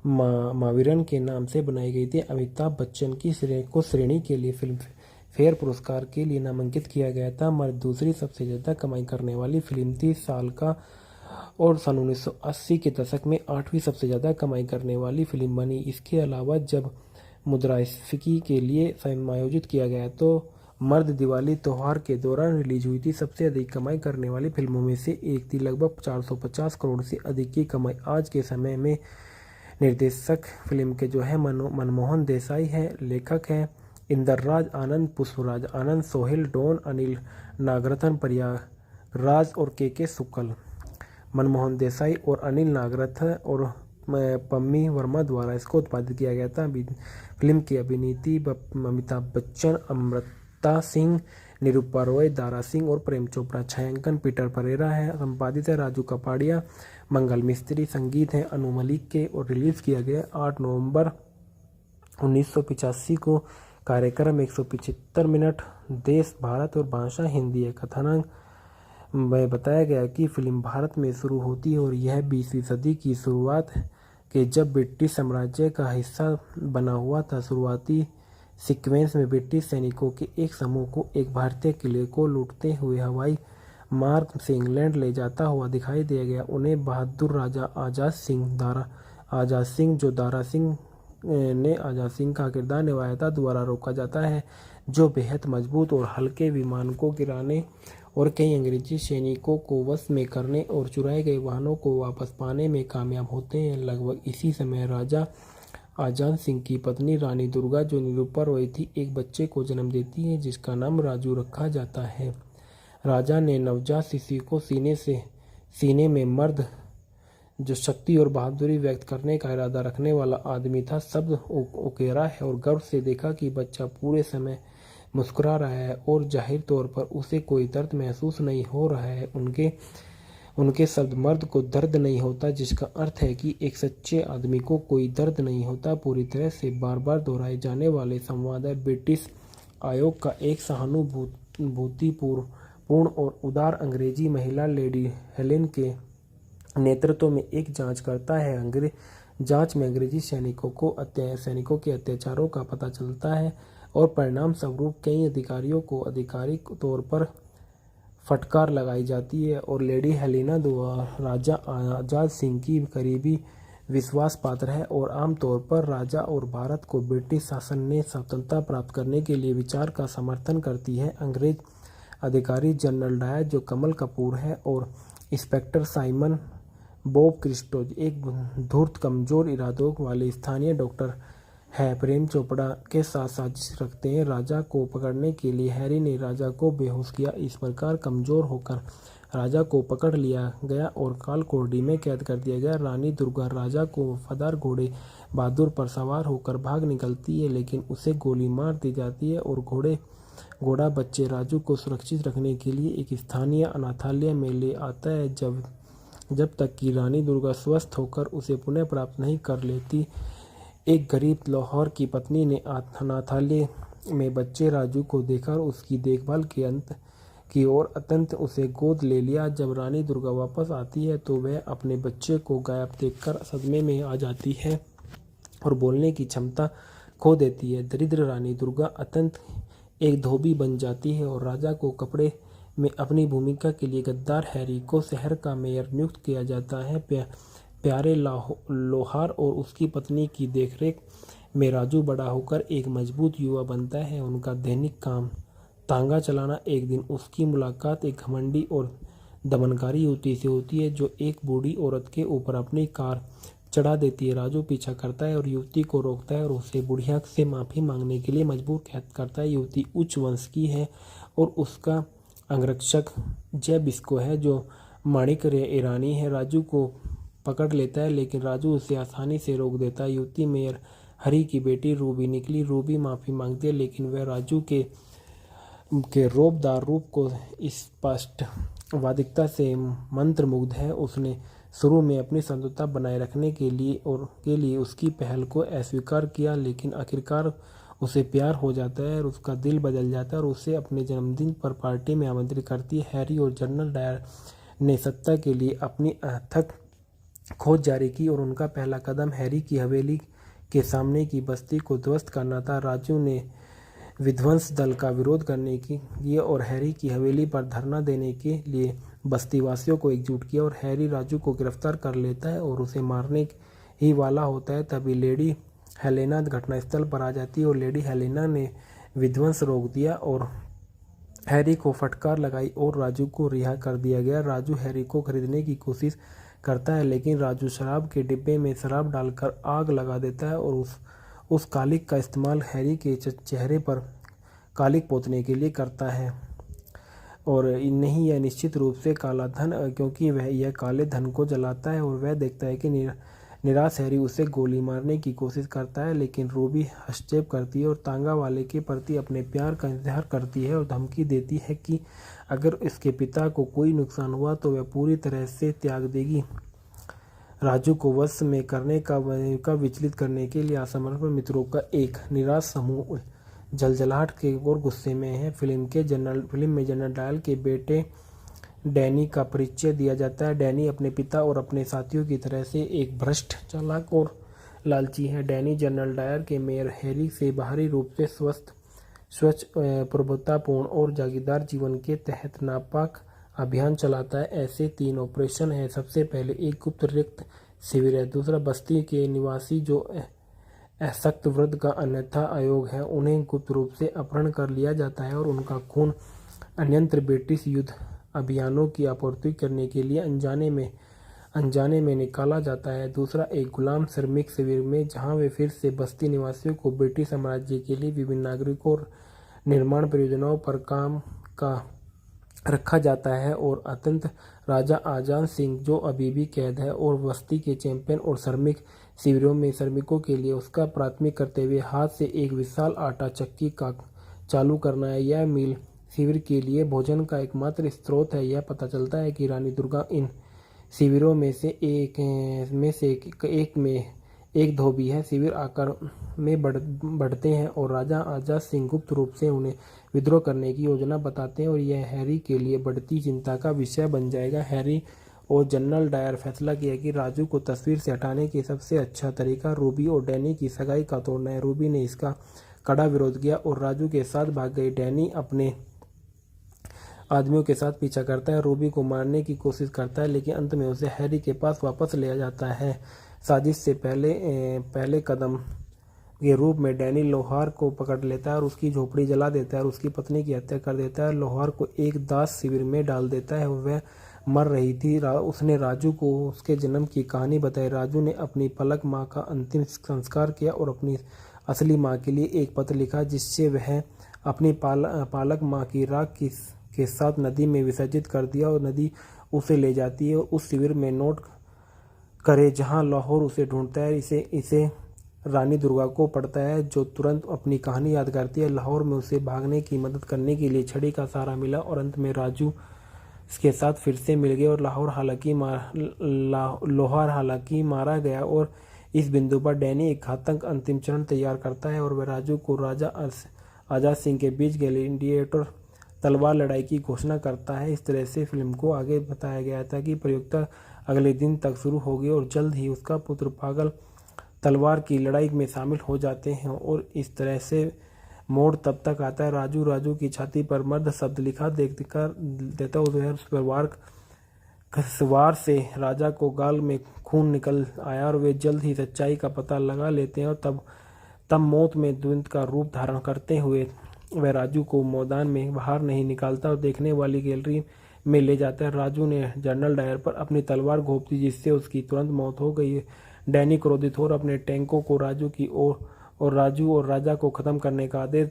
मावीरन के नाम से बनाई गई थी। अमिताभ बच्चन की श्रेणी के लिए फिल्म फेयर पुरस्कार के लिए नामांकित किया गया था। मर्द दूसरी सबसे ज़्यादा कमाई करने वाली फिल्म थी साल का और सन 1980 के दशक में 8वीं सबसे ज़्यादा कमाई करने वाली फिल्म बनी। इसके अलावा जब मुद्रास्फीति के लिए समायोजित किया गया तो मर्द दिवाली त्योहार के दौरान रिलीज हुई थी। सबसे अधिक कमाई करने वाली फिल्मों में से एक थी। लगभग 450 करोड़ से अधिक की कमाई। आज के समय में निर्देशक फिल्म के जो है मनमोहन देसाई है। लेखक हैं इंदरराज आनंद, पुष्पराज आनंद, सोहेल डॉन, अनिल नागरथन, प्रयागराज और के शुक्ल। मनमोहन देसाई और अनिल नागरथन और पम्मी वर्मा द्वारा इसको उत्पादित किया गया था। फिल्म की अभिनीति अमिताभ बच्चन, अमृता सिंह, निरूपा रॉय, दारा सिंह और प्रेम चोपड़ा। छायांकन पीटर परेरा है। संपादित है राजू कपाड़िया, मंगल मिस्त्री। संगीत है अनु मलिक के और रिलीज किया गया 8 नवंबर 1985 को। कार्यक्रम 175 मिनट। देश भारत और भाषा हिंदी है। कथानक में बताया गया कि फिल्म भारत में शुरू होती है और यह 20वीं सदी की शुरुआत के जब ब्रिटिश साम्राज्य का हिस्सा बना हुआ था। शुरुआती सीक्वेंस में ब्रिटिश सैनिकों के एक समूह को एक भारतीय किले को लूटते हुए हवाई मार्ग से इंग्लैंड ले जाता हुआ दिखाई दिया गया। उन्हें बहादुर राजा आज़ाद सिंह जो दारा सिंह ने आज़ाद सिंह का किरदार निभाया था द्वारा रोका जाता है, जो बेहद मजबूत और हल्के विमान को गिराने और कई अंग्रेजी सैनिकों को वश में करने और चुराए गए वाहनों को वापस पाने में कामयाब होते हैं। लगभग इसी समय राजा आज़ाद सिंह की पत्नी रानी दुर्गा जो निरूपा रॉय थी एक बच्चे को जन्म देती है जिसका नाम राजू रखा जाता है। राजा ने नवजात शिशु को सीने में मर्द जो शक्ति और बहादुरी व्यक्त करने का इरादा रखने वाला आदमी था शब्द उकेरा है और गर्व से देखा कि बच्चा पूरे समय मुस्कुरा रहा है और जाहिर तौर पर उसे कोई दर्द महसूस नहीं हो रहा है। उनके शब्द मर्द को दर्द नहीं होता, जिसका अर्थ है कि एक सच्चे आदमी को कोई दर्द नहीं होता। पूरी तरह से बार बार दोहराए जाने वाले संवाद है। ब्रिटिश आयोग का एक सहानुभूतिपूर्ण और उदार अंग्रेजी महिला लेडी हेलेन के नेतृत्व में एक जांच करता है। जांच में अंग्रेजी सैनिकों के अत्याचारों का पता चलता है और परिणाम स्वरूप कई अधिकारियों को आधिकारिक तौर पर फटकार लगाई जाती है और लेडी हेलेना द्वारा राजा आज़ाद सिंह की करीबी विश्वास पात्र है और आमतौर पर राजा और भारत को ब्रिटिश शासन ने स्वतंत्रता प्राप्त करने के लिए विचार का समर्थन करती है। अंग्रेज अधिकारी जनरल डायर जो कमल कपूर है और इंस्पेक्टर साइमन बॉब क्रिस्टोज एक धूर्त कमजोर इरादों वाले स्थानीय डॉक्टर है, प्रेम चोपड़ा के साथ साजिश रखते हैं। राजा को पकड़ने के लिए हैरी ने राजा को बेहोश किया। इस प्रकार कमजोर होकर राजा को पकड़ लिया गया और कालकोठरी में कैद कर दिया गया। रानी दुर्गा राजा को वफादार घोड़े बहादुर पर सवार होकर भाग निकलती है, लेकिन उसे गोली मार दी जाती है और घोड़ा बच्चे राजू को सुरक्षित रखने के लिए एक स्थानीय अनाथालय में ले आता है जब तक कि रानी दुर्गा स्वस्थ होकर उसे पुनः प्राप्त नहीं कर लेती। एक गरीब लाहौर की पत्नी ने अनाथालय में बच्चे राजू को देखा और उसकी देखभाल की और अत्यंत उसे गोद ले लिया। जब रानी दुर्गा वापस आती है तो वह अपने बच्चे को गायब देखकर सदमे में आ जाती है और बोलने की क्षमता खो देती है। दरिद्र रानी दुर्गा अत्यंत एक धोबी बन जाती है और राजा को कपड़े में अपनी भूमिका के लिए गद्दार हैरी को शहर का मेयर नियुक्त किया जाता है। प्यारे लोहार और उसकी पत्नी की देखरेख में राजू बड़ा होकर एक मजबूत युवा बनता है। उनका दैनिक काम तांगा चलाना। एक दिन उसकी मुलाकात एक घमंडी और दमनकारी युवती से होती है जो एक बूढ़ी औरत के ऊपर अपनी कार चढ़ा देती है। राजू पीछा करता है और युवती को रोकता है और उसे बुढ़िया से माफ़ी मांगने के लिए मजबूर करता है। युवती उच्च वंश की है और उसका अंगरक्षक जय बिस्को है जो माणिक ईरानी है। राजू को पकड़ लेता है लेकिन राजू उसे आसानी से रोक देता है। युवती मेयर हरी की बेटी रूबी निकली। रूबी माफ़ी मांगती है लेकिन वह राजू के रौबदार रूप को स्पष्ट वादिकता से मंत्रमुग्ध है। उसने शुरू में अपनी संतुष्टता बनाए रखने के लिए उसकी पहल को अस्वीकार किया लेकिन आखिरकार उसे प्यार हो जाता है और उसका दिल बदल जाता है और उसे अपने जन्मदिन पर पार्टी में आमंत्रित करती है। हैरी और जनरल डायर ने सत्ता के लिए अपनी अथक खोज जारी की और उनका पहला कदम हैरी की हवेली के सामने की बस्ती को ध्वस्त करना था। राजू ने विध्वंस दल का विरोध करने की और हैरी की हवेली पर धरना देने के लिए बस्तीवासियों को एकजुट किया और हैरी राजू को गिरफ्तार कर लेता है और उसे मारने ही वाला होता है। तभी लेडी हेलेना घटनास्थल पर आ जाती है और लेडी हेलेना ने विध्वंस रोक दिया और हैरी को फटकार लगाई और राजू को रिहा कर दिया गया। राजू हैरी को खरीदने की कोशिश करता है लेकिन राजू शराब के डिब्बे में शराब डालकर आग लगा देता है और उस कालिक का इस्तेमाल हैरी के चेहरे पर कालिक पोतने के लिए करता है। और नहीं, यह निश्चित रूप से काला धन, क्योंकि वह यह काले धन को जलाता है और वह देखता है कि निराश हैरी उसे गोली मारने की कोशिश करता है लेकिन रूबी हस्तक्षेप करती है और तांगा वाले के प्रति अपने प्यार का इजहार करती है और धमकी देती है कि अगर इसके पिता को कोई नुकसान हुआ तो वह पूरी तरह से त्याग देगी। राजू को वश में करने का विचलित करने के लिए असमर्थ मित्रों का एक निराश समूह जलजलाहट के और गुस्से में है। फिल्म में जनरल डायल के बेटे डैनी का परिचय दिया जाता है। डैनी अपने पिता और अपने साथियों की तरह से एक भ्रष्ट, चालाक और लालची है। डैनी जनरल डायर के मेयर हैरी से बाहरी रूप से स्वच्छ, प्रभुतापूर्ण और जागीरदार जीवन के तहत नापाक अभियान चलाता है। ऐसे 3 ऑपरेशन हैं। सबसे पहले एक गुप्त रक्त शिविर है। दूसरा, बस्ती के निवासी जो असक्त वृद्ध का अन्यथा आयोग है, उन्हें गुप्त रूप से अपहरण कर लिया जाता है और उनका खून अन्यंत्र ब्रिटिश युद्ध अभियानों की आपूर्ति करने के लिए अनजाने में निकाला जाता है। दूसरा, एक गुलाम श्रमिक शिविर में जहां वे फिर से बस्ती निवासियों को ब्रिटिश साम्राज्य के लिए विभिन्न नागरिकों और निर्माण परियोजनाओं पर काम का रखा जाता है। और अत्यंत राजा आजान सिंह जो अभी भी कैद है और बस्ती के चैंपियन और श्रमिक शिविरों में श्रमिकों के लिए उसका प्राथमिक कर्तव्य हाथ से एक विशाल आटा चक्की का चालू करना है। यह मिल शिविर के लिए भोजन का एकमात्र स्रोत है। यह पता चलता है कि रानी दुर्गा इन शिविरों में से एक में एक धोबी है। शिविर आकार में बढ़ते हैं और राजा आजाद सिंह गुप्त रूप से उन्हें विद्रोह करने की योजना बताते हैं और यह हैरी के लिए बढ़ती चिंता का विषय बन जाएगा। हैरी और जनरल डायर फैसला किया कि राजू को तस्वीर से हटाने के सबसे अच्छा तरीका रूबी और डैनी की सगाई का तोड़ना है। रूबी ने इसका कड़ा विरोध किया और राजू के साथ भाग गई। डैनी अपने आदमियों के साथ पीछा करता है, रूबी को मारने की कोशिश करता है लेकिन अंत में उसे हैरी के पास वापस ले जाता है। साजिश से पहले कदम के रूप में डैनी लोहार को पकड़ लेता है और उसकी झोपड़ी जला देता है और उसकी पत्नी की हत्या कर देता है। लोहार को एक दास शिविर में डाल देता है और वह मर रही थी। उसने राजू को उसके जन्म की कहानी बताई। राजू ने अपनी पलक माँ का अंतिम संस्कार किया और अपनी असली माँ के लिए एक पत्र लिखा जिससे वह अपनी पालक माँ की राख के साथ नदी में विसर्जित कर दिया और नदी उसे ले जाती है। उस शिविर में नोट करे जहां लाहौर उसे ढूंढता है। इसे रानी दुर्गा को पड़ता है जो तुरंत अपनी कहानी याद करती है। लाहौर में उसे भागने की मदद करने के लिए छड़ी का सहारा मिला और अंत में राजू के साथ फिर से मिल गए और लोहार हालांकि मारा गया और इस बिंदु पर डैनी एक घातक अंतिम चरण तैयार करता है और वह राजू को राजा आजाद सिंह के बीच ग्लैडिएटर तलवार लड़ाई की घोषणा करता है। इस तरह से फिल्म को आगे बताया गया था कि प्रयोक्ता अगले दिन तक शुरू होगी और जल्द ही उसका पुत्र पागल तलवार की लड़ाई में शामिल हो जाते हैं। और इस तरह से मोड़ तब तक आता है राजू राजू की छाती पर मर्द शब्द लिखा देखकर देता उस वार से राजा को गाल में खून निकल आया और वे जल्द ही सच्चाई का पता लगा लेते हैं। और तब मौत में द्वंद्व का रूप धारण करते हुए वह राजू को मैदान में बाहर नहीं निकालता और देखने वाली गैलरी में ले जाता है। राजू ने जनरल डायर पर अपनी तलवार घोंप दी जिससे उसकी तुरंत मौत हो गई। डैनी क्रोधित हो अपने टैंकों को राजू की ओर और राजू और राजा को खत्म करने का आदेश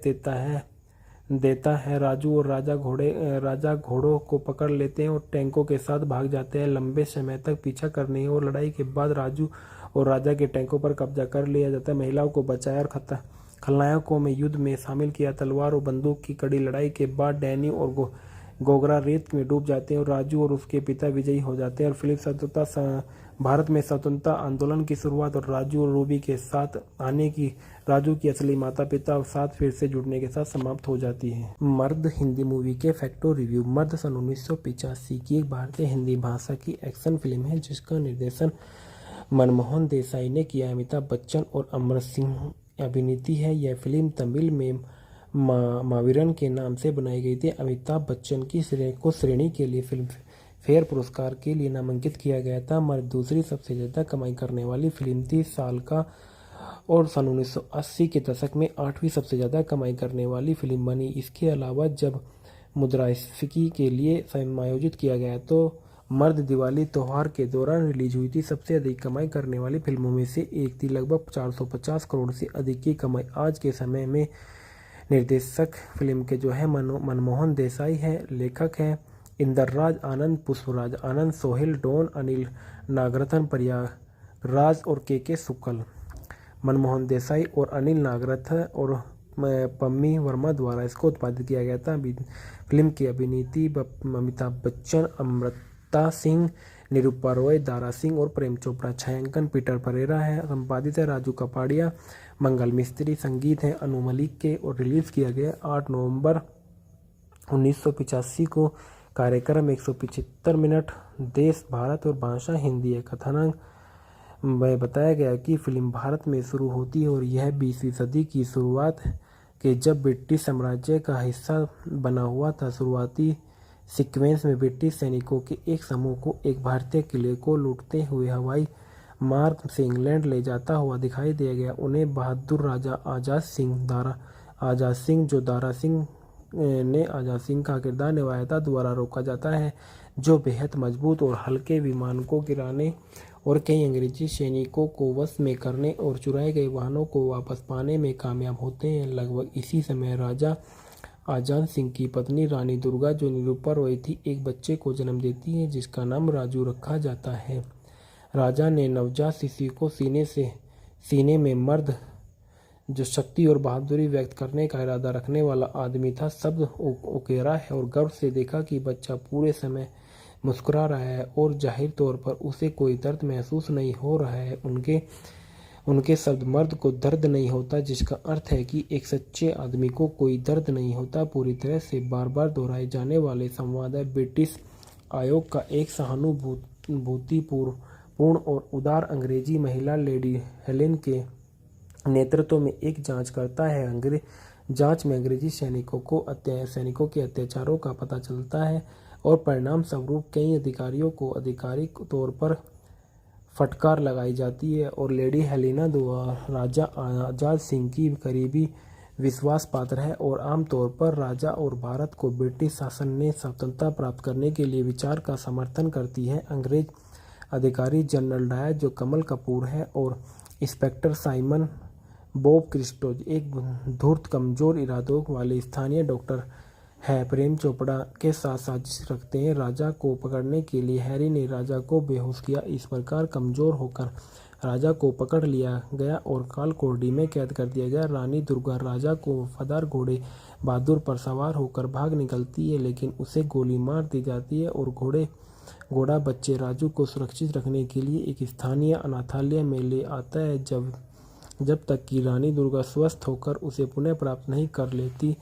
देता है। राजू और राजा घोड़ों को पकड़ लेते हैं और टैंकों के साथ भाग जाते हैं। लंबे समय तक पीछा करने और लड़ाई के बाद राजू और राजा के टैंकों पर कब्जा कर लिया जाता है। महिलाओं को बचाया और खलनायकों में युद्ध में शामिल किया। तलवार और बंदूक की कड़ी लड़ाई के बाद डैनी और गोगरा रेत में डूब जाते हैं और राजू और उसके पिता विजयी हो जाते हैं। और फिल्म भारत में स्वतंत्रता आंदोलन की शुरुआत और राजू और रूबी के साथ आने की राजू की असली माता पिता और साथ फिर से जुड़ने के साथ समाप्त हो जाती है। मर्द हिंदी मूवी के फैक्टो रिव्यू। मर्द सन 1985 की एक भारतीय हिंदी भाषा की एक्शन फिल्म है जिसका निर्देशन मनमोहन देसाई ने किया। अमिताभ बच्चन और अमर सिंह अभिनीति है। यह फिल्म तमिल में मावीरन के नाम से बनाई गई थी। अमिताभ बच्चन की श्रेणी के लिए फिल्म फेयर पुरस्कार के लिए नामांकित किया गया था। मर्द दूसरी सबसे ज़्यादा कमाई करने वाली फिल्म थी साल का और सन 1980 के दशक में 8वीं सबसे ज़्यादा कमाई करने वाली फिल्म बनी। इसके अलावा जब मुद्रास्फीति के लिए समायोजित किया गया तो मर्द दिवाली त्यौहार के दौरान रिलीज हुई थी। सबसे अधिक कमाई करने वाली फिल्मों में से एक थी। लगभग 450 करोड़ से अधिक की कमाई। आज के समय में निर्देशक फिल्म के जो है मनमोहन देसाई है। लेखक हैं इंदरराज आनंद, पुष्पराज आनंद, सोहेल डोन, अनिल नागरथन, प्रयागराज और के शुक्ल। मनमोहन देसाई और अनिल नागरथन और पम्मी वर्मा द्वारा इसको उत्पादित किया गया था। फिल्म की अभिनीति अमिताभ बच्चन, अमृता सिंह, निरूपा रॉय, दारा सिंह और प्रेम चोपड़ा। छायांकन पीटर परेरा है। संपादित है राजू कपाड़िया, मंगल मिस्त्री। संगीत है अनु मलिक के और रिलीज किया गया 8 नवंबर 1985 को। कार्यक्रम 175 मिनट। देश भारत और भाषा हिंदी है। कथानक में बताया गया कि फिल्म भारत में शुरू होती है और यह 20वीं सदी की शुरुआत के जब ब्रिटिश साम्राज्य का हिस्सा बना हुआ था। शुरुआती सीक्वेंस में ब्रिटिश सैनिकों के एक समूह को एक भारतीय किले को लूटते हुए हवाई मार्ग से इंग्लैंड ले जाता हुआ दिखाई दिया गया। उन्हें बहादुर राजा आजाद सिंह जो दारा सिंह ने आजाद सिंह का किरदार निभाया था द्वारा रोका जाता है, जो बेहद मजबूत और हल्के विमान को गिराने और कई अंग्रेजी सैनिकों को वश में करने और चुराए गए वाहनों को वापस पाने में कामयाब होते हैं। लगभग इसी समय राजा आजाद सिंह की पत्नी रानी दुर्गा, जो निरूपा रॉय थी, एक बच्चे को जन्म देती है जिसका नाम राजू रखा जाता है। राजा ने नवजात शिशु को सीने में मर्द जो शक्ति और बहादुरी व्यक्त करने का इरादा रखने वाला आदमी था शब्द उकेरा है और गर्व से देखा कि बच्चा पूरे समय मुस्कुरा रहा है और जाहिर तौर पर उसे कोई दर्द महसूस नहीं हो रहा है। उनके शब्द मर्द को दर्द नहीं होता, जिसका अर्थ है कि एक सच्चे आदमी को कोई दर्द नहीं होता। पूरी तरह से बार बार दोहराए जाने वाले संवाद है। ब्रिटिश आयोग का एक सहानुभूतिपूर्ण और उदार अंग्रेजी महिला लेडी हेलेन के नेतृत्व में एक जांच करता है। जांच में अंग्रेजी सैनिकों के अत्याचारों का पता चलता है और परिणाम स्वरूप कई अधिकारियों को आधिकारिक तौर पर फटकार लगाई जाती है और लेडी हेलेना द्वारा राजा आजाद सिंह की करीबी विश्वास पात्र है और आमतौर पर राजा और भारत को ब्रिटिश शासन ने स्वतंत्रता प्राप्त करने के लिए विचार का समर्थन करती है। अंग्रेज अधिकारी जनरल डायर, जो कमल कपूर है, और इंस्पेक्टर साइमन बॉब क्रिस्टोज एक धूर्त कमजोर इरादों वाले स्थानीय डॉक्टर है, प्रेम चोपड़ा के साथ साजिश रखते हैं। राजा को पकड़ने के लिए हैरी ने राजा को बेहोश किया। इस प्रकार कमजोर होकर राजा को पकड़ लिया गया और कालकोठरी में कैद कर दिया गया। रानी दुर्गा राजा को वफादार घोड़े बहादुर पर सवार होकर भाग निकलती है, लेकिन उसे गोली मार दी जाती है और घोड़ा बच्चे राजू को सुरक्षित रखने के लिए एक स्थानीय अनाथालय में ले आता है, जब तक कि रानी दुर्गा स्वस्थ होकर उसे पुनः प्राप्त नहीं कर लेती।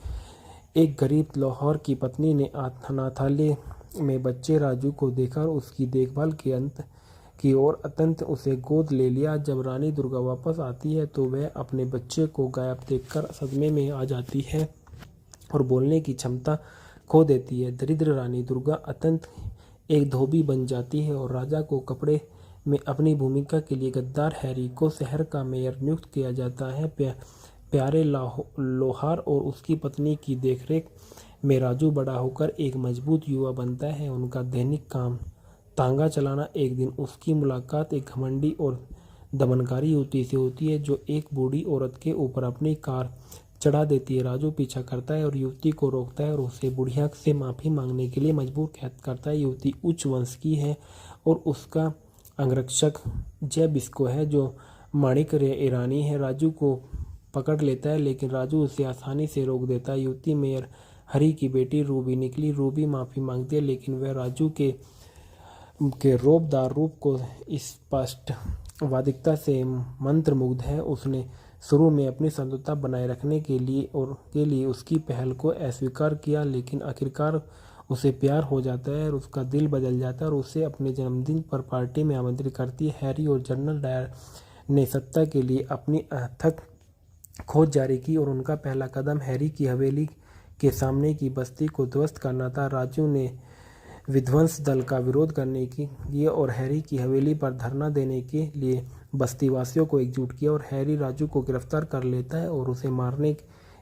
एक गरीब लाहौर की पत्नी ने अनाथालय में बच्चे राजू को देखकर उसकी देखभाल की और अत्यंत उसे गोद ले लिया। जब रानी दुर्गा वापस आती है तो वह अपने बच्चे को गायब देखकर सदमे में आ जाती है और बोलने की क्षमता खो देती है। दरिद्र रानी दुर्गा अत्यंत एक धोबी बन जाती है और राजा को कपड़े में अपनी भूमिका के लिए गद्दार हैरी को शहर का मेयर नियुक्त किया जाता है। प्यारे लोहार और उसकी पत्नी की देखरेख में राजू बड़ा होकर एक मजबूत युवा बनता है। उनका दैनिक काम तांगा चलाना। एक दिन उसकी मुलाकात एक घमंडी और दमनकारी युवती से होती है, जो एक बूढ़ी औरत के ऊपर अपनी कार चढ़ा देती है। राजू पीछा करता है और युवती को रोकता है और उसे बुढ़िया से माफ़ी मांगने के लिए मजबूर करता है। युवती उच्च वंश की है और उसका अंगरक्षक जय बिस्को है, जो माणिक ईरानी है। राजू को पकड़ लेता है, लेकिन राजू उसे आसानी से रोक देता है। युवती मेयर हरी की बेटी रूबी निकली। रूबी माफ़ी मांगती है, लेकिन वह राजू के रौबदार रूप को स्पष्ट वादिकता से मंत्रमुग्ध है। उसने शुरू में अपनी संतुष्टता बनाए रखने के लिए उसकी पहल को अस्वीकार किया, लेकिन आखिरकार उसे प्यार हो जाता है और उसका दिल बदल जाता है और उसे अपने जन्मदिन पर पार्टी में आमंत्रित करती है। हैरी और जनरल डायर ने सत्ता के लिए अपनी अथक खोज जारी की और उनका पहला कदम हैरी की हवेली के सामने की बस्ती को ध्वस्त करना था। राजू ने विध्वंस दल का विरोध करने की और हैरी की हवेली पर धरना देने के लिए बस्तीवासियों को एकजुट किया और हैरी राजू को गिरफ्तार कर लेता है और उसे मारने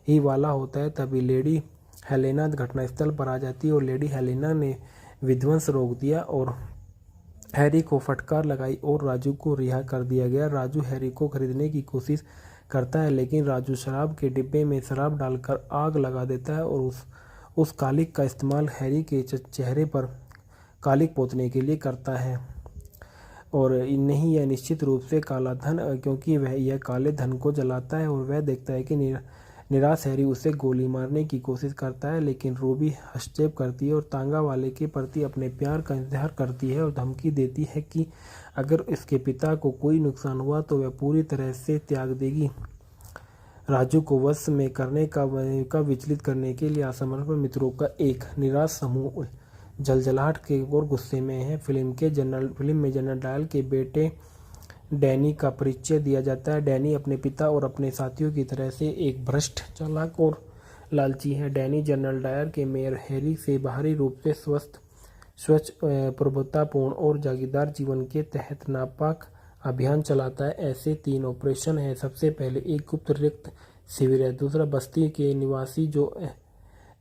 ही वाला होता है। तभी लेडी हेलेना घटनास्थल पर आ जाती है और लेडी हेलेना ने विध्वंस रोक दिया और हैरी को फटकार लगाई और राजू को रिहा कर दिया गया। राजू हैरी को खरीदने की कोशिश करता है, लेकिन राजू शराब के डिब्बे में शराब डालकर आग लगा देता है और उस कालिक का इस्तेमाल हैरी के चेहरे पर कालिक पोतने के लिए करता है। और नहीं, यह निश्चित रूप से काला धन, क्योंकि वह यह काले धन को जलाता है। और वह देखता है कि निराश हैरी उसे गोली मारने की कोशिश करता है, लेकिन रूबी हस्तक्षेप करती है और तांगा वाले के प्रति अपने प्यार का इजहार करती है और धमकी देती है कि अगर इसके पिता को कोई नुकसान हुआ तो वह पूरी तरह से त्याग देगी। राजू को वश में करने का विचलित करने के लिए असमर्थ मित्रों का एक निराश समूह जलजलाहट के और गुस्से में है। फिल्म में जनरल डायल के बेटे डैनी का परिचय दिया जाता है। डैनी अपने पिता और अपने साथियों की तरह से एक भ्रष्ट, चालाक और लालची है। डैनी जनरल डायर के मेयर हैरी से बाहरी रूप से स्वच्छ, प्रभुतापूर्ण और जागीरदार जीवन के तहत नापाक अभियान चलाता है। ऐसे 3 ऑपरेशन हैं। सबसे पहले एक गुप्त रक्त शिविर है, दूसरा बस्ती के निवासी जो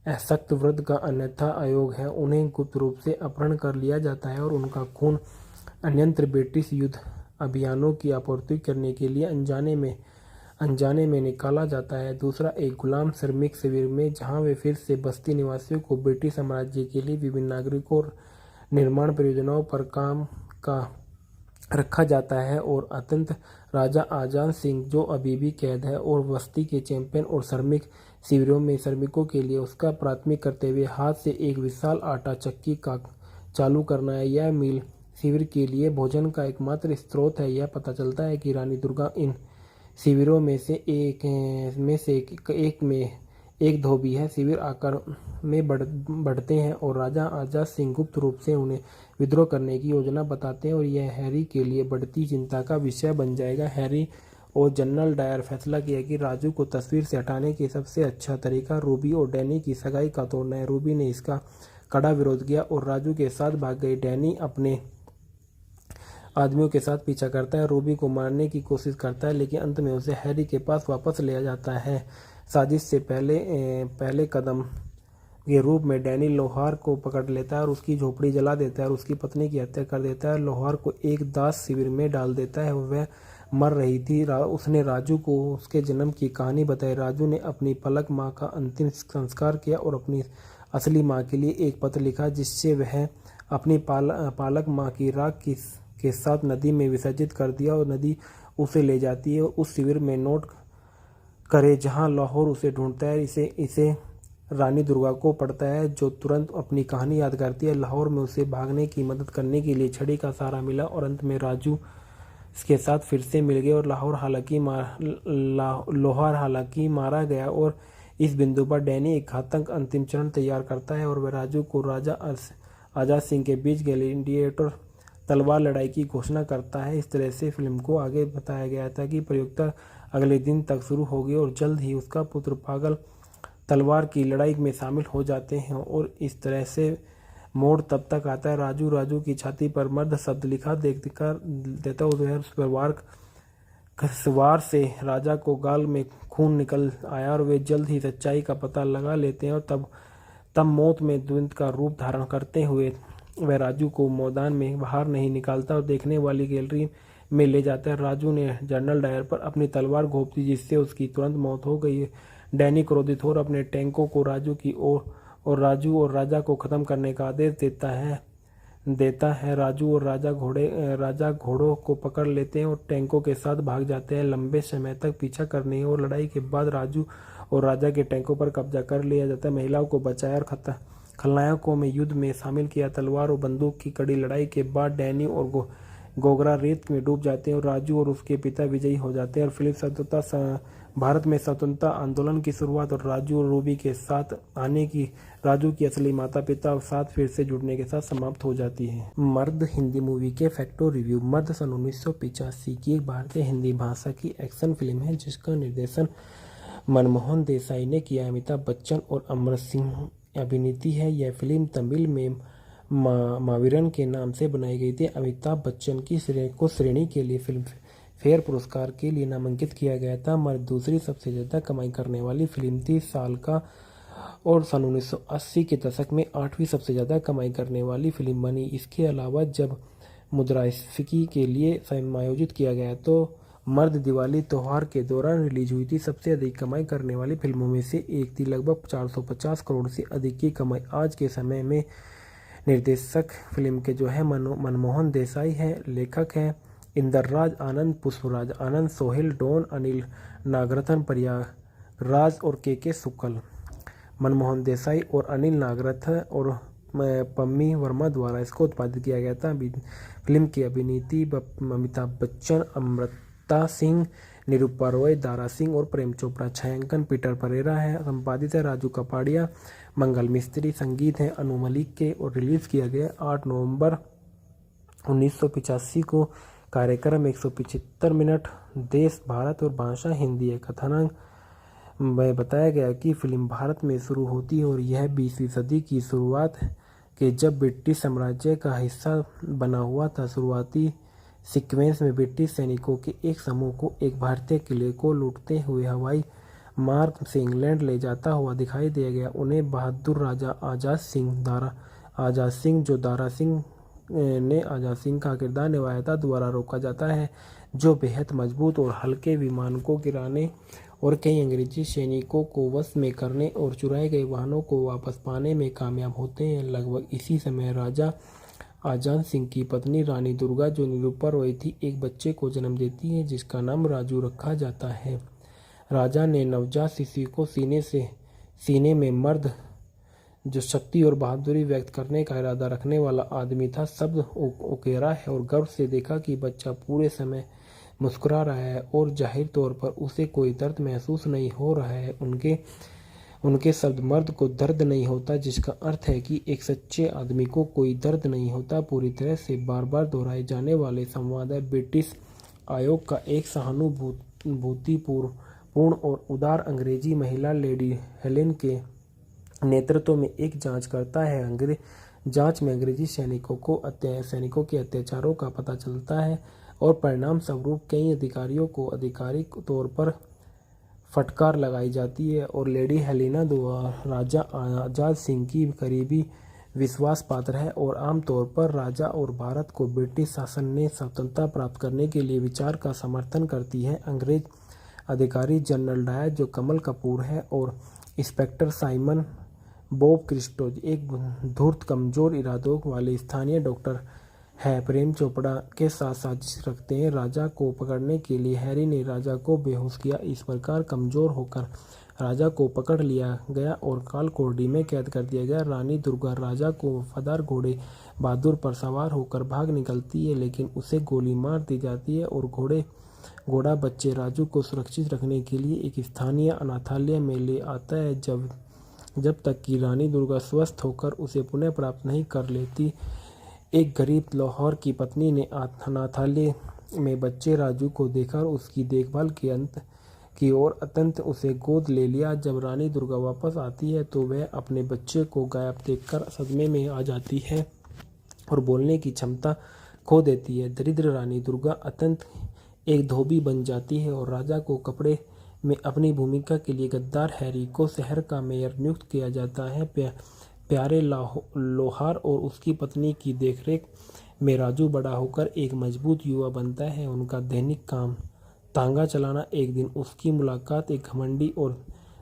असक्त वृद्ध का अन्यथा आयोग है, उन्हें गुप्त रूप से अपहरण कर लिया जाता है और उनका खून अन्यंत्र ब्रिटिश युद्ध अभियानों की आपूर्ति करने के लिए अनजाने में निकाला जाता है। दूसरा एक गुलाम श्रमिक शिविर में, जहां वे फिर से बस्ती निवासियों को ब्रिटिश साम्राज्य के लिए विभिन्न नागरिकों और निर्माण परियोजनाओं पर काम का रखा जाता है। और अत्यंत राजा आजान सिंह, जो अभी भी कैद है और बस्ती के चैंपियन और श्रमिक शिविरों में श्रमिकों के लिए उसका प्राथमिक कर्तव्य हाथ से एक विशाल आटा चक्की का चालू करना है। यह मिल शिविर के लिए भोजन का एकमात्र स्रोत है। यह पता चलता है कि रानी दुर्गा इन शिविरों में से एक में एक धोबी है। शिविर आकार में बढ़ते हैं और राजा आजाद सिंह गुप्त रूप से उन्हें विद्रोह करने की योजना बताते हैं और यह हैरी के लिए बढ़ती चिंता का विषय बन जाएगा। हैरी और जनरल डायर फैसला किया कि राजू को तस्वीर से हटाने के सबसे अच्छा तरीका रूबी और डैनी की सगाई का तोड़ना है। रूबी ने इसका कड़ा विरोध किया और राजू के साथ भाग गई। डैनी अपने आदमियों के साथ पीछा करता है, रूबी को मारने की कोशिश करता है, लेकिन अंत में उसे हैरी के पास वापस ले जाता है। साजिश से पहले कदम के रूप में डैनी लोहार को पकड़ लेता है और उसकी झोपड़ी जला देता है और उसकी पत्नी की हत्या कर देता है। लोहार को एक दास शिविर में डाल देता है और वह मर रही थी। उसने राजू को उसके जन्म की कहानी बताई। राजू ने अपनी पलक माँ का अंतिम संस्कार किया और अपनी असली माँ के लिए एक पत्र लिखा, जिससे वह अपनी पालक माँ की राख की के साथ नदी में विसर्जित कर दिया और नदी उसे ले जाती है। उस शिविर में नोट करे जहां लाहौर उसे ढूंढता है। इसे रानी दुर्गा को पड़ता है, जो तुरंत अपनी कहानी याद करती है। लाहौर में उसे भागने की मदद करने के लिए छड़ी का सहारा मिला और अंत में राजू के साथ फिर से मिल गए और लाहौर हालांकि मारा गया। और इस बिंदु पर डैनी एक घातक अंतिम चरण तैयार करता है और वह राजू को राजा आजाद सिंह के बीच ग्लैडिएटर तलवार लड़ाई की घोषणा करता है। इस तरह से फिल्म को आगे बताया गया था कि प्रतियोगिता अगले दिन तक शुरू होगी और जल्द ही उसका पुत्र पागल तलवार की लड़ाई में शामिल हो जाते हैं। और इस तरह से मोड़ तब तक आता है राजू की छाती पर मर्द शब्द लिखा देता उस वार से राजा को गाल में खून निकल आया और वे जल्द ही सच्चाई का पता लगा लेते हैं। और तब मौत में द्वंद्व का रूप धारण करते हुए वह राजू को मैदान में बाहर नहीं निकालता और देखने वाली गैलरी में ले जाता है। राजू ने जनरल डायर पर अपनी तलवार घोंप दी, जिससे उसकी तुरंत मौत हो गई। डैनी क्रोधित हो अपने टैंकों को राजू की ओर और राजू और राजा को खत्म करने का आदेश देता है। राजू और राजा घोड़ों को पकड़ लेते हैं और टैंकों के साथ भाग जाते हैं। लंबे समय तक पीछा करने और लड़ाई के बाद राजू और राजा के टैंकों पर कब्जा कर लिया जाता है। महिलाओं को बचाया और खलनायकों में युद्ध में शामिल किया। तलवार और बंदूक की कड़ी लड़ाई के बाद डैनी और गोगरा रेत में डूब जाते हैं और राजू और उसके पिता विजयी हो जाते हैं। और फिल्म भारत में स्वतंत्रता आंदोलन की शुरुआत और राजू और रूबी के साथ आने की राजू की असली माता पिता और साथ फिर से जुड़ने के साथ समाप्त हो जाती है। मर्द हिंदी मूवी के फैक्टो रिव्यू। मर्द सन 1985 की एक भारतीय हिंदी भाषा की एक्शन फिल्म है जिसका निर्देशन मनमोहन देसाई ने किया। अमिताभ बच्चन और अमर सिंह अभिनीति है। यह फिल्म तमिल में मावीरन के नाम से बनाई गई थी। अमिताभ बच्चन की श्रेणी के लिए फिल्म फेयर पुरस्कार के लिए नामांकित किया गया था। मर्द दूसरी सबसे ज़्यादा कमाई करने वाली फिल्म थी साल का और सन 1980 के दशक में 8वीं सबसे ज़्यादा कमाई करने वाली फिल्म बनी। इसके अलावा जब मुद्रास्फीति के लिए समायोजित किया गया तो मर्द दिवाली त्यौहार के दौरान रिलीज हुई थी। सबसे अधिक कमाई करने वाली फिल्मों में से एक थी। लगभग 450 करोड़ से अधिक की कमाई। आज के समय में निर्देशक फिल्म के जो है मनमोहन देसाई है। लेखक हैं इंदरराज आनंद, पुष्पराज आनंद, सोहेल डोन, अनिल नागरथन, प्रयागराज और के शुक्ल। मनमोहन देसाई और अनिल नागरथन और पम्मी वर्मा द्वारा इसको उत्पादित किया गया था। फिल्म की अभिनीति अमिताभ बच्चन, अमृता सिंह, निरूपा रॉय, दारा सिंह और प्रेम चोपड़ा। छायांकन पीटर परेरा है। संपादित है राजू कपाड़िया, मंगल मिस्त्री। संगीत है अनु मलिक के और रिलीज किया गया 8 नवंबर 1985 को। कार्यक्रम 175 मिनट। देश भारत और भाषा हिंदी है। कथानक में बताया गया कि फिल्म भारत में शुरू होती है और यह 20वीं सदी की शुरुआत के जब ब्रिटिश साम्राज्य का हिस्सा बना हुआ था। शुरुआती सीक्वेंस में ब्रिटिश सैनिकों के एक समूह को एक भारतीय किले को लूटते हुए हवाई मार्ग से इंग्लैंड ले जाता हुआ दिखाई दिया गया। उन्हें बहादुर राजा आजाद सिंह जो दारा सिंह ने आजाद सिंह का किरदार निभाया था द्वारा रोका जाता है, जो बेहद मजबूत और हल्के विमान को गिराने और कई अंग्रेजी सैनिकों को वश में करने और चुराए गए वाहनों को वापस पाने में कामयाब होते हैं। लगभग इसी समय राजा आजाद सिंह की पत्नी रानी दुर्गा, जो निरूपा रॉय थी, एक बच्चे को जन्म देती है जिसका नाम राजू रखा जाता है। राजा ने नवजात शिशु को सीने में मर्द जो शक्ति और बहादुरी व्यक्त करने का इरादा रखने वाला आदमी था शब्द उकेरा है और गर्व से देखा कि बच्चा पूरे समय मुस्कुरा रहा है और जाहिर तौर पर उसे कोई दर्द महसूस नहीं हो रहा है। उनके शब्द मर्द को दर्द नहीं होता, जिसका अर्थ है कि एक सच्चे आदमी को कोई दर्द नहीं होता। पूरी तरह से बार बार दोहराए जाने वाले संवाद है। ब्रिटिश आयोग का एक सहानुभूतिपूर्ण और उदार अंग्रेजी महिला लेडी हेलेन के नेतृत्व में एक जांच करता है। जांच में अंग्रेजी सैनिकों के अत्याचारों का पता चलता है और परिणाम स्वरूप कई अधिकारियों को आधिकारिक तौर पर फटकार लगाई जाती है और लेडी हेलेना द्वारा राजा आजाद सिंह की करीबी विश्वास पात्र है और आमतौर पर राजा और भारत को ब्रिटिश शासन ने स्वतंत्रता प्राप्त करने के लिए विचार का समर्थन करती है। अंग्रेज अधिकारी जनरल डायर, जो कमल कपूर है, और इंस्पेक्टर साइमन बॉब क्रिस्टो, एक धूर्त कमजोर इरादों वाले स्थानीय डॉक्टर है। प्रेम चोपड़ा के साथ साजिश रखते हैं। राजा को पकड़ने के लिए हैरी ने राजा को बेहोश किया। इस प्रकार कमजोर होकर राजा को पकड़ लिया गया और कालकोठरी में कैद कर दिया गया। रानी दुर्गा राजा को वफादार घोड़े बहादुर पर सवार होकर भाग निकलती है, लेकिन उसे गोली मार दी जाती है और घोड़ा बच्चे राजू को सुरक्षित रखने के लिए एक स्थानीय अनाथालय में ले आता है, जब तक कि रानी दुर्गा स्वस्थ होकर उसे पुनः प्राप्त नहीं कर लेती। एक गरीब लाहौर की पत्नी ने अनाथालय में बच्चे राजू को देखा और उसकी देखभाल की और अत्यंत उसे गोद ले लिया। जब रानी दुर्गा वापस आती है तो वह अपने बच्चे को गायब देखकर सदमे में आ जाती है और बोलने की क्षमता खो देती है। दरिद्र रानी दुर्गा अत्यंत एक धोबी बन जाती है और राजा को कपड़े में अपनी भूमिका के लिए गद्दार हैरी को शहर का मेयर नियुक्त किया जाता है। प्यारे लोहार और उसकी पत्नी की देखरेख में राजू बड़ा होकर एक मजबूत युवा बनता है। उनका दैनिक काम तांगा चलाना। एक दिन उसकी मुलाकात एक घमंडी और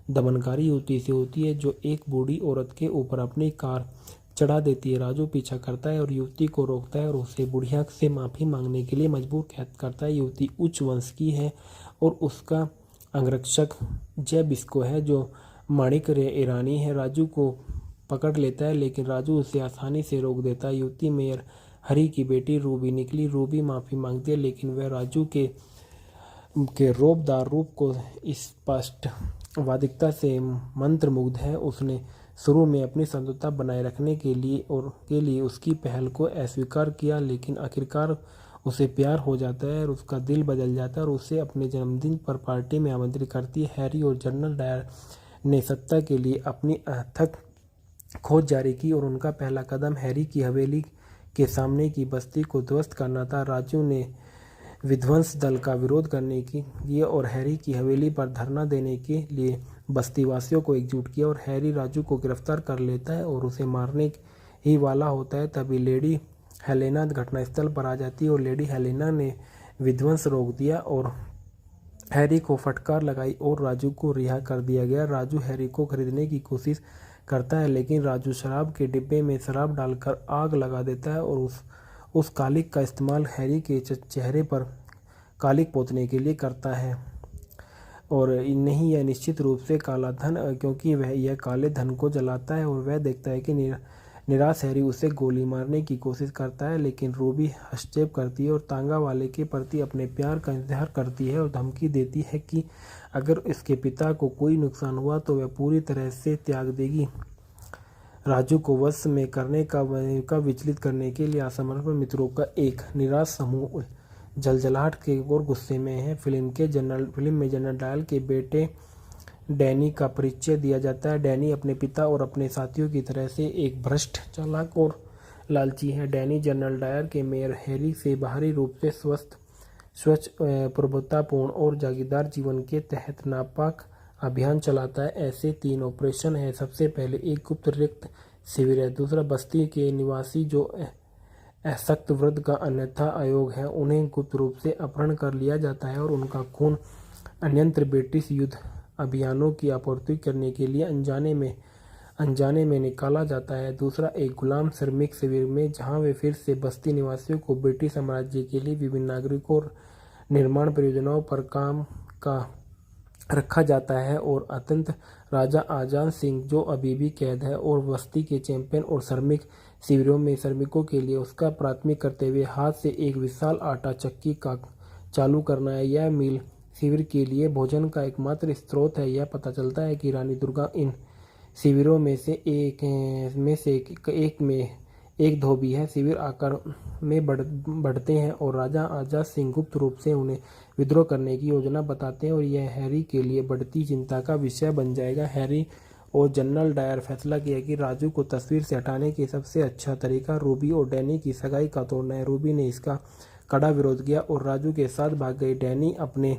दमनकारी युवती से होती है, जो एक बूढ़ी औरत के ऊपर अपनी कार चढ़ा देती है। राजू पीछा करता है और युवती को रोकता है और उसे बुढ़िया से माफ़ी मांगने के लिए मजबूर करता है। युवती उच्च वंश की है और उसका अंगरक्षक जय बिस्को है, जो माणिक ईरानी है। राजू को पकड़ लेता है, लेकिन राजू उसे आसानी से रोक देता है। युवती मेयर हरी की बेटी रूबी निकली। रूबी माफ़ी मांगती है, लेकिन वह राजू के रौबदार रूप को स्पष्ट वादिकता से मंत्रमुग्ध है। उसने शुरू में अपनी संतुष्टता बनाए रखने के लिए उसकी पहल को अस्वीकार किया, लेकिन आखिरकार उसे प्यार हो जाता है और उसका दिल बदल जाता है और उसे अपने जन्मदिन पर पार्टी में आमंत्रित करती है। हैरी और जनरल डायर ने सत्ता के लिए अपनी अथक खोज जारी की और उनका पहला कदम हैरी की हवेली के सामने की बस्ती को ध्वस्त करना था। राजू ने विध्वंस दल का विरोध करने की और हैरी की हवेली पर धरना देने के लिए बस्तीवासियों को एकजुट किया और हैरी राजू को गिरफ्तार कर लेता है और उसे मारने ही वाला होता है। तभी लेडी हेलेना घटनास्थल पर आ जाती है और लेडी हेलेना ने विध्वंस रोक दिया और हैरी को फटकार लगाई और राजू को रिहा कर दिया गया। राजू हैरी को खरीदने की कोशिश करता है, लेकिन राजू शराब के डिब्बे में शराब डालकर आग लगा देता है और उस कालिक का इस्तेमाल हैरी के चेहरे पर कालिक पोतने के लिए करता है। और नहीं, यह निश्चित रूप से काला धन, क्योंकि वह यह काले धन को जलाता है और वह देखता है कि निराश हैरी उसे गोली मारने की कोशिश करता है, लेकिन रूबी हस्तक्षेप करती है और तांगा वाले के प्रति अपने प्यार का इजहार करती है और धमकी देती है कि अगर इसके पिता को कोई नुकसान हुआ तो वह पूरी तरह से त्याग देगी। राजू को वश में करने का विचलित करने के लिए असमर्थ मित्रों का एक निराश समूह जलजलाहट के और गुस्से में है। फिल्म में जनरल डायल के बेटे डैनी का परिचय दिया जाता है। डैनी अपने पिता और अपने साथियों की तरह से एक भ्रष्ट, चालाक और लालची है। डैनी जनरल डायर के मेयर हैरी से बाहरी रूप से स्वच्छ, प्रभुतापूर्ण और जागीरदार जीवन के तहत नापाक अभियान चलाता है। ऐसे 3 ऑपरेशन हैं। सबसे पहले एक गुप्त रिक्त शिविर है, दूसरा बस्ती के निवासी जो असक्त वृद्ध का अन्यथा आयोग है, उन्हें गुप्त रूप से अपहरण कर लिया जाता है और उनका खून अन्यंत्र ब्रिटिश युद्ध अभियानों की आपूर्ति करने के लिए अनजाने में निकाला जाता है। दूसरा एक गुलाम श्रमिक शिविर में, जहां वे फिर से बस्ती निवासियों को ब्रिटिश साम्राज्य के लिए विभिन्न नागरिकों और निर्माण परियोजनाओं पर काम का रखा जाता है। और अत्यंत राजा आजान सिंह, जो अभी भी कैद है और बस्ती के चैंपियन और श्रमिक शिविरों में श्रमिकों के लिए उसका प्राथमिक कर्तव्य हाथ से एक विशाल आटा चक्की का चालू करना है। यह मिल शिविर के लिए भोजन का एकमात्र स्रोत है। यह पता चलता है कि रानी दुर्गा इन शिविरों में से एक में एक धोबी है। शिविर आकार में बढ़ते हैं और राजा आजाद सिंह गुप्त रूप से उन्हें विद्रोह करने की योजना बताते हैं और यह हैरी के लिए बढ़ती चिंता का विषय बन जाएगा। हैरी और जनरल डायर फैसला किया कि राजू को तस्वीर से हटाने के सबसे अच्छा तरीका रूबी और डैनी की सगाई का तोड़ना है। रूबी ने इसका कड़ा विरोध किया और राजू के साथ भाग गई। डैनी अपने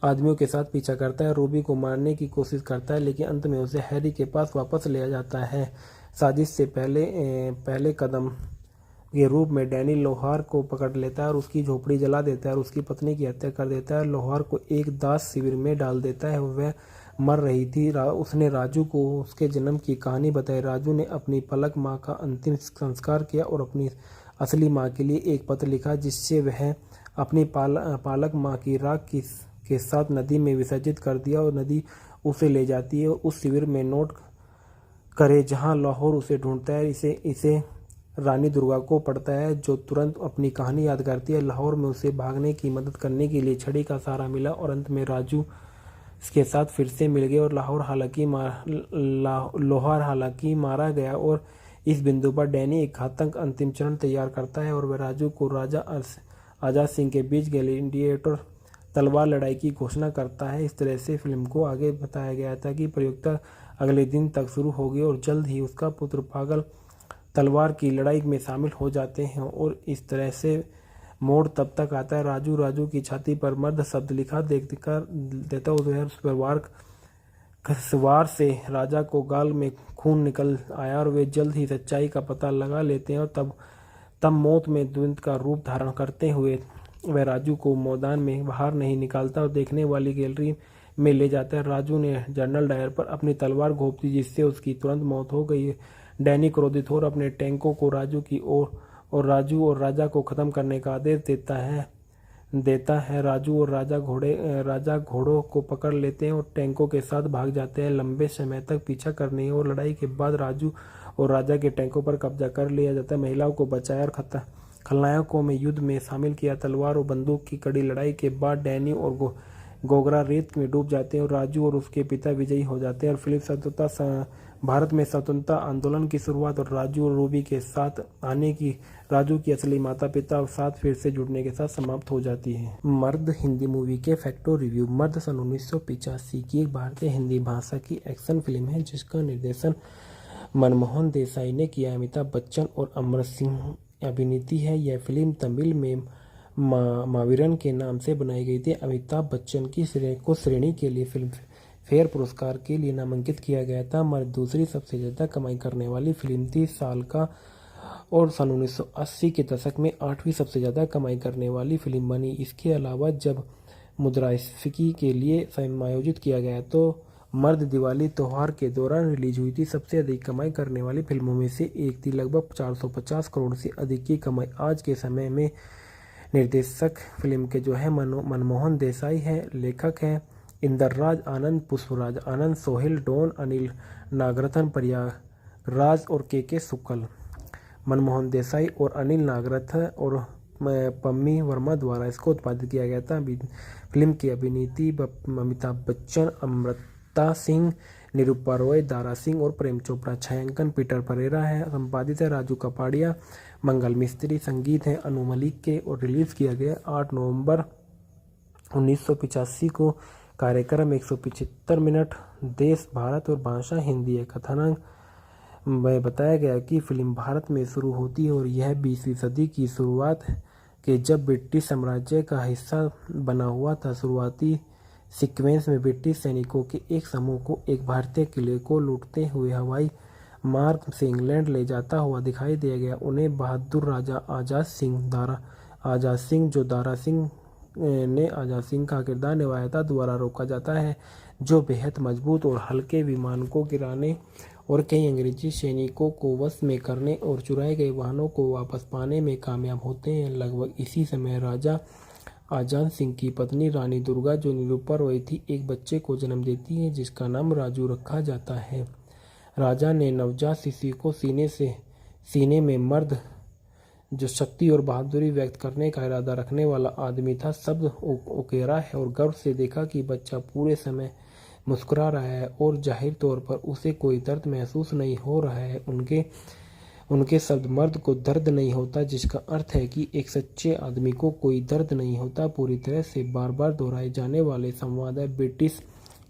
आदमियों के साथ पीछा करता है, रूबी को मारने की कोशिश करता है, लेकिन अंत में उसे हैरी के पास वापस ले जाता है। साजिश से पहले कदम के रूप में डैनी लोहार को पकड़ लेता है और उसकी झोपड़ी जला देता है और उसकी पत्नी की हत्या कर देता है। लोहार को एक दास शिविर में डाल देता है और वह मर रही थी। उसने राजू को उसके जन्म की कहानी बताई। राजू ने अपनी पलक माँ का अंतिम संस्कार किया और असली माँ के लिए एक पत्र लिखा जिससे वह अपनी पालक माँ की राख के साथ नदी में विसर्जित कर दिया और नदी उसे ले जाती है। उस शिविर में नोट करे जहाँ लाहौर उसे ढूंढता है। इसे रानी दुर्गा को पढ़ता है जो तुरंत अपनी कहानी याद करती है। लाहौर में उसे भागने की मदद करने के लिए छड़ी का सहारा मिला और अंत में राजू के साथ फिर से मिल गए और लाहौर हालांकि मारा गया। और इस बिंदु पर डैनी एक घातक अंतिम चरण तैयार करता है और वह राजू को राजा आजाद सिंह के बीच ग्लैडिएटर तलवार लड़ाई की घोषणा करता है। इस तरह से फिल्म को आगे बताया गया था कि प्रतियोगिता अगले दिन तक शुरू होगी और जल्द ही उसका पुत्र पागल तलवार की लड़ाई में शामिल हो जाते हैं। और इस तरह से मोड़ तब तक आता है राजू की छाती पर मर्द शब्द लिखा देता उस वार से राजा को गाल में खून निकल आया और वे जल्द ही सच्चाई का पता लगा लेते हैं। और तब मौत में द्वंद्व का रूप धारण करते हुए वह राजू को मैदान में बाहर नहीं निकालता और देखने वाली गैलरी में ले जाता है। राजू ने जनरल डायर पर अपनी तलवार घोंप दी जिससे उसकी तुरंत मौत हो गई। डैनी क्रोधित हो अपने टैंकों को राजू की ओर और राजू और राजा को खत्म करने का आदेश देता है। राजू और राजा घोड़ों को पकड़ लेते हैं और टैंकों के साथ भाग जाते हैं। लंबे समय तक पीछा करने और लड़ाई के बाद राजू और राजा के टैंकों पर कब्जा कर लिया जाता है। महिलाओं को बचाया और खलनायकों में युद्ध में शामिल किया। तलवार और बंदूक की कड़ी लड़ाई के बाद डैनी और गोगरा रेत में डूब जाते हैं और राजू और उसके पिता विजयी हो जाते हैं। और फिल्म भारत में स्वतंत्रता आंदोलन की शुरुआत और राजू और रूबी के साथ आने की राजू की असली माता पिता और साथ फिर से जुड़ने के साथ समाप्त हो जाती है। मर्द हिंदी मूवी के फैक्टो रिव्यू। मर्द सन 1985 की एक भारतीय हिंदी भाषा की एक्शन फिल्म है जिसका निर्देशन मनमोहन देसाई ने किया। अमिताभ बच्चन और अमर सिंह अभिनीति है। यह फिल्म तमिल में मावीरन के नाम से बनाई गई थी। अमिताभ बच्चन की श्रेणी के लिए फिल्म फेयर पुरस्कार के लिए नामांकित किया गया था। मर्द दूसरी सबसे ज़्यादा कमाई करने वाली फिल्म थी साल का और सन 1980 के दशक में 8वीं सबसे ज़्यादा कमाई करने वाली फिल्म बनी। इसके अलावा जब मुद्रास्फीति के लिए समायोजित किया गया तो मर्द दिवाली त्यौहार के दौरान रिलीज हुई थी। सबसे अधिक कमाई करने वाली फिल्मों में से एक थी। लगभग 450 करोड़ से अधिक की कमाई। आज के समय में निर्देशक फिल्म के जो है मनमोहन देसाई है। लेखक हैं इंदरराज आनंद, पुष्पराज आनंद, सोहेल डोन, अनिल नागरथन, प्रयागराज और के शुक्ल। मनमोहन देसाई और अनिल नागरथन और पम्मी वर्मा द्वारा इसको उत्पादित किया गया था। फिल्म की अभिनीति अमिताभ बच्चन, अमृता सिंह, निरूपा रॉय, दारा सिंह और प्रेम चोपड़ा। छायांकन पीटर परेरा है। संपादित है राजू कपाड़िया, मंगल मिस्त्री। संगीत है अनु मलिक के और रिलीज किया गया 8 नवंबर 1985 को। कार्यक्रम 175 मिनट। देश भारत और भाषा हिंदी है। कथानक में बताया गया कि फिल्म भारत में शुरू होती है और यह 20वीं सदी की शुरुआत के जब ब्रिटिश साम्राज्य का हिस्सा बना हुआ था। शुरुआती सीक्वेंस में ब्रिटिश सैनिकों के एक समूह को एक भारतीय किले को लूटते हुए हवाई मार्ग से इंग्लैंड ले जाता हुआ दिखाई दिया गया। उन्हें बहादुर राजा आजाद सिंह जो दारा सिंह ने आजाद सिंह का किरदार निभाया था द्वारा रोका जाता है, जो बेहद मजबूत और हल्के विमान को गिराने और कई अंग्रेजी सैनिकों को वश में करने और चुराए गए वाहनों को वापस पाने में कामयाब होते हैं। लगभग इसी समय राजा आजाद सिंह की पत्नी रानी दुर्गा जो निरूपा रॉय थी एक बच्चे को जन्म देती है जिसका नाम राजू रखा जाता है। राजा ने नवजात शिशु को सीने में मर्द जो शक्ति और बहादुरी व्यक्त करने का इरादा रखने वाला आदमी था शब्द उकेरा है और गर्व से देखा कि बच्चा पूरे समय मुस्कुरा रहा है और जाहिर तौर पर उसे कोई दर्द महसूस नहीं हो रहा है। उनके शब्द मर्द को दर्द नहीं होता, जिसका अर्थ है कि एक सच्चे आदमी को कोई दर्द नहीं होता। पूरी तरह से बार बार दोहराए जाने वाले संवाद है। ब्रिटिश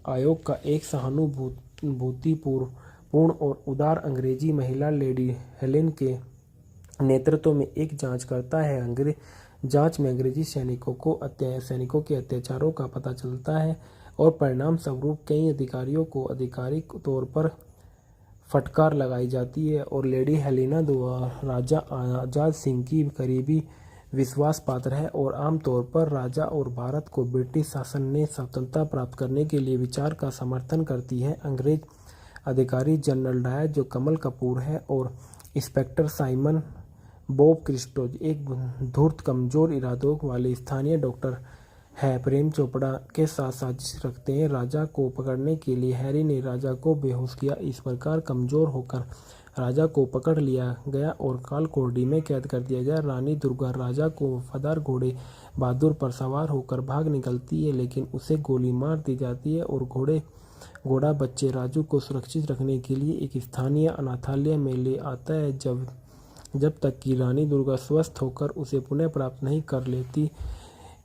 आयोग का एक सहानुभूतिपूर्ण और उदार अंग्रेजी महिला लेडी हेलेन के नेतृत्व में एक जांच करता है। जांच में अंग्रेजी सैनिकों के अत्याचारों का पता चलता है और परिणाम स्वरूप कई अधिकारियों को आधिकारिक तौर पर फटकार लगाई जाती है और लेडी हेलेना द्वारा राजा आजाद सिंह की करीबी विश्वास पात्र है और आमतौर पर राजा और भारत को ब्रिटिश शासन ने स्वतंत्रता प्राप्त करने के लिए विचार का समर्थन करती है। अंग्रेज अधिकारी जनरल डायर जो कमल कपूर है और इंस्पेक्टर साइमन बॉब क्रिस्टोज एक धूर्त कमजोर इरादों वाले स्थानीय डॉक्टर है। प्रेम चोपड़ा के साथ साजिश रखते हैं। राजा को पकड़ने के लिए हैरी ने राजा को बेहोश किया। इस प्रकार कमजोर होकर राजा को पकड़ लिया गया और कालकोठरी में कैद कर दिया गया। रानी दुर्गा राजा को वफादार घोड़े बहादुर पर सवार होकर भाग निकलती है, लेकिन उसे गोली मार दी जाती है और घोड़ा बच्चे राजू को सुरक्षित रखने के लिए एक स्थानीय अनाथालय में ले आता है, जब तक कि रानी दुर्गा स्वस्थ होकर उसे पुनः प्राप्त नहीं कर लेती।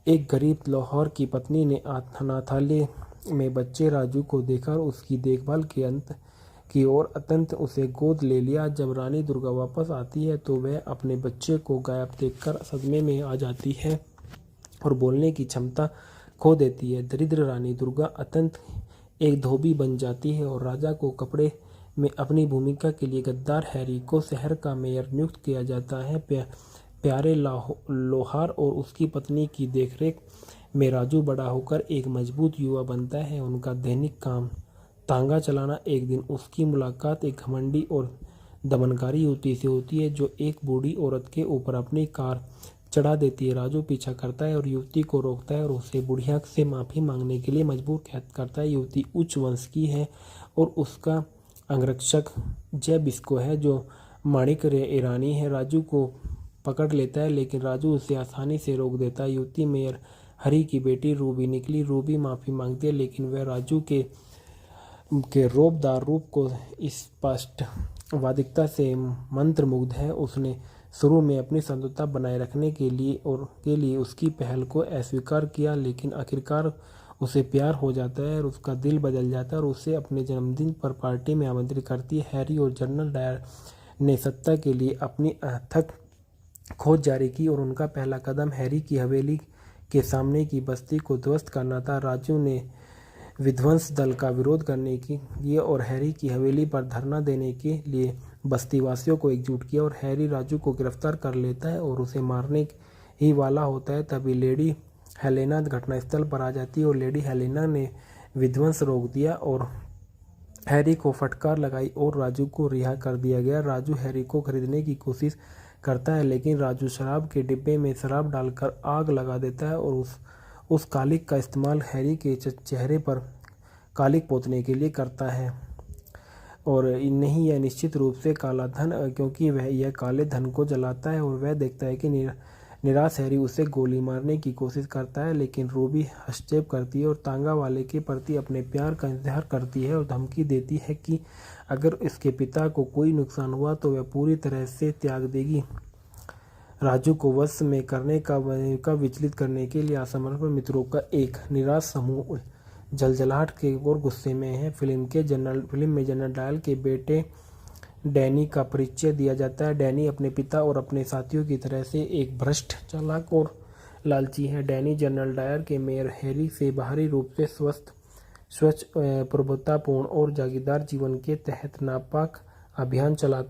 एक गरीब लाहौर की पत्नी ने अनाथालय में बच्चे राजू को देखा और उसकी देखभाल की और अत्यंत उसे गोद ले लिया। जब रानी दुर्गा वापस आती है तो वह अपने बच्चे को गायब देखकर सदमे में आ जाती है और बोलने की क्षमता खो देती है। दरिद्र रानी दुर्गा अत्यंत एक धोबी बन जाती है और राजा को कपड़े में अपनी भूमिका के लिए गद्दार हैरी को शहर का मेयर नियुक्त किया जाता है। प्यारे लोहार और उसकी पत्नी की देखरेख में राजू बड़ा होकर एक मजबूत युवा बनता है। उनका दैनिक काम तांगा चलाना। एक दिन उसकी मुलाकात एक घमंडी और दमनकारी युवती से होती है, जो एक बूढ़ी औरत के ऊपर अपनी कार चढ़ा देती है। राजू पीछा करता है और युवती को रोकता है और उसे बुढ़िया से माफ़ी मांगने के लिए मजबूर करता है। युवती उच्च वंश की है और उसका अंगरक्षक जय बिस्को है, जो माणिक ईरानी है। राजू को पकड़ लेता है, लेकिन राजू उसे आसानी से रोक देता है। युवती मेयर हरी की बेटी रूबी निकली। रूबी माफ़ी मांगती है, लेकिन वह राजू के रौबदार रूप को स्पष्टवादिता से मंत्रमुग्ध है। उसने शुरू में अपनी संतुष्टता बनाए रखने के लिए उसकी पहल को अस्वीकार किया, लेकिन आखिरकार उसे प्यार हो जाता है और उसका दिल बदल जाता है और उसे अपने जन्मदिन पर पार्टी में आमंत्रित करती है। हैरी और जनरल डायर ने सत्ता के लिए अपनी अथक खोज जारी की और उनका पहला कदम हैरी की हवेली के सामने की बस्ती को ध्वस्त करना था। राजू ने विध्वंस दल का विरोध करने की और हैरी की हवेली पर धरना देने के लिए बस्तीवासियों को एकजुट किया और हैरी राजू को गिरफ्तार कर लेता है और उसे मारने ही वाला होता है। तभी लेडी हेलेना घटनास्थल पर आ जाती है और लेडी हेलेना ने विध्वंस रोक दिया और हैरी को फटकार लगाई और राजू को रिहा कर दिया गया। राजू हैरी को खरीदने की कोशिश करता है, लेकिन राजू शराब के डिब्बे में शराब डालकर आग लगा देता है और उस कालिक का इस्तेमाल हैरी के चेहरे पर कालिक पोतने के लिए करता है। और नहीं, यह निश्चित रूप से काला धन, क्योंकि वह यह काले धन को जलाता है और वह देखता है कि निराश हैरी उसे गोली मारने की कोशिश करता है, लेकिन रूबी हस्तक्षेप करती है और तांगा वाले के प्रति अपने प्यार का इजहार करती है और धमकी देती है कि अगर इसके पिता को कोई नुकसान हुआ तो वह पूरी तरह से त्याग देगी। राजू को वश में करने का विचलित करने के लिए असमर्थ मित्रों का एक निराश समूह जलजलाहट के और गुस्से में है। फिल्म में जनरल डायल के बेटे डैनी का परिचय दिया जाता है। डैनी अपने पिता और अपने साथियों की तरह से एक भ्रष्ट, चालाक और लालची है। डैनी जनरल डायर के मेयर हैरी से बाहरी रूप से स्वच्छ, प्रभुतापूर्ण और जागीरदार जीवन के तहत नापाक अभियान चलाता है।